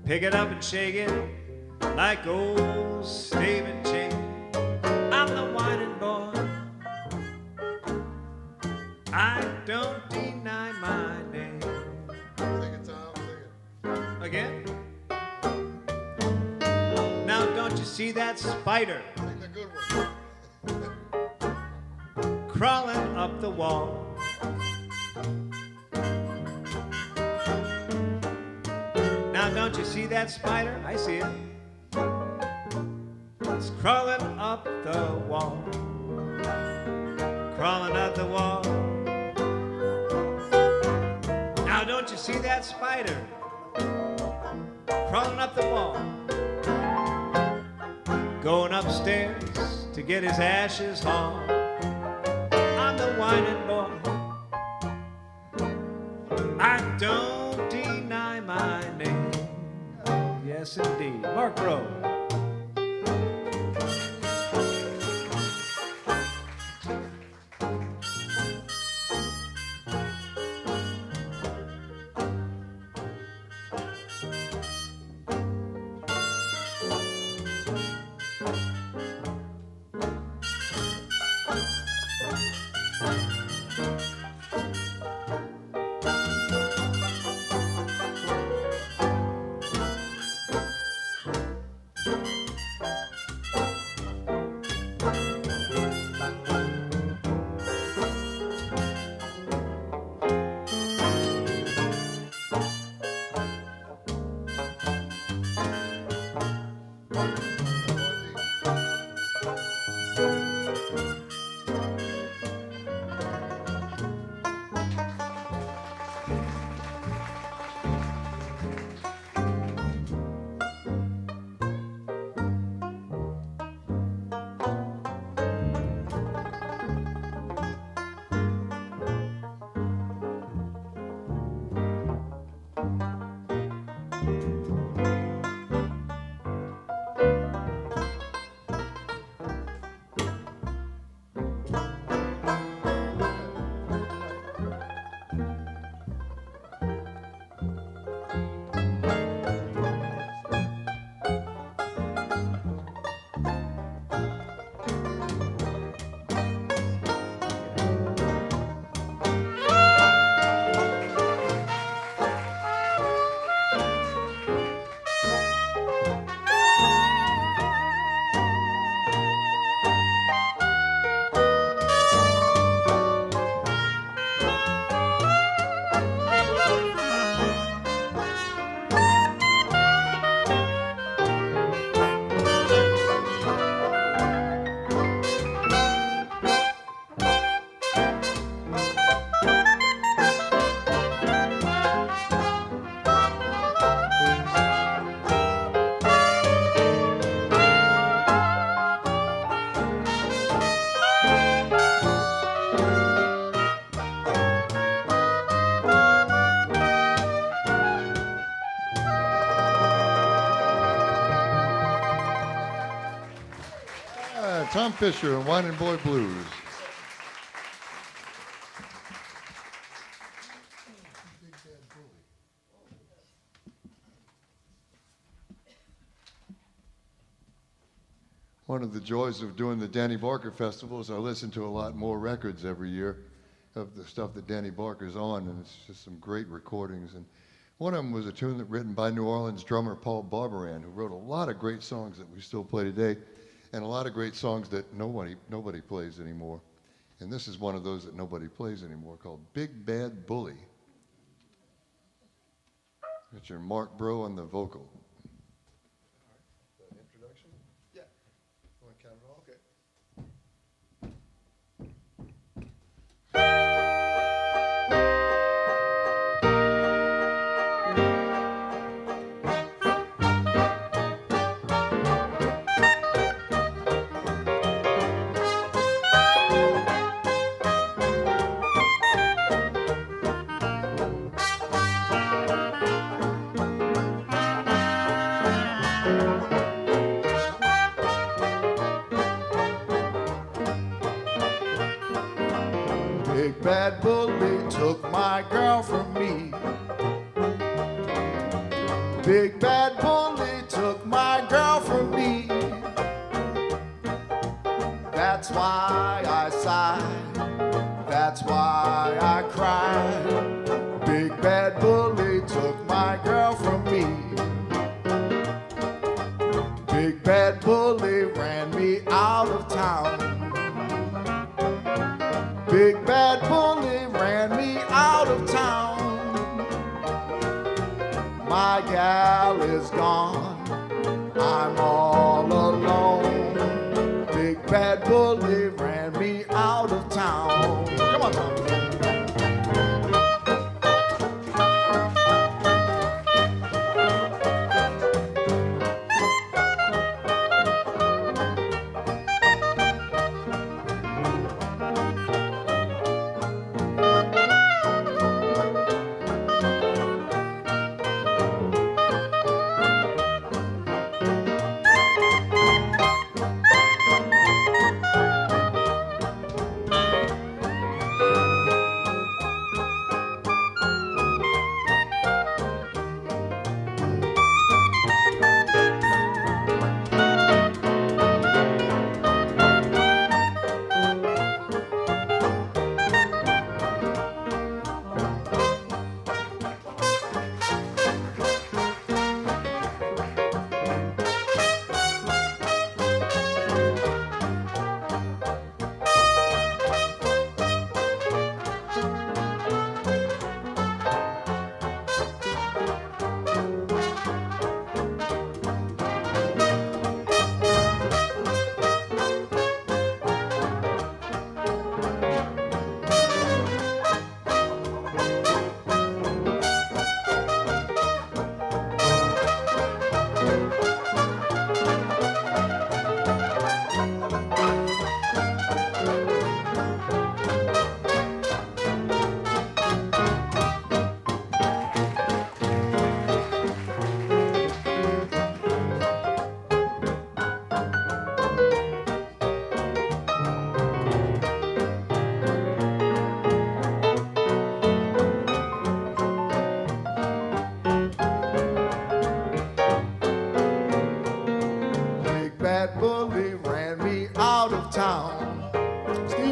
J: Pick it up and shake it like old stave and chain. I'm the whining boy. I don't deny my name.
I: Sing it, Tom, sing it.
J: Again? Now don't you see that spider
I: Sing the good one.
J: crawling up the wall? Now don't you see that spider? I see it. It's crawling up the wall. Crawling up the wall. Now don't you see that spider crawling up the wall? Going upstairs to get his ashes hauled. I'm the whining boy. I don't deny my name. Yes, indeed. Mark Rowe.
I: Tom Fisher and Wine and Boy Blues. One of the joys of doing the Danny Barker Festival is I listen to a lot more records every year of the stuff that Danny Barker's on, and it's just some great recordings. And one of them was a tune written by New Orleans drummer Paul Barbaran, who wrote a lot of great songs that we still play today, and a lot of great songs that nobody plays anymore. And this is one of those that nobody plays anymore, called Big Bad Bully. Got your Mark Bro on the vocal. Introduction? Yeah. You want to count it all? Okay. Big bad bully took my girl from me. Big bad bully took my girl from me. That's why I sigh, that's why I cry. Big bad bully took my girl from me. Big bad bully ran me out of town. Big bad bully ran me out of town. My gal is gone, I'm all alone. Big bad bully ran me out of town. Come on, Tom.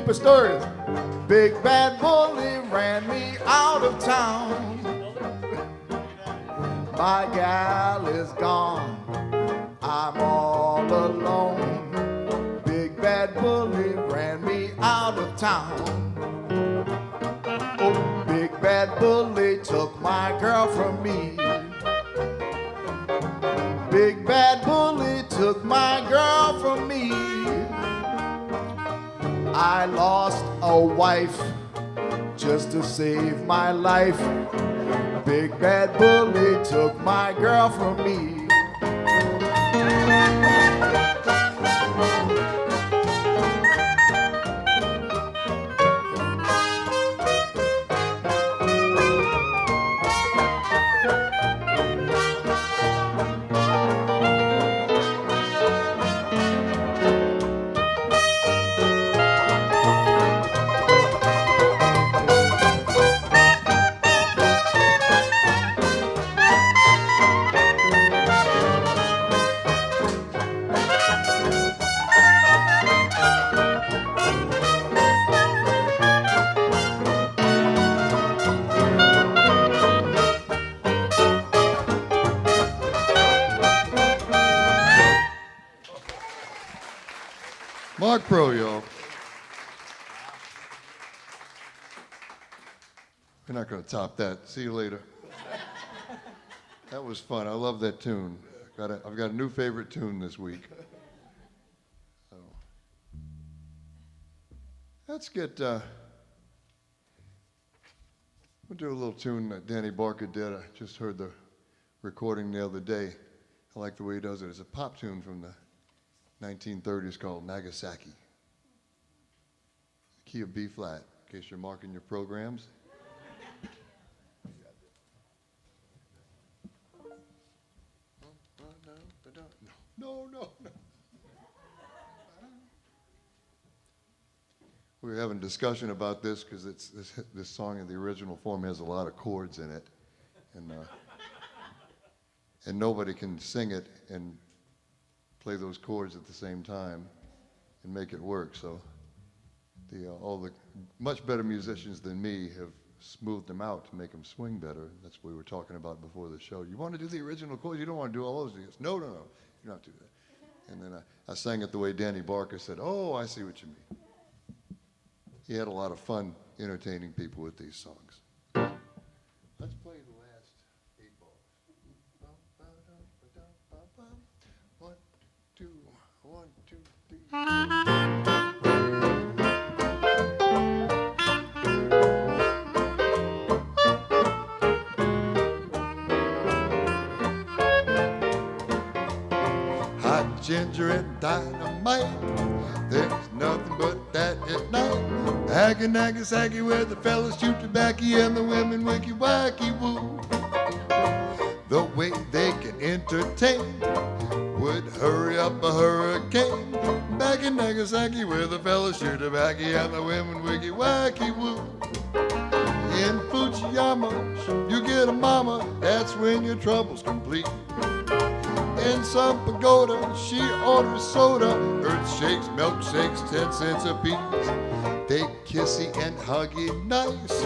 I: Pistorius. Big bad bully ran me out of town. My gal is gone, I'm all alone. Big bad bully ran me out of town. Oh, big bad bully took my girl from me. Big bad bully took my girl from me. I lost a wife just to save my life. Big bad bully took my girl from me. You're not going to top that. See you later. That was fun. I love that tune. I've got a new favorite tune this week. So, let's get, we'll do a little tune that Danny Barker did. I just heard the recording the other day. I like the way he does it. It's a pop tune from the 1930s called Nagasaki. Key of B flat, in case you're marking your programs. No. We were having a discussion about this because this song in the original form has a lot of chords in it, and nobody can sing it and play those chords at the same time and make it work. So all the much better musicians than me have smoothed them out to make them swing better. That's what we were talking about before the show. You want to do the original chords? You don't want to do all those things. No. You don't have to do that. And then I sang it the way Danny Barker said, oh, I see what you mean. He had a lot of fun entertaining people with these songs. Let's play the last 8 bars. 1, 2, 1, 2, 3. Hot ginger and dynamite, there's nothing but that at night. Back in Nagasaki where the fellas shoot tobacco and the women wicky wacky woo. The way they can entertain would hurry up a hurricane. Back in Nagasaki where the fellas shoot tobacco and the women wicky wacky woo. In Fujiyama, you get a mama, that's when your trouble's complete. In some pagoda, she orders soda, earth shakes, milkshakes, 10 cents a piece. They kissy and huggy nice,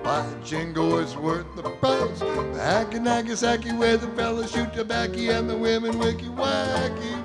I: by jingo is worth the price. Back in Nagasaki where the fellas shoot tobacco and the women wicky wacky.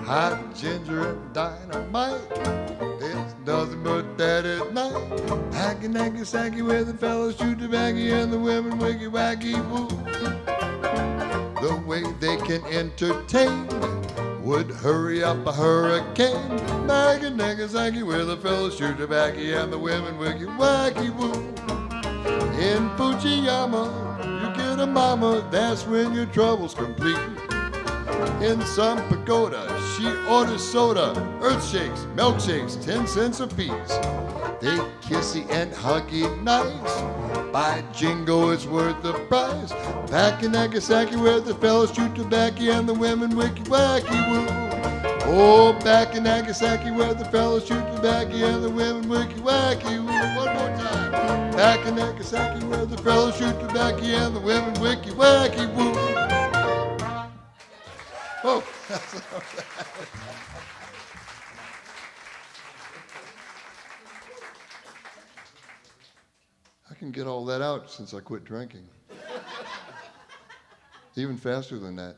I: Hot ginger and dynamite, there's nothing but that at night. Back in Nagasaki where the fellas shoot tobacco and the women wicky wacky woo. The way they can entertain would hurry up a hurricane. Back in Nagasaki where the fellas shoot tobacco and the women wicky wacky woo. In Fujiyama, you get a mama, that's when your trouble's complete. In some pagoda, she orders soda, earth shakes, milkshakes, 10 cents a piece. They kissy and huggy nice, by jingo it's worth the price. Back in Nagasaki where the fellas shoot tobacco and the women wicky wacky woo. Oh, back in Nagasaki where the fellas shoot tobacco and the women wicky wacky woo. One more time. Back in Nagasaki where the fellas shoot tobacco and the women wicky wacky woo. Oh, that's all right. can get all that out since I quit drinking. Even faster than that.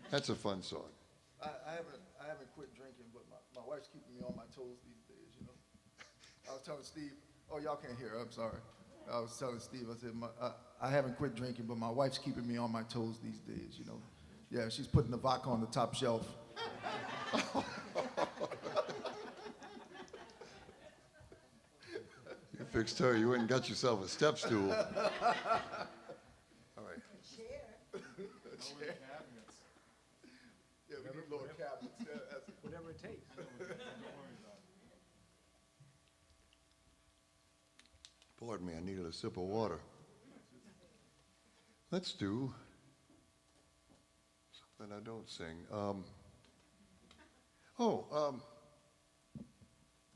I: That's a fun song.
K: I haven't quit drinking, but my wife's keeping me on my toes these days, you know. I was telling Steve, oh, y'all can't hear, I'm sorry. I was telling Steve, I said, I haven't quit drinking, but my wife's keeping me on my toes these days, you know. Yeah, she's putting the vodka on the top shelf.
I: You fixed her, you went and got yourself a step stool. All right.
K: Yeah, we need lower cabinets. Yeah,
J: Whatever it takes.
I: Pardon me, I needed a sip of water. Let's do something I don't sing.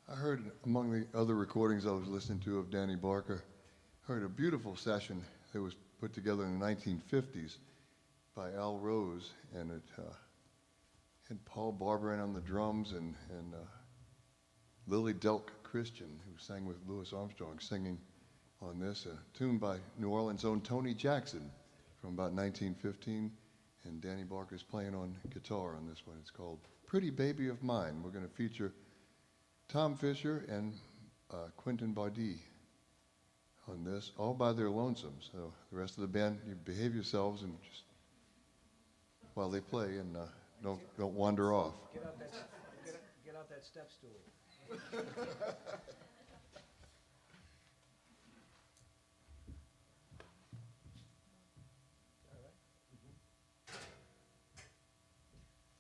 I: I heard among the other recordings I was listening to of Danny Barker, heard a beautiful session that was put together in the 1950s by Al Rose, and it had Paul Barber on the drums and Lily Delk Christian, who sang with Louis Armstrong, singing on this, a tune by New Orleans' own Tony Jackson from about 1915, and Danny Barker's playing on guitar on this one. It's called Pretty Baby of Mine. We're going to feature Tom Fisher and Quentin Bardee on this, all by their lonesome. So the rest of the band, you behave yourselves and just while they play, and don't wander off.
J: Get out that step stool.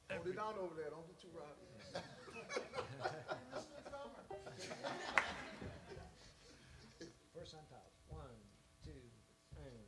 K: Hold it down over there, don't be too rowdy.
J: First on top. 1, 2, and.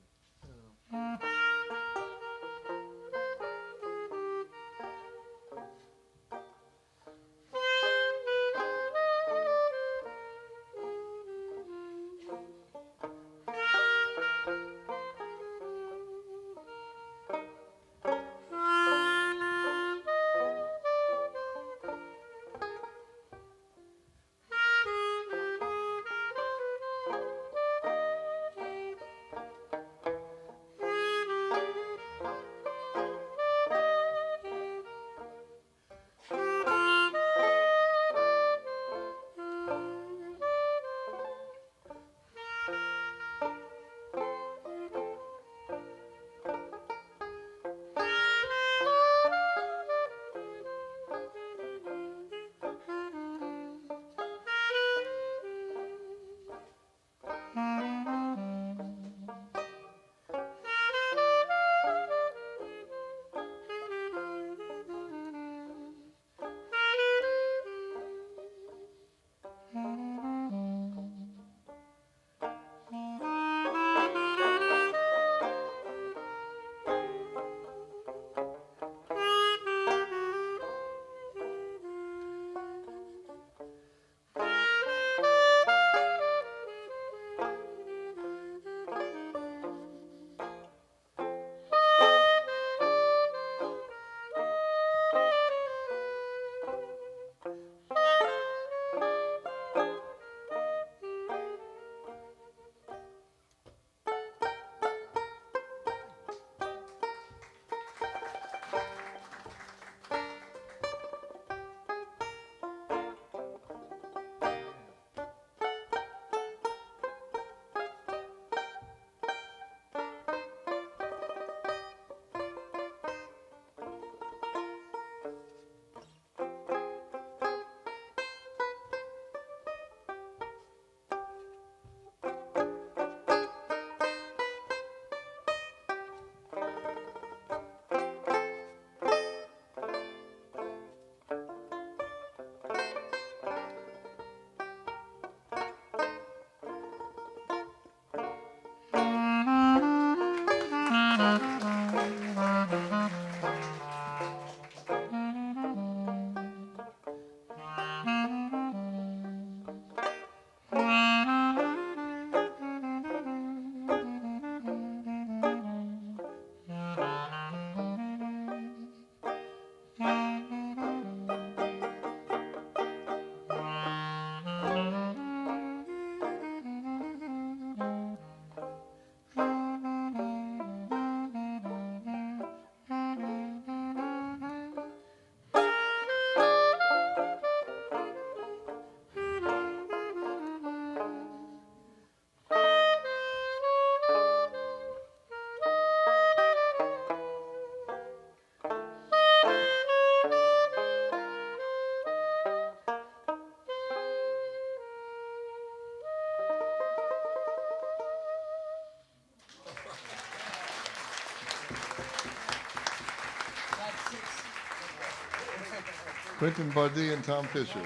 I: Quentin Bardee and Tom Fisher.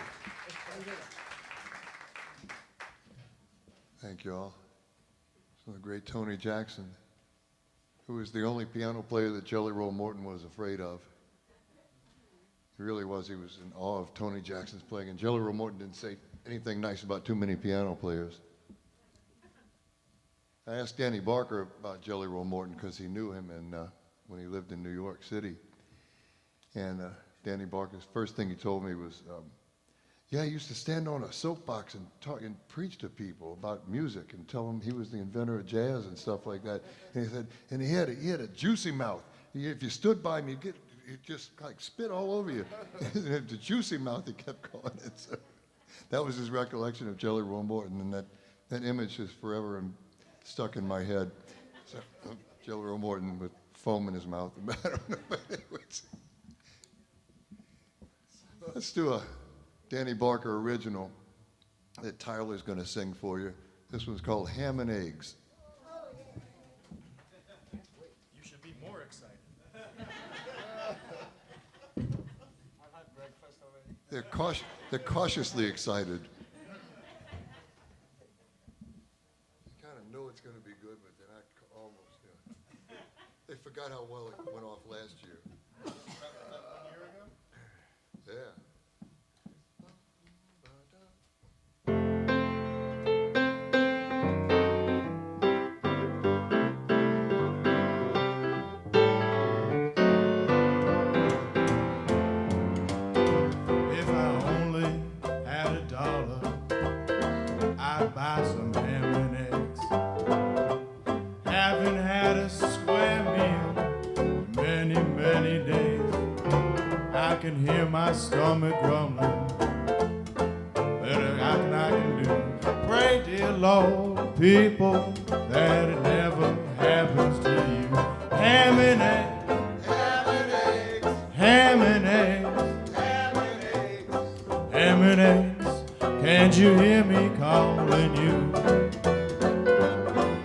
I: Thank you all. So the great Tony Jackson, who was the only piano player that Jelly Roll Morton was afraid of. He really was. He was in awe of Tony Jackson's playing. And Jelly Roll Morton didn't say anything nice about too many piano players. I asked Danny Barker about Jelly Roll Morton because he knew him when he lived in New York City. And Danny Barker's first thing he told me was, yeah, he used to stand on a soapbox and talk and preach to people about music and tell them he was the inventor of jazz and stuff like that. And he said, and he had a juicy mouth. If you stood by him, he'd just like spit all over you. The juicy mouth, he kept calling it. So that was his recollection of Jelly Roll Morton, and that image is forever stuck in my head. So, Jelly Roll Morton with foam in his mouth. I don't know, but anyways. Let's do a Danny Barker original that Tyler's going to sing for you. This one's called Ham and Eggs.
J: You should be more excited.
K: I've had breakfast already.
I: They're cautiously excited. You kind of know it's going to be good, but they're not almost. Yeah. They forgot how well it went off last year.
K: A year ago?
I: Yeah.
A: If I only had $1, I'd buy some ham and eggs. Haven't had a square meal in many, many days. I can hear my stomach grumbling. Better I can do. Pray, dear Lord, people, that it never happens to you. Ham and eggs, ham and eggs, ham and eggs, ham and eggs, ham and eggs. Can't you hear me calling you?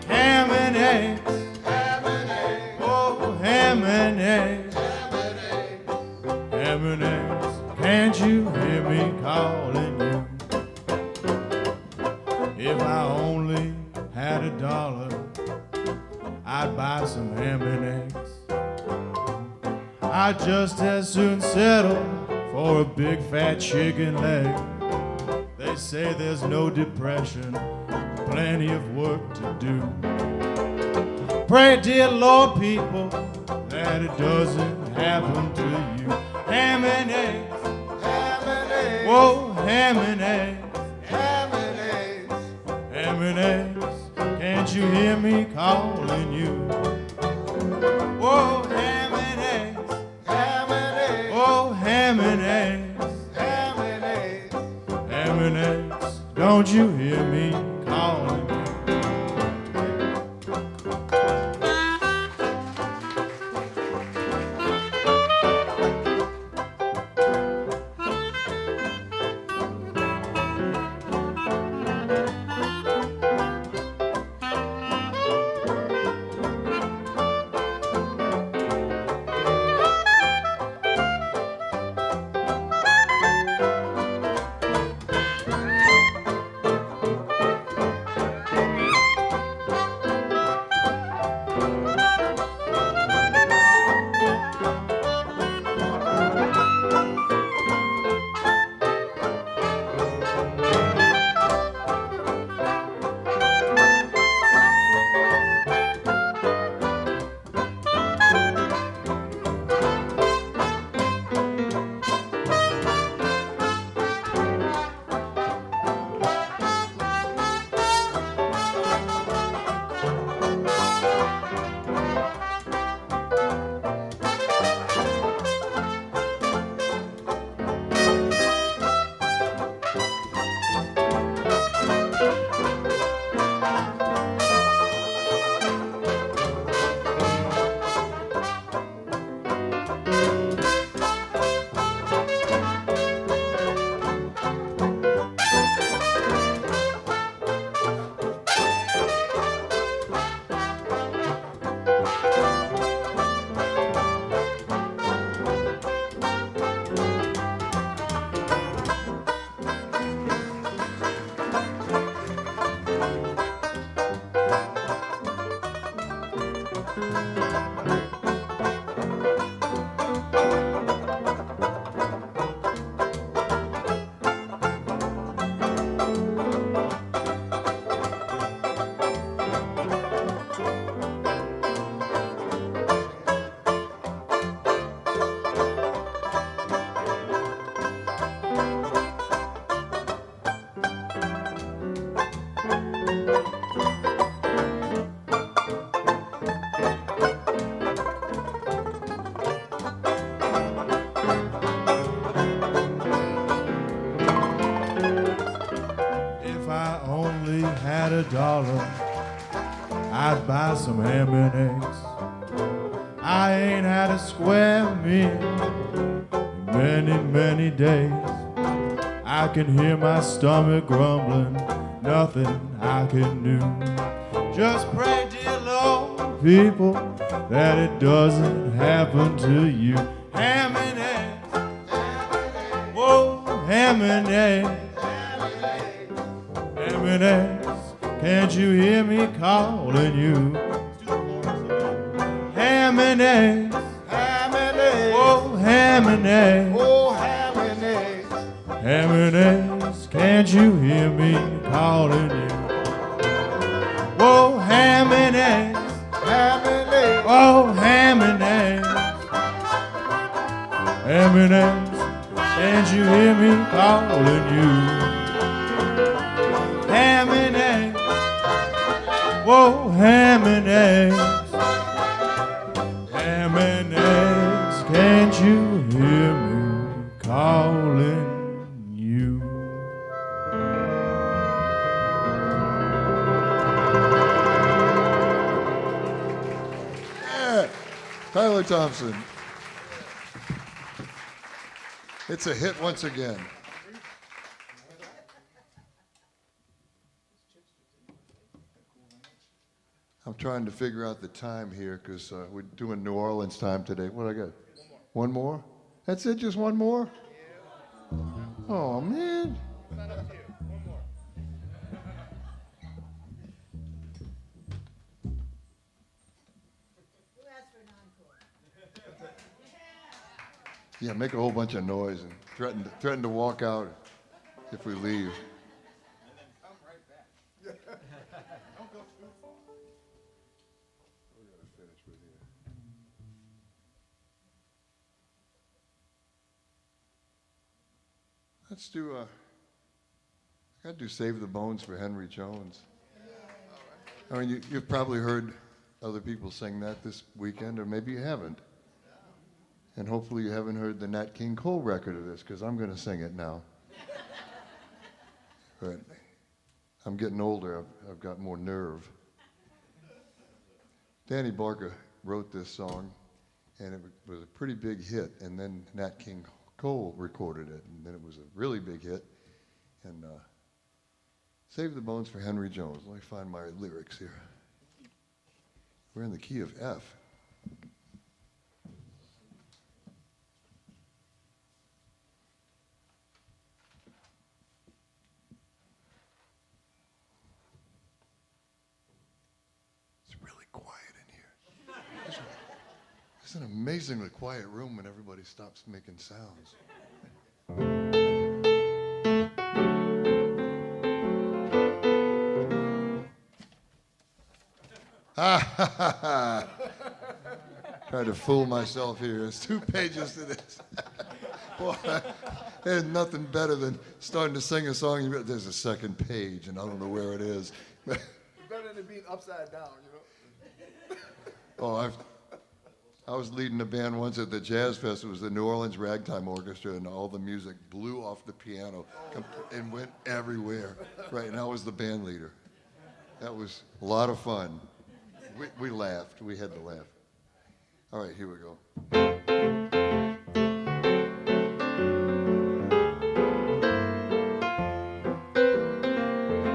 A: Ham and eggs, ham and eggs, oh, ham and eggs, ham and eggs, ham and eggs. Can't you hear me calling you? If I only had $1, I'd buy some ham and eggs. I'd just as soon settle for a big fat chicken leg. They say there's no depression, plenty of work to do. Pray, dear Lord, people, that it doesn't happen to you. Ham and eggs, ham and eggs, whoa, ham and eggs, ham and eggs, ham and eggs. Can't you hear me calling you? Whoa, ham and eggs, ham and eggs, oh, ham and eggs, ham and eggs, ham and eggs. Don't you hear me calling you? had $1, I'd buy some ham and eggs. I ain't had a square meal in many, many days. I can hear my stomach grumbling, nothing I can do. Just pray, dear Lord, people, that it doesn't happen to you. Ham and eggs, whoa, ham and eggs, ham and eggs, can't you hear me calling you? Ham and eggs, oh, ham and eggs,
K: Oh, ham and eggs.
A: ham and eggs, can't you hear me calling you? Oh, ham and eggs,
K: Ham and eggs.
A: oh, ham and eggs, ham and eggs, can't you hear me calling you? Ham and eggs, whoa, ham and eggs, ham and eggs, can't you hear me calling you?
I: Yeah. Tyler Thompson. It's a hit once again. I'm trying to figure out the time here because we're doing New Orleans time today. What I got? One more? That's it? Just one more? Oh, man. Yeah, make a whole bunch of noise and threaten to walk out if we leave. Let's do, I gotta do Save the Bones for Henry Jones. I mean, you've probably heard other people sing that this weekend, or maybe you haven't. And hopefully you haven't heard the Nat King Cole record of this, because I'm gonna sing it now. But I'm getting older, I've got more nerve. Danny Barker wrote this song, and it was a pretty big hit, and then Nat King Cole recorded it, and then it was a really big hit. And Save the Bones for Henry Jones. Let me find my lyrics here. We're in the key of F. It's really quiet in here. It's an amazingly quiet room when everybody stops making sounds. Tried to fool myself here. There's 2 pages to this. Boy, there's nothing better than starting to sing a song. There's a second page, and I don't know where it is.
K: It's better than it being upside down, you know?
I: Oh, I was leading a band once at the Jazz Fest. It was the New Orleans Ragtime Orchestra, and all the music blew off the piano and went everywhere. Right, and I was the band leader. That was a lot of fun. We laughed. We had to laugh. All right, here we go.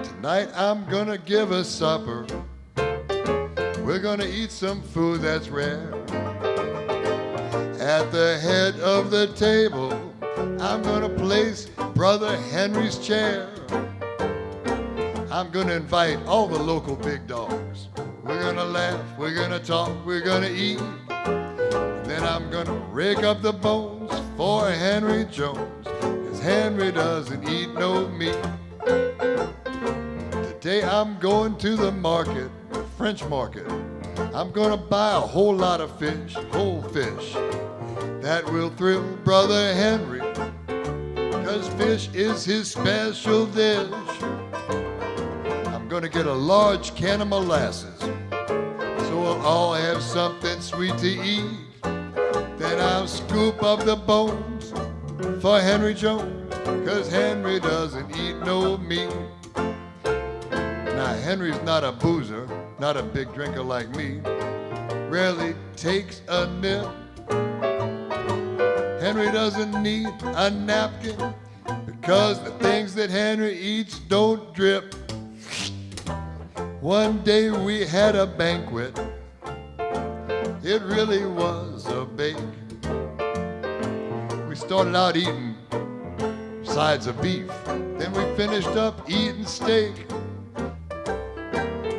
I: Tonight I'm gonna give a supper. We're gonna eat some food that's rare. At the head of the table, I'm gonna place Brother Henry's chair. I'm gonna invite all the local big dogs. We're gonna laugh, we're gonna talk, we're gonna eat. Then I'm gonna rake up the bones for Henry Jones, 'cause Henry doesn't eat no meat. Today I'm going to the market, French market. I'm gonna buy a whole lot of fish, whole fish, that will thrill Brother Henry, 'cause fish is his special dish. I'm gonna get a large can of molasses, so we'll all have something sweet to eat. Then I'll scoop up the bones for Henry Jones, 'cause Henry doesn't eat no meat. Now Henry's not a boozer, not a big drinker like me, rarely takes a nip. Henry doesn't need a napkin because the things that Henry eats don't drip. One day we had a banquet. It really was a bake. We started out eating sides of beef. Then we finished up eating steak.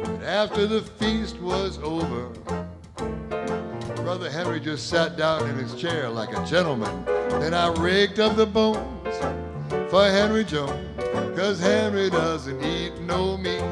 I: And after the feast was over, Brother Henry just sat down in his chair like a gentleman. Then I rigged up the bones for Henry Jones, 'cause Henry doesn't eat no meat.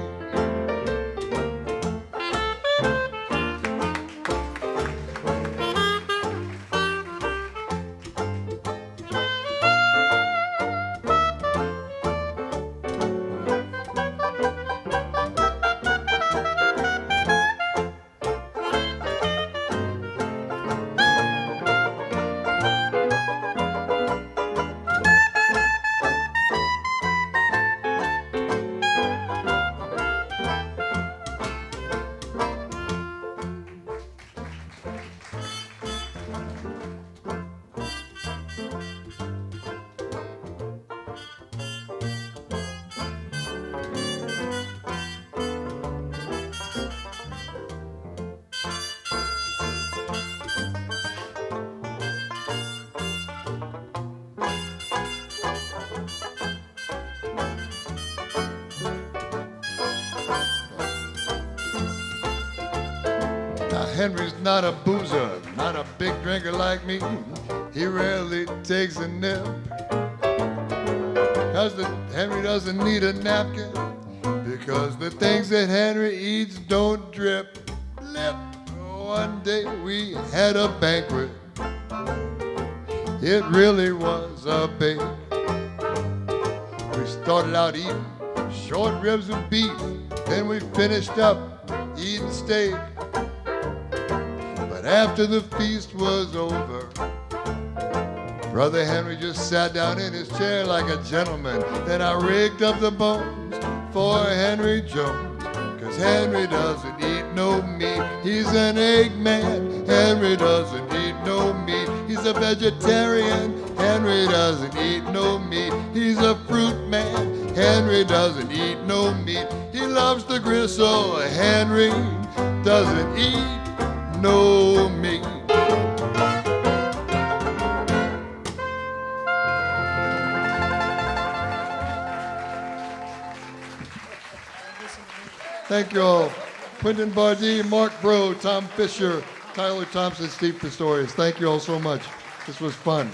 I: Henry's not a boozer, not a big drinker like me. He rarely takes a nip, 'cause Henry doesn't need a napkin, because the things that Henry eats don't drip. Lip. One day we had a banquet. It really was a bake. We started out eating short ribs of beef, then we finished up eating steak. After the feast was over, Brother Henry just sat down in his chair like a gentleman. Then I rigged up the bones for Henry Jones, 'cause Henry doesn't eat no meat. He's an egg man. Henry doesn't eat no meat. He's a vegetarian. Henry doesn't eat no meat. He's a fruit man. Henry doesn't eat no meat. He loves to gristle. Henry doesn't eat no meat. Thank you all. Quentin Bardee, Mark Bro, Tom Fisher, Tyler Thompson, Steve Pistorius. Thank you all so much. This was fun.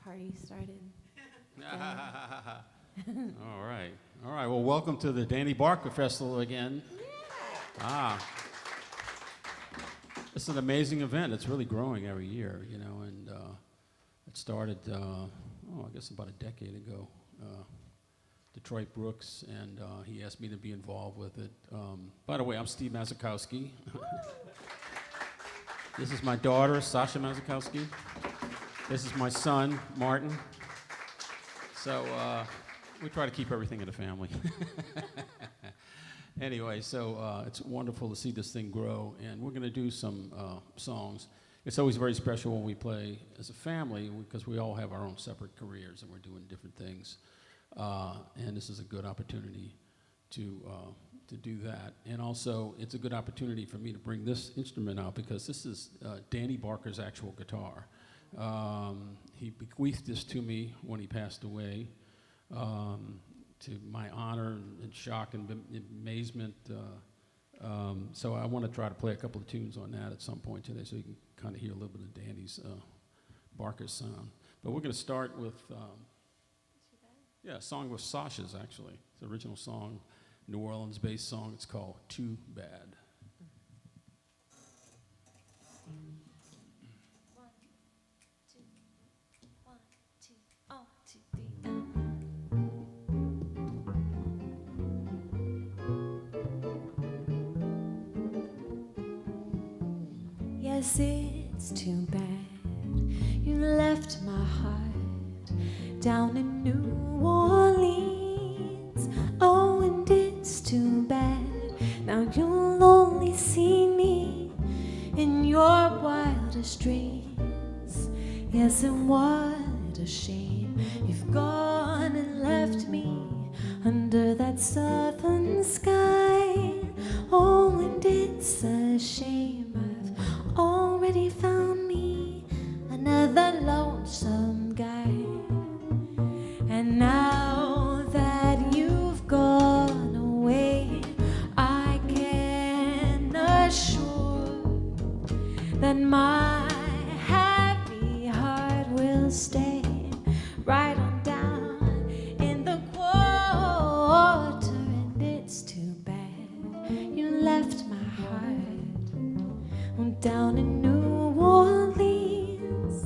L: party started.
M: All right. All right. Well, welcome to the Danny Barker Festival again. It's an amazing event. It's really growing every year, you know, and it started, I guess about a decade ago. Detroit Brooks, and he asked me to be involved with it. By the way, I'm Steve Masakowski. This is my daughter, Sasha Masakowski. This is my son, Martin. So we try to keep everything in the family. Anyway, so it's wonderful to see this thing grow, and we're going to do some songs. It's always very special when we play as a family because we all have our own separate careers and we're doing different things. And this is a good opportunity to do that. And also, it's a good opportunity for me to bring this instrument out because this is Danny Barker's actual guitar. He bequeathed this to me when he passed away, to my honor and shock and amazement. So I want to try to play a couple of tunes on that at some point today so you can kind of hear a little bit of Danny's Barker sound. But we're going to start with... a song with Sasha's, actually. It's the original song, New Orleans-based song. It's called Too Bad.
L: Yes, it's too bad you left my heart down in New Orleans. Oh, and it's too bad now you'll only see me in your wildest dreams. Yes, and what a shame you've gone and left me under that southern sky. Oh, and it's a shame I've already found me another lonesome guy. And now that you've gone away, I can assure that my happy heart will stay right on down in the quarter. And it's too bad you left my heart down in New Orleans.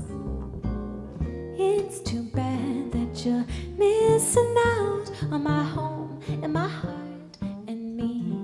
L: It's too bad that you're missing out on my home and my heart and me.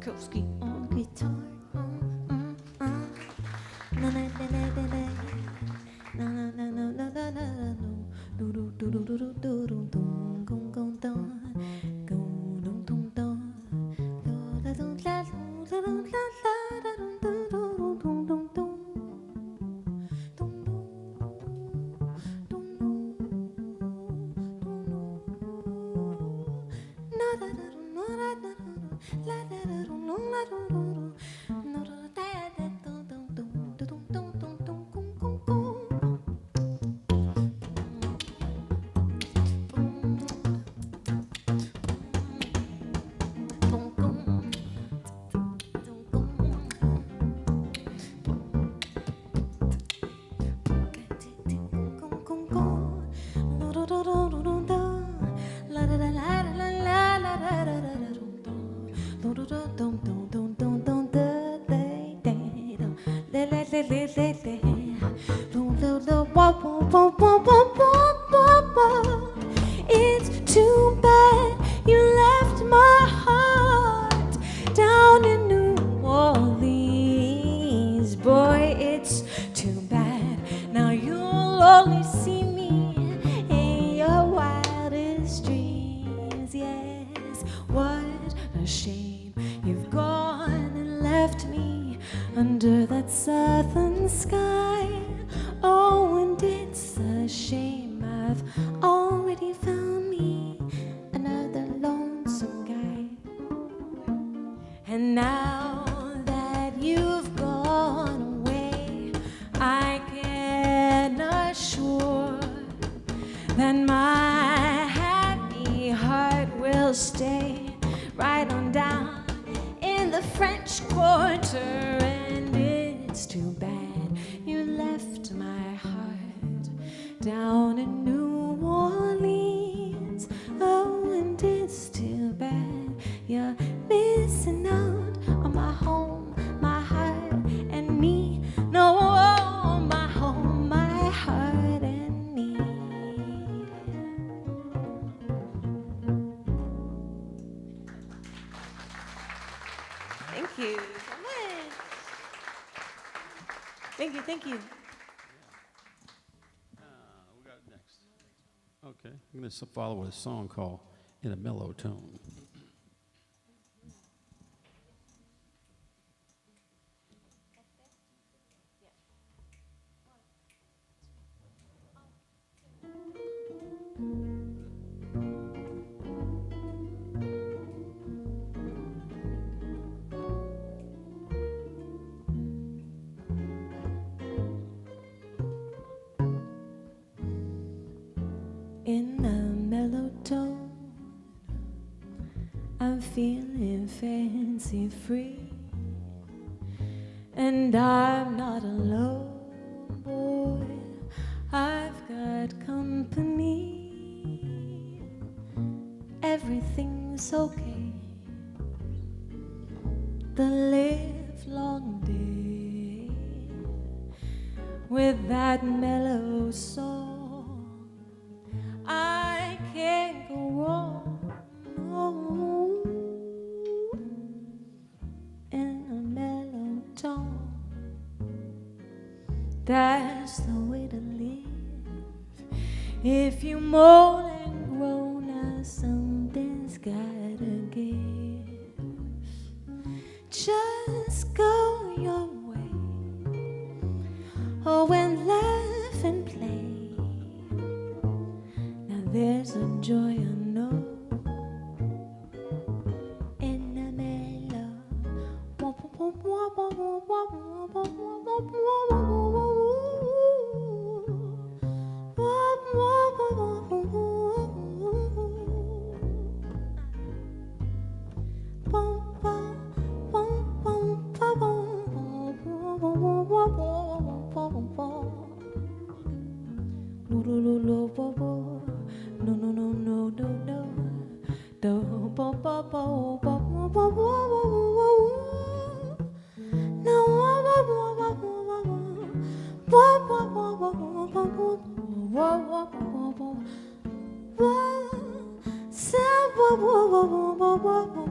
L: Masakowski on guitar. Na na na na na na. Na na na na na na na. Do do do do do do do do do. Gong gong dong. Gong dong dong dong. Do da do la do la do la la da do do do do do do. It's too bad you left my heart down in New Orleans. Boy, it's too bad. Now you'll only see me in your wildest dreams. Yes, what a shame you've gone and left me under that southern sky. Oh, and it's a shame I've already found me another lonesome guy. And now that you've gone away, I can assure that my happy heart will stay right on down in the French Quarter. And it's too bad you left my heart down in New Orleans. Oh, and it's too bad you're missing out on my home, my heart, and me. No, my home, my heart, and me. Thank you so much. Thank you, thank you.
M: We got next. Okay, I'm going to follow a song called In a Mellow Tone.
L: In a mellow tone, I'm feeling fancy free, and I'm not alone, boy, I've got company. Everything's okay the livelong day with that mellow song. I can't go wrong, in a mellow tone. That's the way to live. If you moan and groan, now something's gotta give. Just go your way, oh, and laugh and play. There's a joy I know in a mellow. No, no, no, no, no, no. Do bo bo bo bo bo bo bo bo. No bo bo bo bo bo bo bo bo bo bo. Sa bo bo bo bo bo bo bo.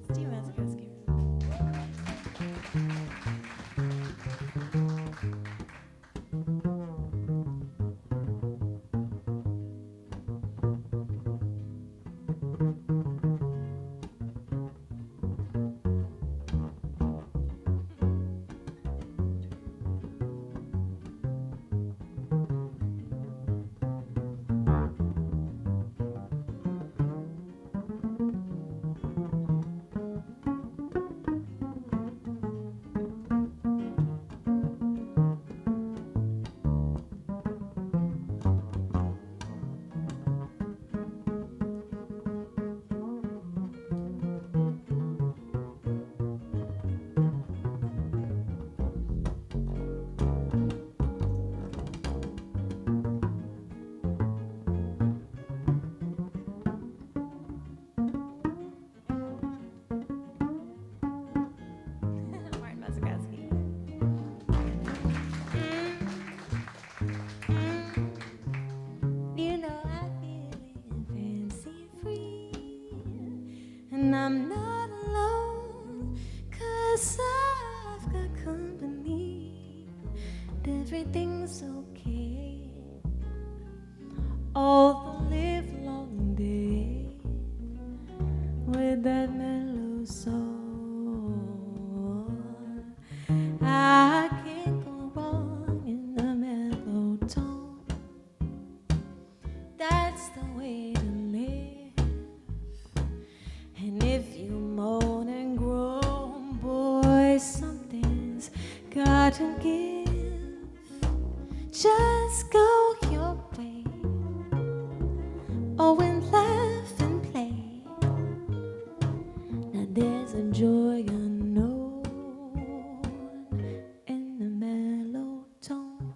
L: Steve Masakowski. Martin Masakowski. You know I feel fancy free, and I'm not alone, 'cause I've got company. Everything's okay all the live long day with that mellow soul. I can't go wrong in the mellow tone. That's the way to live. And if you moan and groan, boy, something's got to give. Just go your way. Oh, and laugh and play. Now there's a joy unknown in the mellow tone.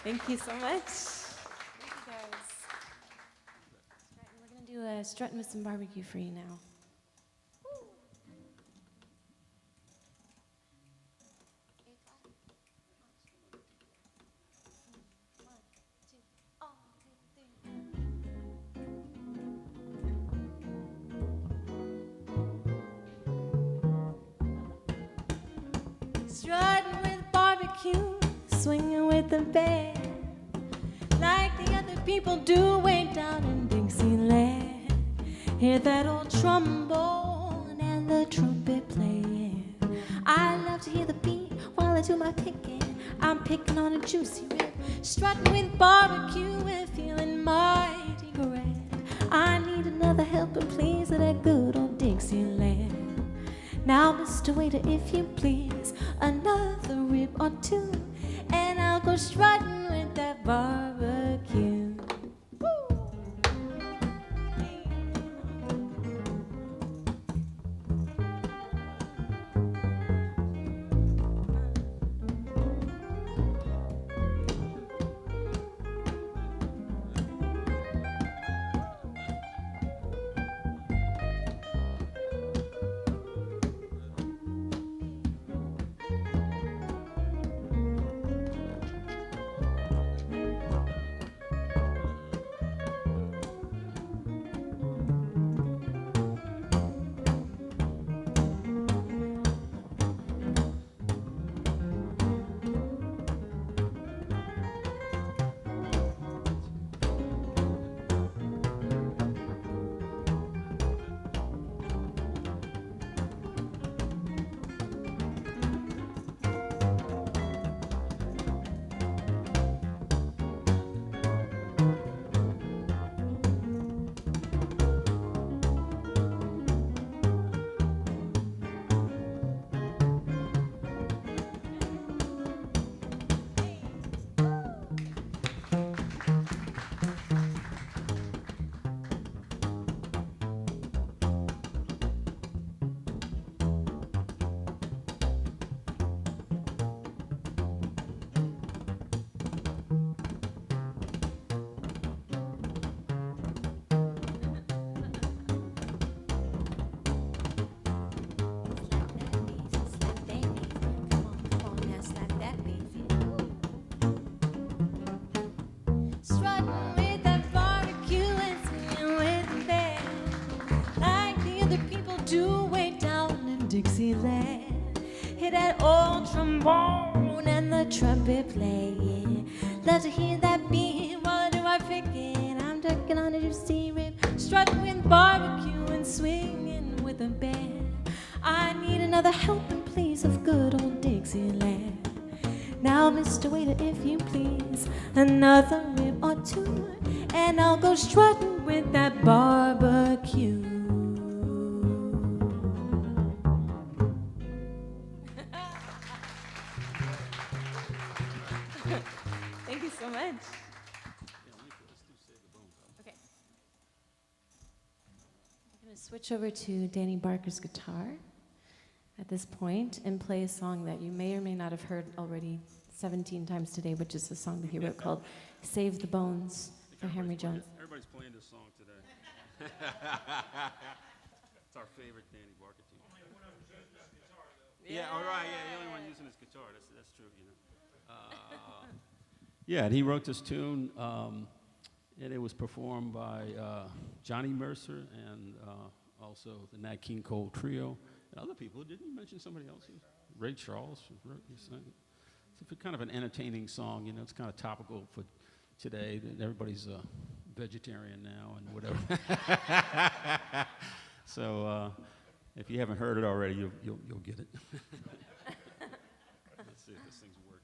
L: Thank you so much. Thank you guys. We're going to do a strutting with some barbecue for you now. swinging with the band, like the other people do way down in Dixieland. Hear that old trombone and the trumpet playing. I love to hear the beat while I do my picking. I'm picking on a juicy rib, strutting with barbecue and feeling mighty grand. I need another helping, please, of that good old Dixieland. Now, Mr. Waiter, if you please, another rib or two, and I'll go strutting with that barbecue. Dixieland. Hear that old trombone and the trumpet playing. Love to hear that beat while I do my picking. I'm ducking on a juicy rib, strutting with barbecue and swinging with a band. I need another helping, please, of good old Dixieland. Now, Mr. Waiter, if you please, another rib or two, and I'll go strutting with that barbecue. Thank you so much. Okay. I'm going to switch over to Danny Barker's guitar at this point and play a song that you may or may not have heard already 17 times today, which is a song that he wrote called Save the Bones for Henry Jones.
M: Everybody's playing this song today. It's our favorite Danny Barker tune. Yeah, all right, yeah, the only one using his guitar. That's true, you know. Yeah, and he wrote this tune, and it was performed by Johnny Mercer and also the Nat King Cole Trio and other people. Didn't you mention somebody else? Ray Charles wrote this thing. It's kind of an entertaining song, you know. It's kind of topical for today. Everybody's a vegetarian now and whatever. So if you haven't heard it already, you'll get it. Let's see if this thing's working.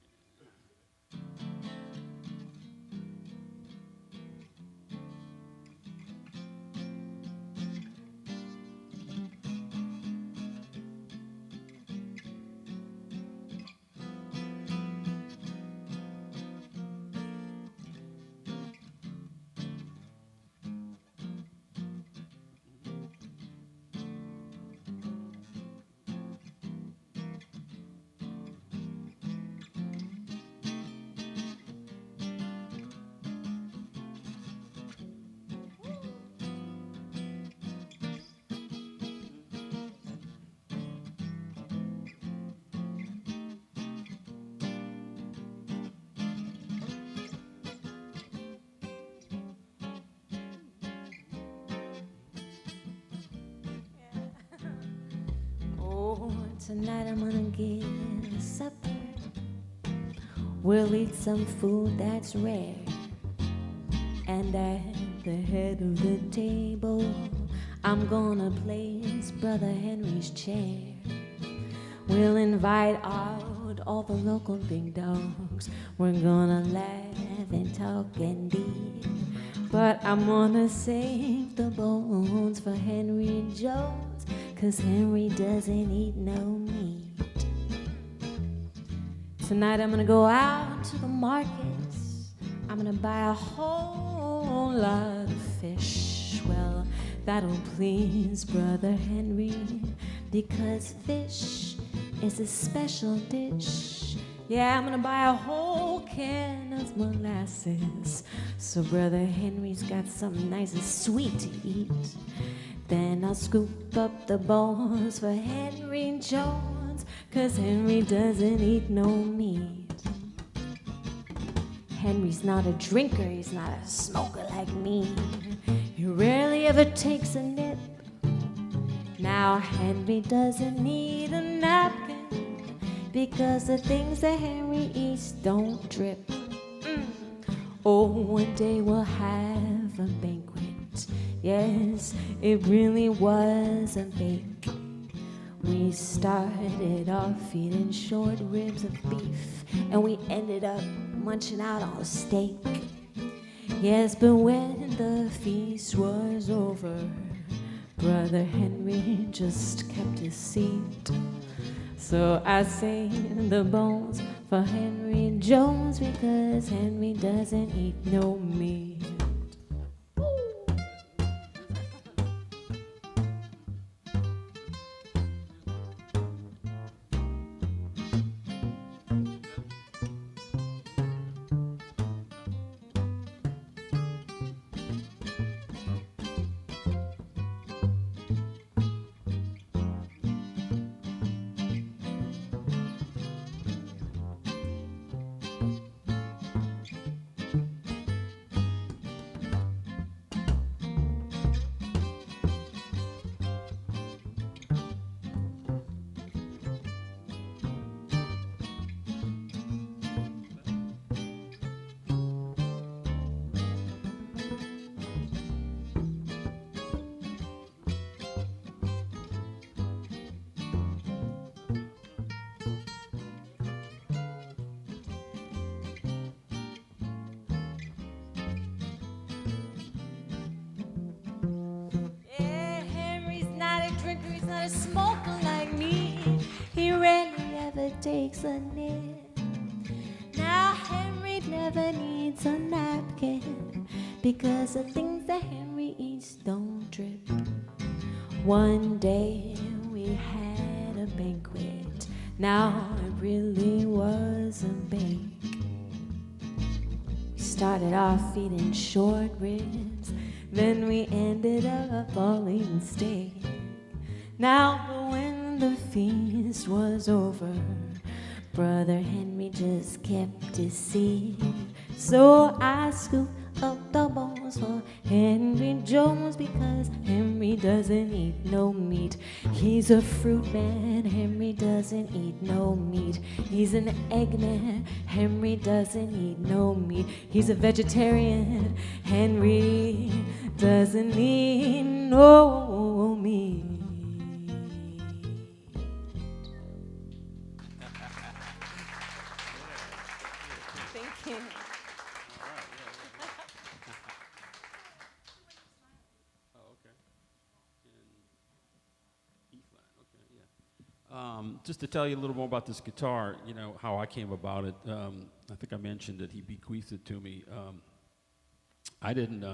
L: Tonight I'm gonna get a supper We'll eat some food that's rare. And at the head of the table, I'm gonna place Brother Henry's chair. We'll invite out all the local big dogs. We're gonna laugh and talk and eat. But I'm gonna save the bones for Henry Jones, 'cause Henry doesn't eat no meat. Tonight I'm gonna go out to the markets. I'm gonna buy a whole lot of fish. Well, that'll please Brother Henry, because fish is a special dish. Yeah, I'm gonna buy a whole can of molasses, so Brother Henry's got something nice and sweet to eat. Then I'll scoop up the bones for Henry Jones, 'cause Henry doesn't eat no meat. Henry's not a drinker, he's not a smoker like me. He rarely ever takes a nip. Now Henry doesn't need a napkin, because the things that Henry eats don't drip. Oh, one day we'll have a banquet. Yes, it really was a bake. We started off eating short ribs of beef, and we ended up munching out on steak. Yes, but when the feast was over, Brother Henry just kept his seat. So I saved the bones for Henry Jones, because Henry doesn't eat no meat. Smoker like me, he rarely ever takes a nip. Now Henry never needs a napkin, because the things that Henry eats don't drip. One day we had a banquet. Now it really was a bake. We started off eating short ribs, then we ended up all eating steak. Now when the feast was over, Brother Henry just kept his seat. So I scooped up the bones for Henry Jones, because Henry doesn't eat no meat. He's a fruit man, Henry doesn't eat no meat. He's an egg man, Henry doesn't eat no meat. He's a vegetarian, Henry doesn't eat no meat.
M: Just to tell you a little more about this guitar, you know, how I came about it. I think I mentioned that he bequeathed it to me. I didn't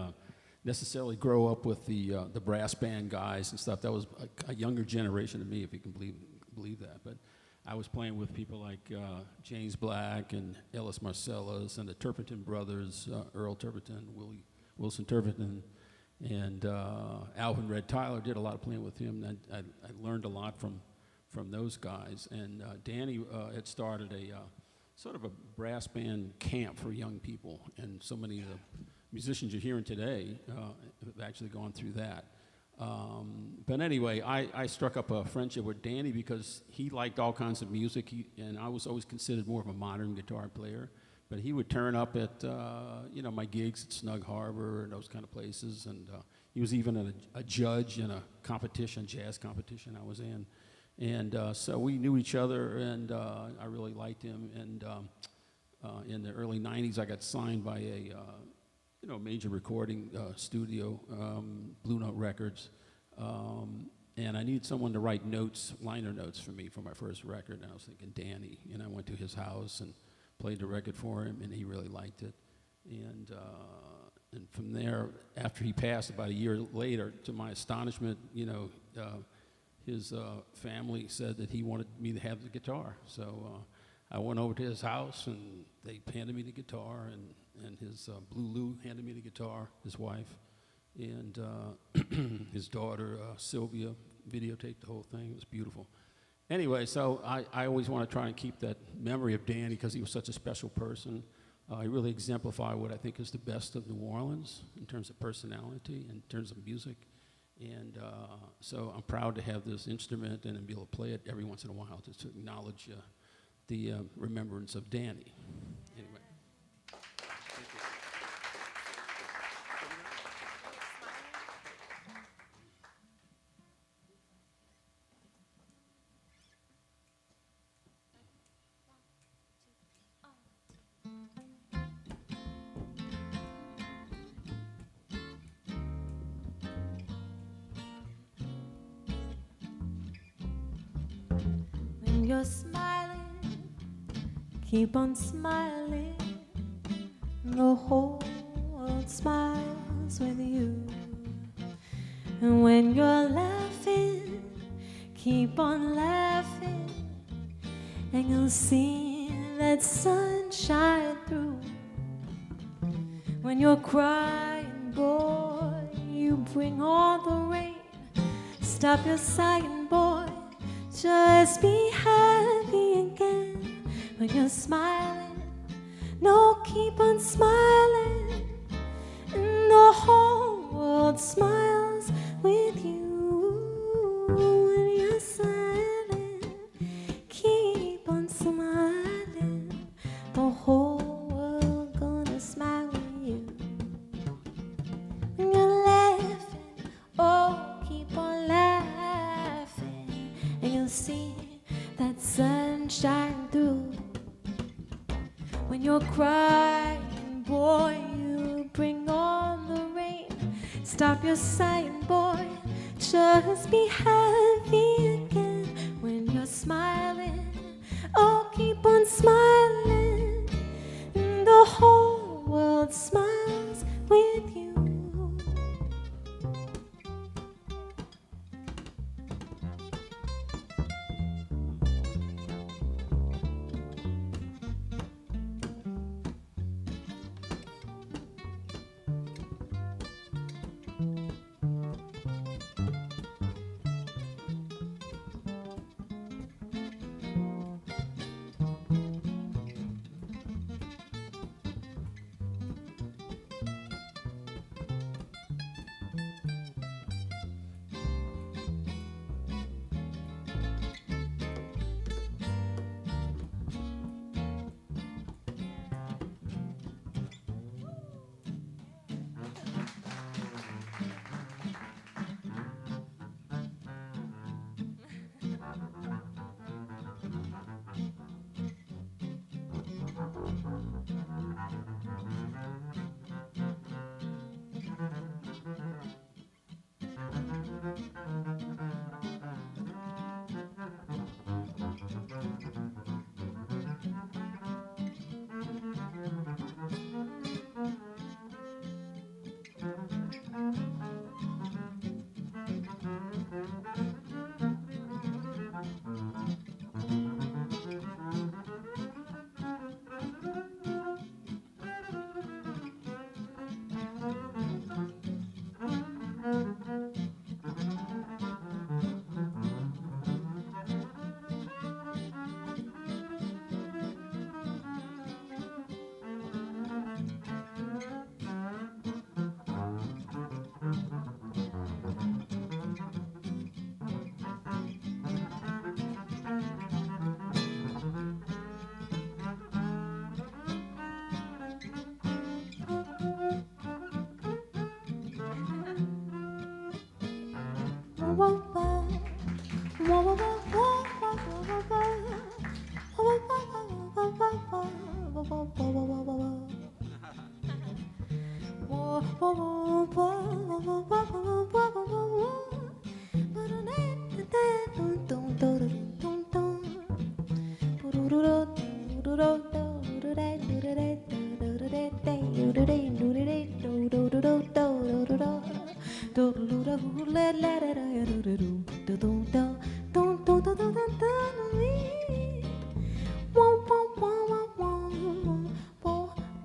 M: necessarily grow up with the brass band guys and stuff. That was a younger generation of me, if you can believe that. But I was playing with people like James Black and Ellis Marcellus and the Turpentine brothers, Earl Turpentine, Wilson Turpentine, and Alvin Red Tyler. Did a lot of playing with him. And I learned a lot from those guys. And Danny had started a sort of a brass band camp for young people, and so many of the musicians you're hearing today have actually gone through that. But anyway, I struck up a friendship with Danny because he liked all kinds of music, and I was always considered more of a modern guitar player. But he would turn up at, my gigs at Snug Harbor and those kind of places. And he was even a judge in a competition, jazz competition I was in. And so we knew each other, and I really liked him. And in the early 90s, I got signed by a major recording studio, Blue Note Records. And I needed someone to write notes, liner notes for me for my first record. And I was thinking Danny. And I went to his house and played the record for him, and he really liked it. And from there, after he passed, about a year later, to my astonishment, his family said that he wanted me to have the guitar. So I went over to his house, and they handed me the guitar, and his Blue Lou handed me the guitar, his wife, and his daughter, Sylvia, videotaped the whole thing. It was beautiful. Anyway, so I always want to try and keep that memory of Danny because he was such a special person. He really exemplified what I think is the best of New Orleans in terms of personality, in terms of music. And so I'm proud to have this instrument and be able to play it every once in a while to acknowledge the remembrance of Danny. Anyway.
L: When you're smiling, keep on smiling. The whole world smiles with you. And when you're laughing, keep on laughing, and you'll see that sunshine through. When you're crying, boy, you bring all the rain. Stop your sighing, boy, just be happy again. When you're smiling, no, keep on smiling, and the whole world smiles with you. When you're smiling, keep on smiling, the whole world gonna smile with you. When you're laughing, oh, keep on laughing, and you'll see that sunshine through. When you're crying, boy, you bring on the rain. Stop your sighing, boy, just be happy again. When you're smiling, oh, keep on smiling, and the whole world smiles with you.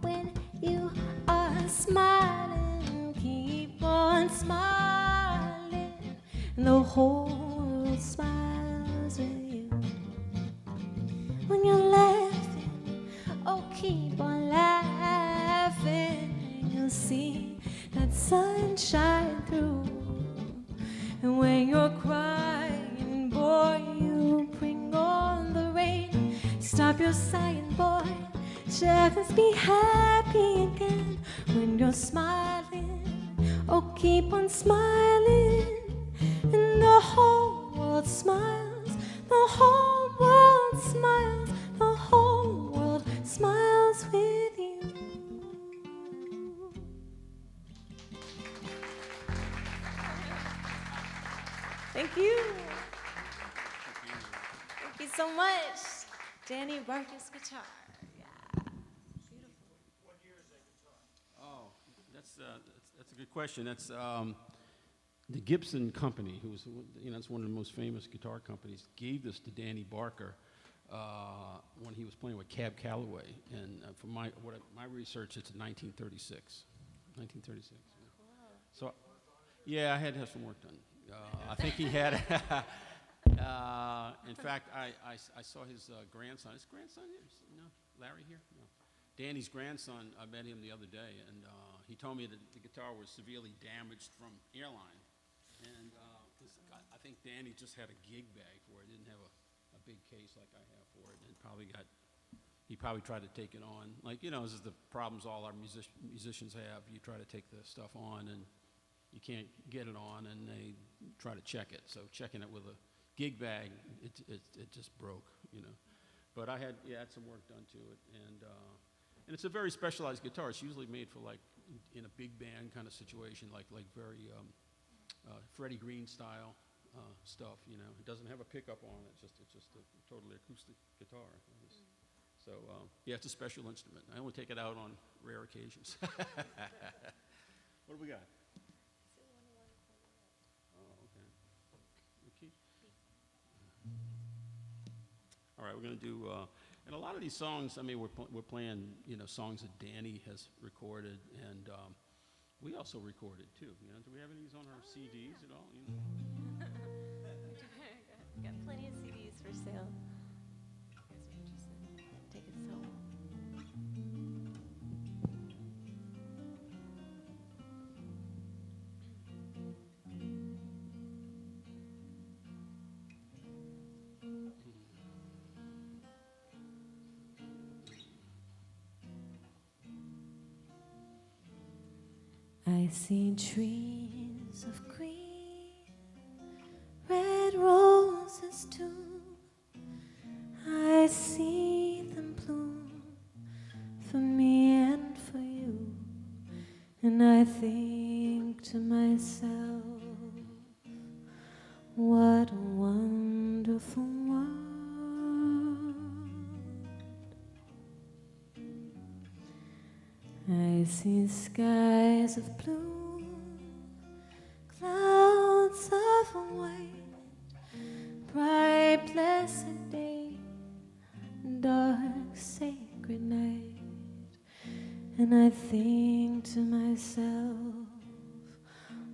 L: When you are smiling, keep on smiling, and the whole world smiles with you. When you're laughing, oh, keep on laughing, and you'll see that sunshine through. And when you're crying, boy, you bring on the rain. Stop your sighing, boy, just be happy again. When you're smiling, oh, keep on smiling, and the whole world smiles, the whole world smiles, the whole world smiles with you. Thank you. Thank you so much. Danny Barker's guitar. Yeah. Beautiful.
M: Oh, that's a good question. That's the Gibson Company, who's it's one of the most famous guitar companies, gave this to Danny Barker when he was playing with Cab Calloway. And from my research, it's 1936. 1936. Yeah.
L: Cool.
M: So, yeah, I had to have some work done. I think he had. In fact, I saw his grandson. His grandson here? No, Larry here? No. Danny's grandson. I met him the other day, and he told me that the guitar was severely damaged from airline, and I think Danny just had a gig bag for it. He didn't have a big case like I have for it, and he probably tried to take it on. Like, this is the problems all our musicians have. You try to take the stuff on, and you can't get it on, and they try to check it. So checking it with a gig bag, it just broke, But I had some work done to it, and it's a very specialized guitar. It's usually made for like in a big band kind of situation, like very Freddie Green style stuff. It doesn't have a pickup on it. It's just a totally acoustic guitar. So it's a special instrument. I only take it out on rare occasions. What do we got? All right, we're going to do, and a lot of these songs, we're playing, songs that Danny has recorded, and we also recorded too. Do we have any of these on our CDs at all?
L: Got plenty of CDs for sale. You guys are interested? Take us home. I see trees of green, red roses too. I see them bloom for me and for you. And I think to myself, what a wonderful world. I see skies of blue, clouds of white, bright blessed day, dark sacred night. And I think to myself,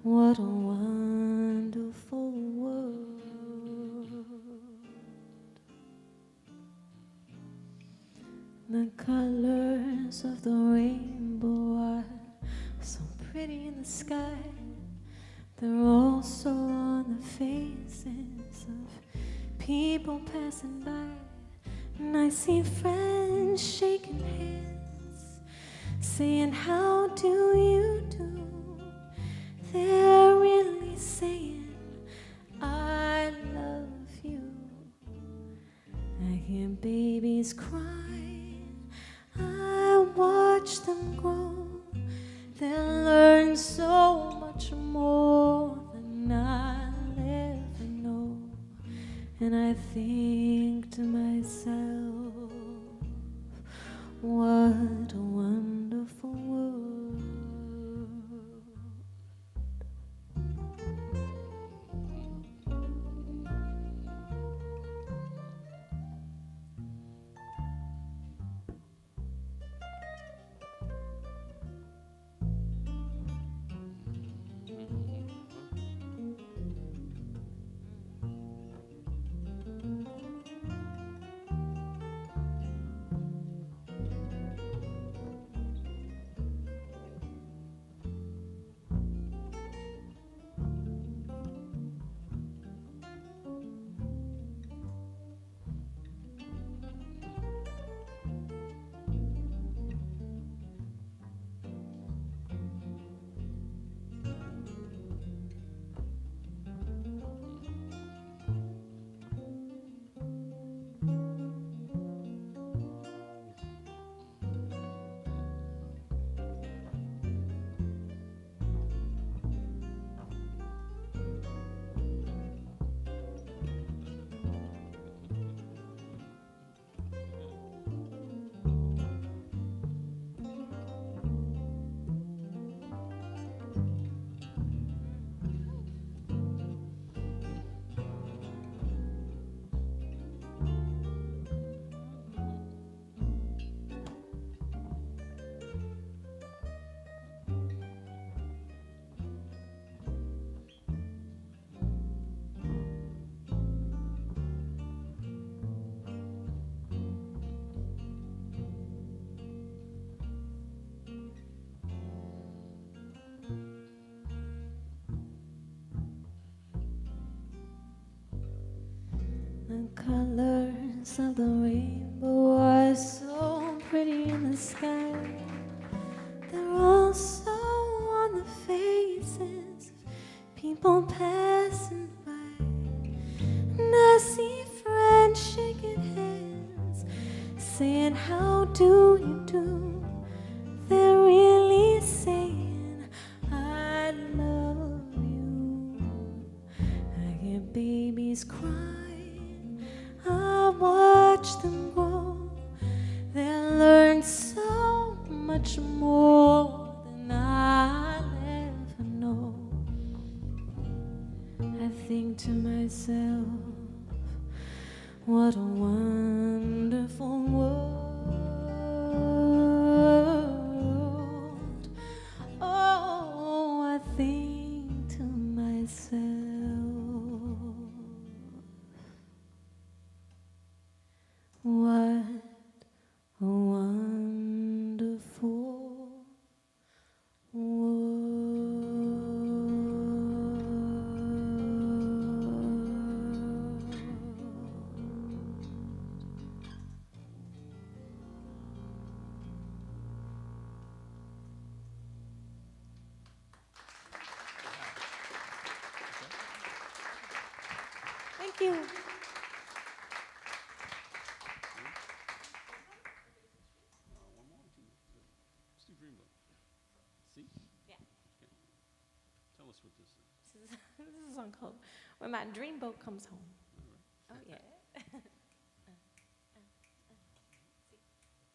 L: what a wonderful world. The colors of the rainbow are so pretty in the sky. They're also on the faces of people passing by. And I see friends shaking hands, saying, how do you do? They're really saying, I love you. I hear babies cry, I watch them grow. They'll learn so much more than I'll ever know. And I think to myself, what a wonderful world. The colors of the rainbow are so pretty in the sky. They're also on the faces of people passing by. And I see friends shaking hands, saying, how do you do? They're really saying, I love you. I hear babies cry, I watch them grow. They'll learn so much more than I'll ever know. I think to myself, what a wonderful world. Oh, I think to myself, what a wonderful world. Thank you.
M: Tell us what this is.
L: This is a song called When My Dreamboat Comes Home. Oh, yeah.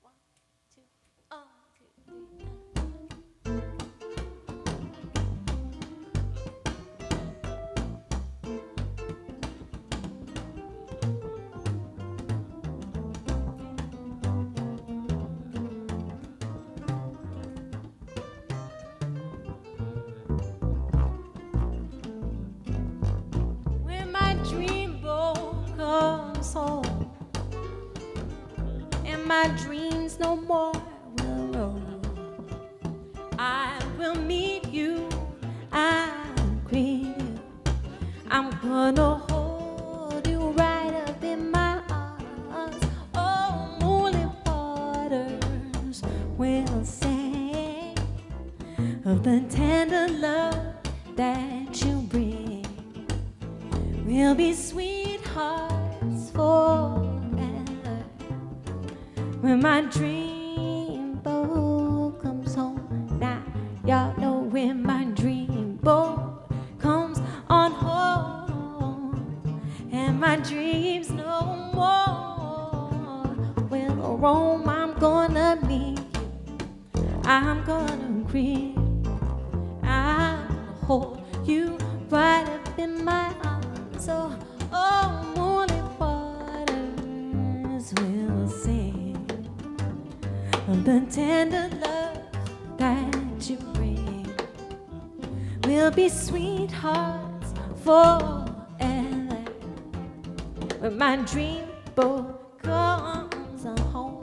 L: One, two, three. When my dreamboat comes home and my dreams no more will roam, I will meet you, I'll greet you, I'm gonna hold you right up in my arms. Oh, moonlit waters will sing of the tender love that you bring. We'll be sweethearts forever. When my dreamboat comes home, now y'all know when my dreamboat comes on home, and my dreams no more will roam. I'm gonna meet you, I'm gonna greet you, I'm gonna hold you right up in my arms. So, oh, moonlit waters will sing of the tender love that you bring. We'll be sweethearts forever when my dreamboat comes home.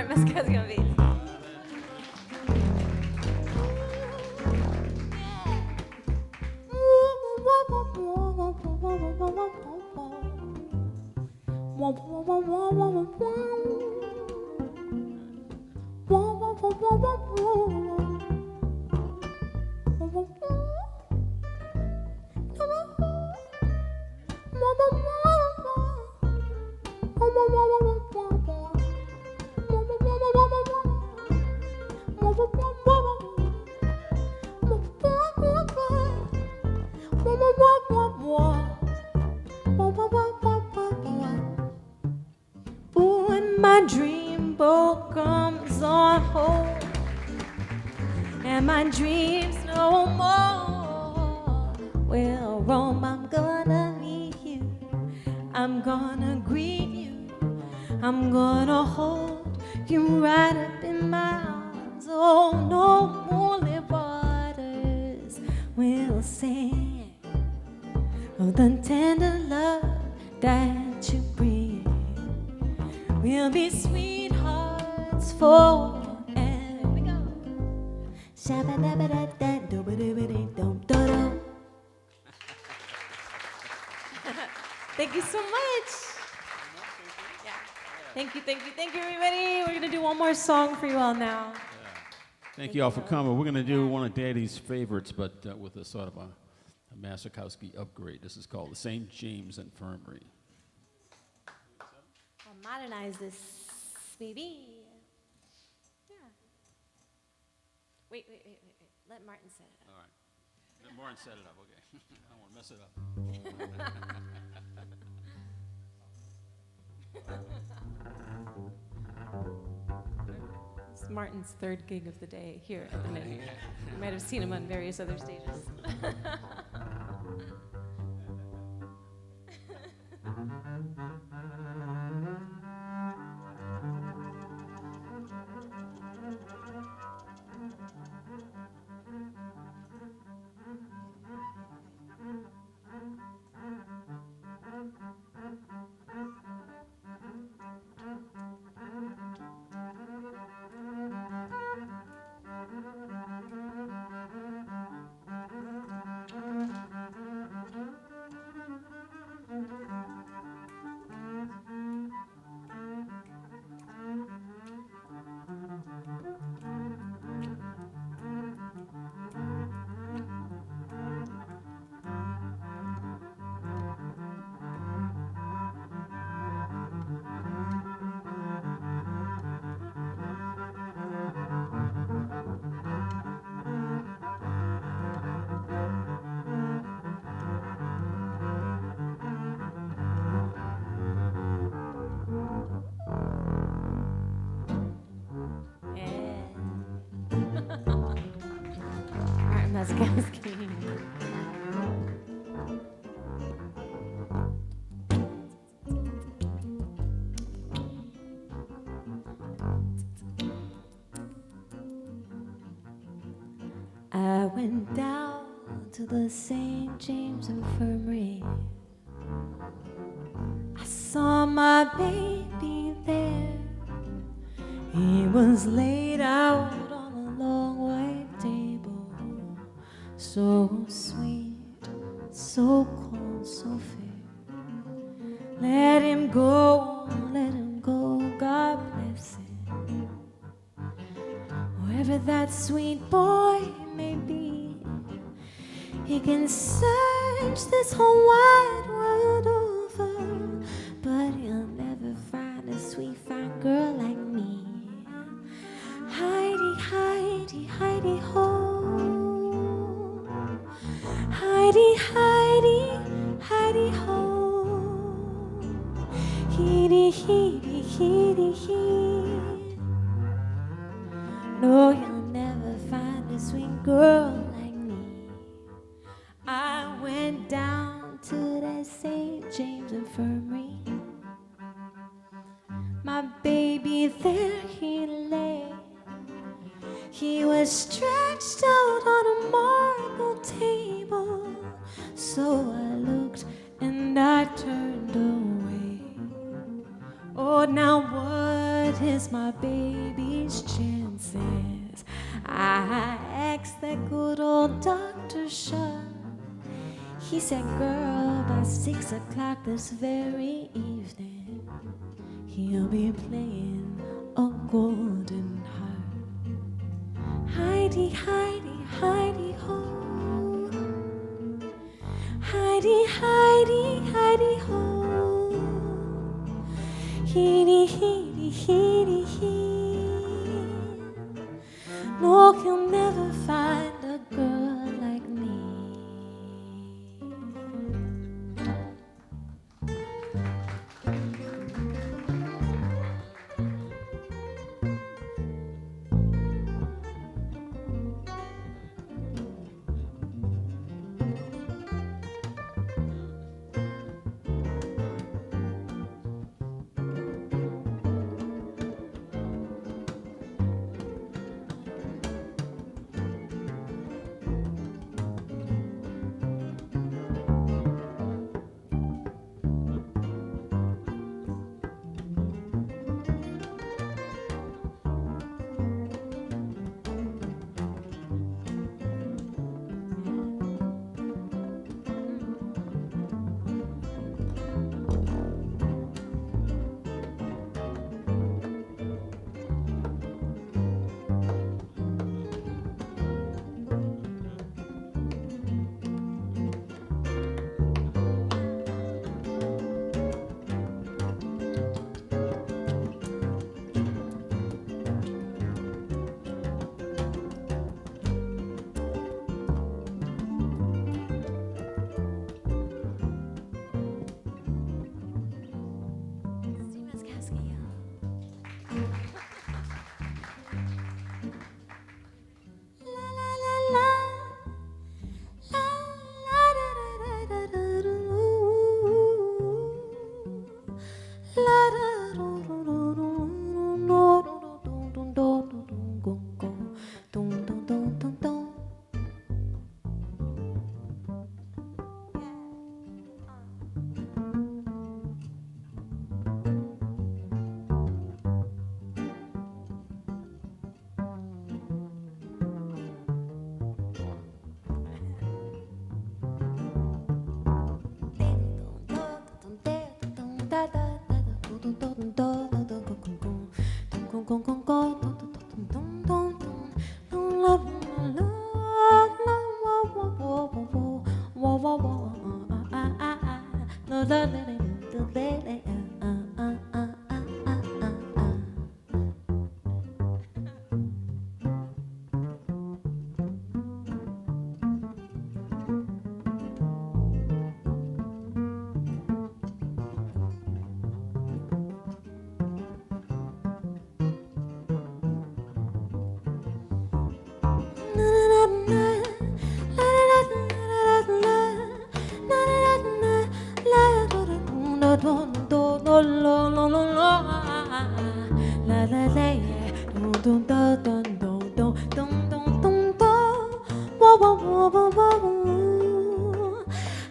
L: Masakowski on beat. When my dreamboat comes on home and my dreams no more will roam, I'm gonna meet you, I'm gonna greet you, I'm gonna hold you right up in my arms. Oh, no moonlit waters will sing of the tender love that you bring. We'll be sweethearts forever. We go. Shabba-dabba-da-da-do-ba-doo-ba-dee-dum-do-do. Thank you so much. Yeah. Thank you, everybody. We're gonna do one more song for you all now.
M: Thank you all for coming. We're going to do one of Daddy's favorites, but with a sort of a Masakowski upgrade. This is called the St. James Infirmary.
L: I'll modernize this, baby. Yeah. Wait. Let Martin set it up.
M: All right. Let Martin set it up, okay. I don't want to mess it up.
L: It's Martin's third gig of the day here at the Mint. You might have seen him on various other stages. Masakowski. I went down to the St. James Infirmary. I saw my baby there. He was laid out on a long white table, so sweet, so cold, so fair. Let him go, God bless him. Wherever that sweet boy may be, he can search this whole wide world over, but he'll never find a sweet, fine girl like me. Heidi, Heidi, Heidi, ho. Heidi, Heidi, Heidi, ho. Heedy, heedy, heedy, hee. No, you'll never find a sweet girl like me. I went down to that St. James Infirmary. My baby, there he lay. He was stretched out on a marble table. So I looked and I turned away. Oh, now what is my baby's chances? I asked that good old Dr. Shaw. He said, girl, by 6 o'clock this very evening, he'll be playing a golden harp. Heidi, Heidi, Heidi, ho. Heidi, Heidi, Heidi, ho. Heedy, heedy, heedy, hee. No, he'll never find a girl like me.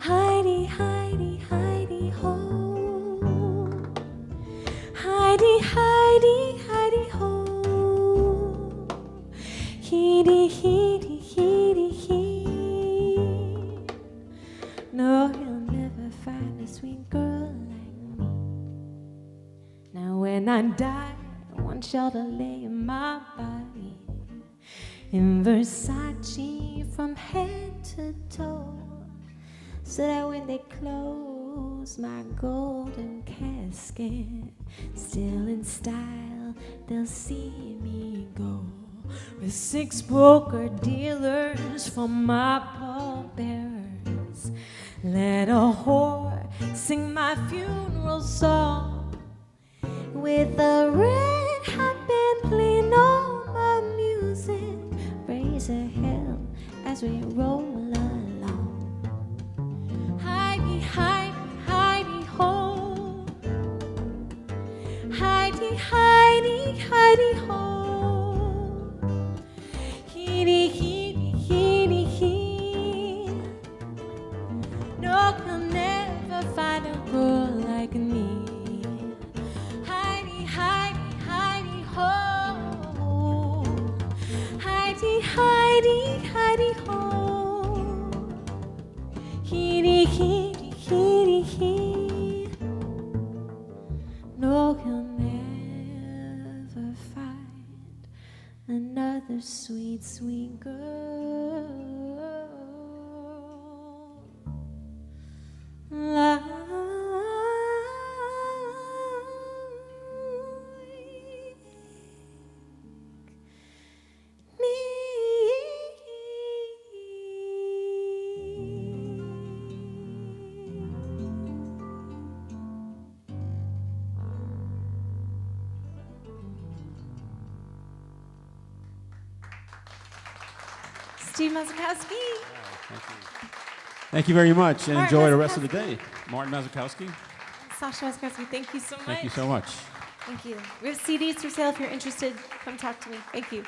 L: Heidi, Heidi, Heidi ho. Heidi, Heidi, Heidi ho. Heedy, heedy, heedy, hee. No, you'll never find a sweet girl like me. Now when I die, I want y'all to lay in my body in Versace from head to toe, so that when they close my golden casket, still in style, they'll see me go with 6 broker dealers for my pallbearers. Let a whore sing my funeral song with a red hot band playing all my music. Raise a hell as we roll along. Heidi, Heidi, Heidi ho. Heidi, Heidi, Heidi ho. Heedy, heedy, heedy, hee. No, you'll never find a girl like me. Heidi, Heidi, Heidi ho. Heidi, Heidi, Heidi ho. Heedy, heedy, heedy, hee. No, you'll never find another sweet, sweet girl like me. Steve Masakowski.
M: Thank you very much, and
L: Martin
M: enjoy the rest of the
L: Masakowski.
M: day. Martin Masakowski,
L: Sasha Masakowski, thank you so much.
M: thank you so much.
L: Thank you. We have CDs for sale if you're interested. Come talk to me. Thank you.